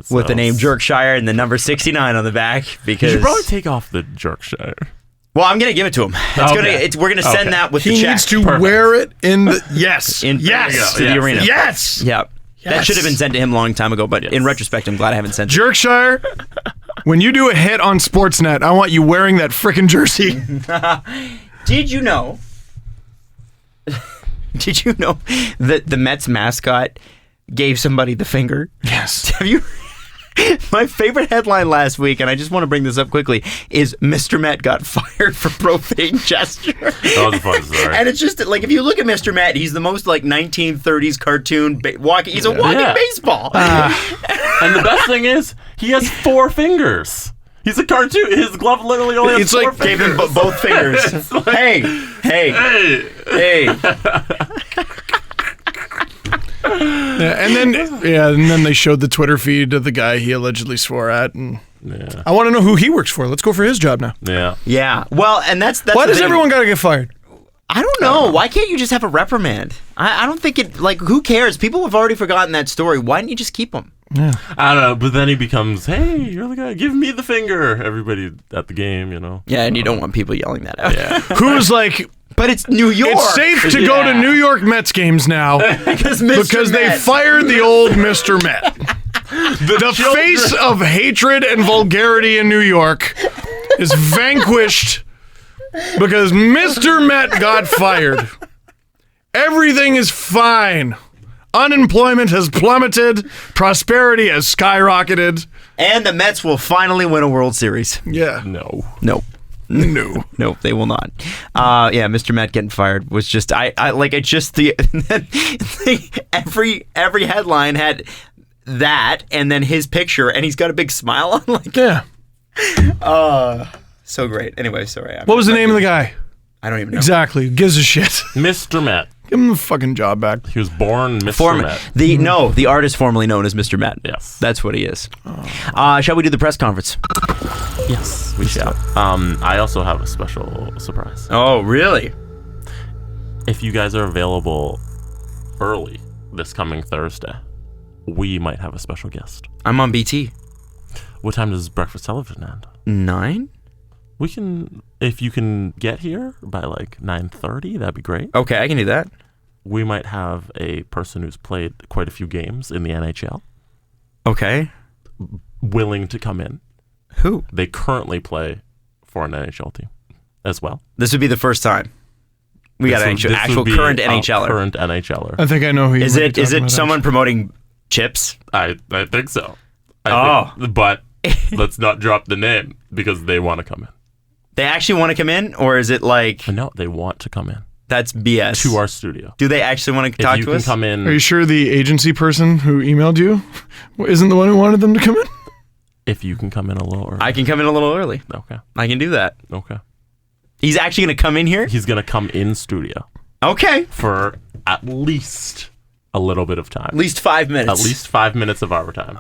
Speaker 3: with the name Jerkshire and the number 69 on the back. Because
Speaker 5: You should probably take off the Jerkshire.
Speaker 3: well, I'm gonna give it to him. We're gonna send that with
Speaker 4: He
Speaker 3: the check.
Speaker 4: needs to
Speaker 5: Perfect.
Speaker 4: wear it in the... Yes.
Speaker 3: to the arena.
Speaker 4: Yes.
Speaker 3: Yeah. That
Speaker 4: Yes.
Speaker 3: should have been sent to him a long time ago, but in retrospect, I'm glad I haven't sent it.
Speaker 4: Jerkshire, when you do a hit on Sportsnet, I want you wearing that frickin' jersey.
Speaker 3: Did you know? Did you know that the Mets mascot gave somebody the finger?
Speaker 4: Yes.
Speaker 3: Have you? My favorite headline last week, and I just want to bring this up quickly, is Mr. Met got fired for profane gesture.
Speaker 5: That was a fun story.
Speaker 3: And it's just like, if you look at Mr. Met, he's the most like 1930s cartoon walking. He's a walking
Speaker 5: Yeah.
Speaker 3: baseball.
Speaker 5: And the best thing is, he has 4 fingers. He's a cartoon. His glove literally only has
Speaker 4: It's
Speaker 5: 4
Speaker 4: like
Speaker 5: fingers.
Speaker 3: Gave him both fingers. Hey.
Speaker 4: Yeah, and then they showed the Twitter feed of the guy he allegedly swore at, and
Speaker 5: Yeah.
Speaker 4: I want to know who he works for. Let's go for his job now.
Speaker 5: Yeah.
Speaker 3: Yeah. Well, and that's
Speaker 4: Why
Speaker 3: the
Speaker 4: does
Speaker 3: thing.
Speaker 4: everyone got to get fired?
Speaker 3: I don't know. Why can't you just have a reprimand? I don't think it, like, who cares? People have already forgotten that story. Why didn't you just keep them?
Speaker 5: I don't know, but then he becomes, hey, you're the guy, give me the finger. Everybody at the game, you know.
Speaker 3: Yeah, and you don't want people yelling that out.
Speaker 5: Yeah.
Speaker 4: Who's like,
Speaker 3: But it's New York.
Speaker 4: it's safe to go to
Speaker 5: Yeah.
Speaker 4: New York Mets games now
Speaker 3: because
Speaker 4: they fired the old Mr. Met. The face of hatred and vulgarity in New York is vanquished because Mr. Met got fired. Everything is fine. Unemployment has plummeted. Prosperity has skyrocketed.
Speaker 3: And the Mets will finally win a World Series.
Speaker 4: Yeah.
Speaker 5: No.
Speaker 3: Nope.
Speaker 4: No.
Speaker 3: Nope, they will not. Yeah, Mr. Met getting fired was just I like it's just the every headline had that and then his picture and he's got a big smile on like
Speaker 4: Yeah.
Speaker 3: so great. Anyway, sorry.
Speaker 4: What was the name of the guy?
Speaker 3: I don't even know.
Speaker 4: Exactly. Who gives a shit?
Speaker 5: Mr. Met.
Speaker 4: Give him the fucking job back.
Speaker 5: He was born Mr.
Speaker 3: Form-
Speaker 5: Met.
Speaker 3: the artist formerly known as Mr. Met.
Speaker 5: Yes.
Speaker 3: That's what he is. Shall we do the press conference?
Speaker 5: Yes, we shall. I also have a special surprise.
Speaker 3: Oh, really?
Speaker 5: If you guys are available early this coming Thursday, we might have a special guest.
Speaker 3: I'm on BT.
Speaker 5: What time does breakfast television end?
Speaker 3: 9?
Speaker 5: We can, if you can get here by like 9:30, that'd be great.
Speaker 3: Okay, I can do that.
Speaker 5: We might have a person who's played quite a few games in the NHL
Speaker 3: Okay.
Speaker 5: willing to come in.
Speaker 3: Who?
Speaker 5: They currently play for an NHL team as well.
Speaker 3: This would be the first time. We got an actual current NHLer.
Speaker 5: Current NHLer.
Speaker 4: I think I know who you
Speaker 3: Is
Speaker 4: might
Speaker 3: it
Speaker 4: be
Speaker 3: is
Speaker 4: talking
Speaker 3: it
Speaker 4: about,
Speaker 3: someone promoting chips?
Speaker 5: I think so. But let's not drop the name because they want to come in.
Speaker 3: They actually want to come in, or is it like
Speaker 5: But no, they want to come in
Speaker 3: that's BS?
Speaker 5: to our studio.
Speaker 3: Do they actually want to
Speaker 5: If
Speaker 3: talk
Speaker 5: you
Speaker 3: to
Speaker 5: can
Speaker 3: us?
Speaker 5: come in,
Speaker 4: Are you sure the agency person who emailed you isn't the one who wanted them to come in?
Speaker 5: if you can come in a little early.
Speaker 3: I can come in a little early.
Speaker 5: Okay.
Speaker 3: I can do that.
Speaker 5: Okay.
Speaker 3: He's actually going to come in here?
Speaker 5: He's gonna come in studio
Speaker 3: Okay.
Speaker 5: for at least a little bit of time.
Speaker 3: At least 5 minutes.
Speaker 5: At least 5 minutes of our time.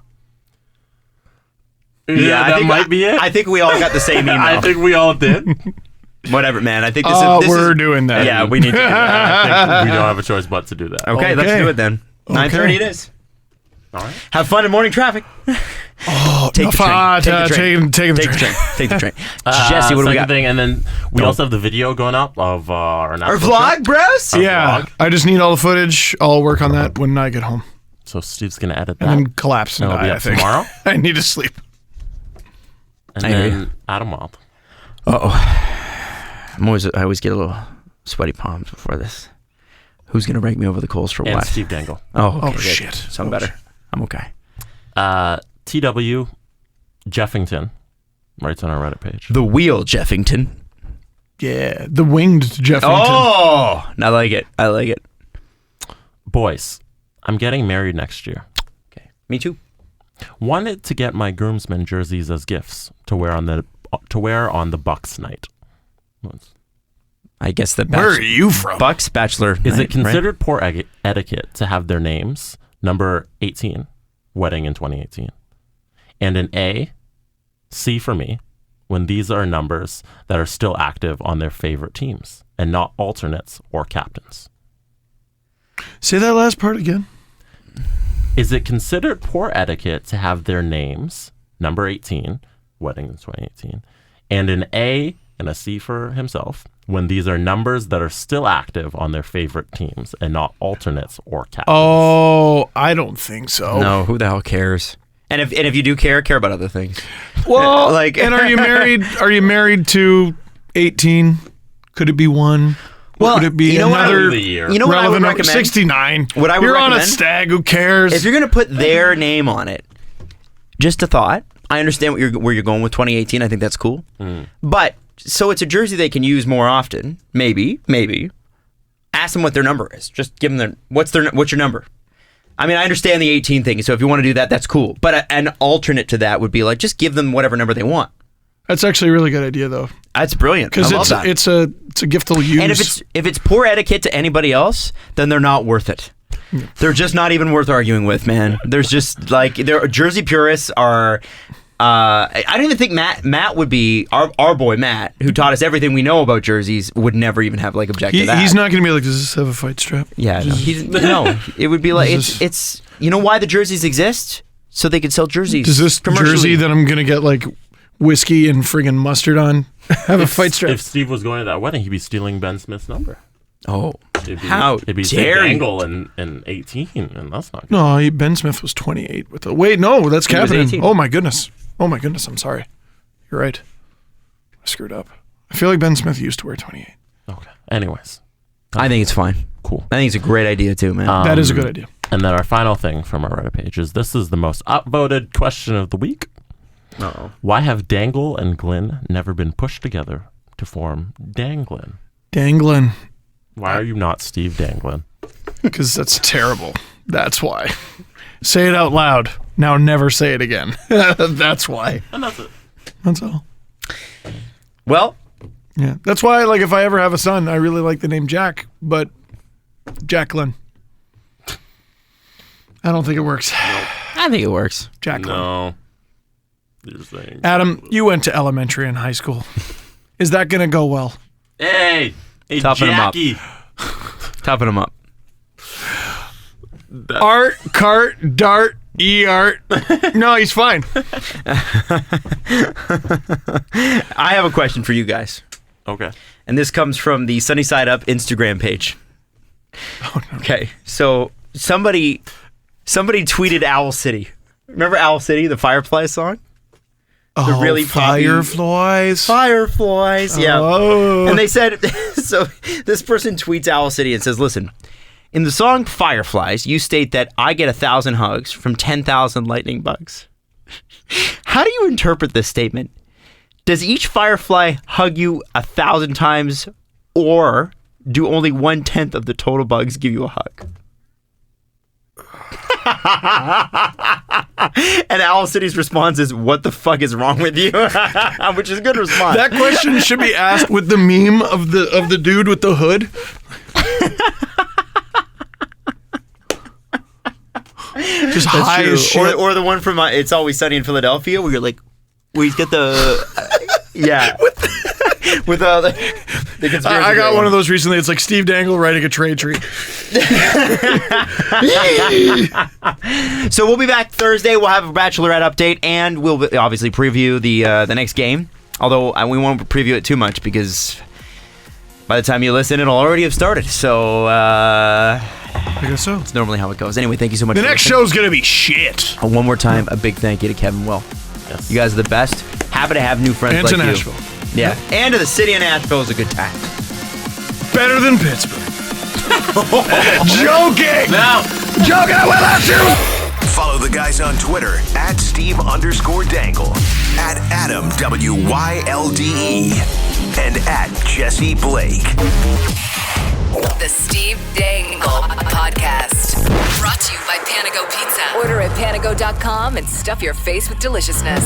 Speaker 3: Yeah, I
Speaker 5: that
Speaker 3: think
Speaker 5: might be it.
Speaker 3: I think we all got the same email.
Speaker 5: I think we all did.
Speaker 3: Whatever, man. I think this
Speaker 4: Oh,
Speaker 3: is...
Speaker 4: we're doing that.
Speaker 3: Yeah, we need to do that.
Speaker 5: I think we don't have a choice but to do that.
Speaker 3: Okay, let's
Speaker 4: Okay.
Speaker 3: do it then. 9:30 it is.
Speaker 5: All right.
Speaker 3: Have fun in morning traffic. Take the train. Take the train.
Speaker 4: taking the
Speaker 3: Take the
Speaker 4: train.
Speaker 3: train. Take the train. Jesse, what do we
Speaker 5: second
Speaker 3: got?
Speaker 5: thing, and then we also have the video going up of our
Speaker 3: Our
Speaker 5: Nashville
Speaker 3: vlog,
Speaker 5: trip.
Speaker 3: bros?
Speaker 4: Yeah,
Speaker 5: vlog.
Speaker 4: I just need all the footage. I'll work on that when I get home.
Speaker 5: So Steve's gonna edit that,
Speaker 4: And then collapse and
Speaker 5: It'll be
Speaker 4: die,
Speaker 5: up
Speaker 4: I think.
Speaker 5: tomorrow?
Speaker 4: I need to sleep.
Speaker 5: and
Speaker 3: I hear
Speaker 5: then Adam Wild.
Speaker 3: I always get a little sweaty palms before this. Who's going to rank me over the coals for
Speaker 5: And
Speaker 3: what?
Speaker 5: Steve Dangle.
Speaker 3: Oh, okay, good.
Speaker 4: shit.
Speaker 3: So I'm better. I'm okay.
Speaker 5: TW Jeffington writes on our Reddit page.
Speaker 3: The Wheel, Jeffington.
Speaker 4: Yeah, the winged Jeffington.
Speaker 3: Oh, I like it. I like it.
Speaker 5: Boys, I'm getting married next year.
Speaker 3: Okay, me too.
Speaker 5: Wanted to get my groomsmen jerseys as gifts to wear on the Bucks night.
Speaker 3: I guess the
Speaker 4: Where are you from?
Speaker 3: Bucks Bachelor.
Speaker 5: Is
Speaker 3: night,
Speaker 5: it considered poor etiquette to have their names, number 18, wedding in 2018, and an A, C for me, when these are numbers that are still active on their favorite teams and not alternates or captains?
Speaker 4: Say that last part again.
Speaker 5: Is it considered poor etiquette to have their names, number 18, wedding in 2018, and an A and a C for himself, when these are numbers that are still active on their favorite teams and not alternates or captains?
Speaker 4: Oh, I don't think so.
Speaker 3: right? No, who the hell cares? And if you do care about other things.
Speaker 4: Well,
Speaker 3: Like-
Speaker 4: and are you married? Are you married to 18? Could it be 1?
Speaker 3: Well,
Speaker 4: could it be
Speaker 3: you know what I
Speaker 4: another
Speaker 5: would- You
Speaker 3: know what I would
Speaker 4: relevant
Speaker 3: recommend?
Speaker 4: 69.
Speaker 3: What I would
Speaker 4: You're on a
Speaker 3: recommend?
Speaker 4: stag. Who cares?
Speaker 3: If you're going to put their name on it, just a thought. I understand where you're going with 2018. I think that's cool. But so it's a jersey they can use more often. Maybe. Ask them what their number is. Just give them what's your number. I mean, I understand the 18 thing. So if you want to do that, that's cool. But an alternate to that would be like just give them whatever number they want.
Speaker 4: That's actually a really good idea, though,
Speaker 3: That's brilliant. I
Speaker 4: because
Speaker 3: love that.
Speaker 4: it's a gift they'll use.
Speaker 3: And if it's poor etiquette to anybody else, then they're not worth it. They're just not even worth arguing with, man. There's just like jersey purists are. I don't even think Matt would be our boy Matt, who taught us everything we know about jerseys, would never even have like object to that.
Speaker 4: He's not going to be like, does this have a fight strap?
Speaker 3: Yeah, no. It would be like it's you know why the jerseys exist, so they could sell jerseys.
Speaker 4: Does this
Speaker 3: commercially.
Speaker 4: jersey that I'm going to get like whiskey and friggin' mustard on have a fight strap?
Speaker 5: If Steve was going to that wedding, he'd be stealing Ben Smith's number.
Speaker 3: Oh,
Speaker 5: How it'd be
Speaker 3: dare you.
Speaker 5: Dangle in 18, and that's not good.
Speaker 4: No, Ben Smith was 28 with the. Wait, no, that's
Speaker 3: He was
Speaker 4: Kapanen.
Speaker 3: 18.
Speaker 4: Oh my goodness. I'm sorry. You're right. I screwed up. I feel like Ben Smith used to wear 28.
Speaker 5: Okay. Anyways,
Speaker 3: I think it's fine.
Speaker 5: cool.
Speaker 3: I think it's a great idea too, man.
Speaker 4: That is a good idea.
Speaker 5: And then our final thing from our Reddit page is this is the most upvoted question of the week.
Speaker 3: Uh-oh.
Speaker 5: Why have Dangle and Glynn never been pushed together to form Danglin?
Speaker 4: Danglin,
Speaker 5: Why are you not Steve Danglin?
Speaker 4: because that's terrible. That's why. Say it out loud. Now never say it again. That's why.
Speaker 5: And that's it.
Speaker 4: That's all.
Speaker 3: Well,
Speaker 4: Yeah. That's why, like, if I ever have a son, I really like the name Jack, but Jacqueline. I don't think it works.
Speaker 3: I think it works.
Speaker 4: Jacqueline.
Speaker 5: No. You're saying.
Speaker 4: Adam, you went to elementary and high school. Is that going to go well?
Speaker 5: Hey,
Speaker 3: Toughen him up.
Speaker 5: Jackie.
Speaker 3: Toughen them up.
Speaker 4: Art, cart, dart, E-art. No, he's fine.
Speaker 3: I have a question for you guys.
Speaker 5: Okay.
Speaker 3: And this comes from the Sunny Side Up Instagram page.
Speaker 4: Oh, no.
Speaker 3: Okay, so somebody tweeted Owl City. Remember Owl City, the Fireflies song?
Speaker 4: Oh,
Speaker 3: really poppy-
Speaker 4: Fireflies.
Speaker 3: Fireflies, yeah.
Speaker 4: Oh.
Speaker 3: And they said, so this person tweets Owl City and says, listen, in the song Fireflies, you state that I get 1,000 hugs from 10,000 lightning bugs. How do you interpret this statement? Does each firefly hug you 1,000 times, or do only 1/10 of the total bugs give you a hug? And Owl City's response is, what the fuck is wrong with you? Which is a good response.
Speaker 4: That question should be asked with the meme of the dude with the hood. Just high as shit.
Speaker 3: Or the one from It's Always Sunny in Philadelphia, where you're like, where he's got the yeah with the conspiracy.
Speaker 4: I got one of those recently. It's like Steve Dangle riding a trade tree.
Speaker 3: So we'll be back Thursday. We'll have a Bachelorette update, and we'll obviously preview the next game. Although we won't preview it too much because by the time you listen, it'll already have started. So
Speaker 4: I guess so.
Speaker 3: it's normally how it goes. Anyway, thank you so much.
Speaker 4: The
Speaker 3: for
Speaker 4: next
Speaker 3: listening.
Speaker 4: show's gonna be shit.
Speaker 3: One more time, a big thank you to Kevin Will.
Speaker 5: Yes.
Speaker 3: You guys are the best. Happy to have new friends
Speaker 4: And
Speaker 3: like
Speaker 4: to
Speaker 3: you.
Speaker 4: Nashville.
Speaker 3: Yeah, and to the city of Nashville is a good time.
Speaker 4: Better than Pittsburgh. Joking.
Speaker 5: Now.
Speaker 4: Joking. I will at you.
Speaker 6: Follow the guys on Twitter at Steve_Dangle, at Adam WYLDE, and at Jesse Blake.
Speaker 1: The Steve Dangle Podcast. Brought to you by Panago Pizza. Order at panago.com and stuff your face with deliciousness.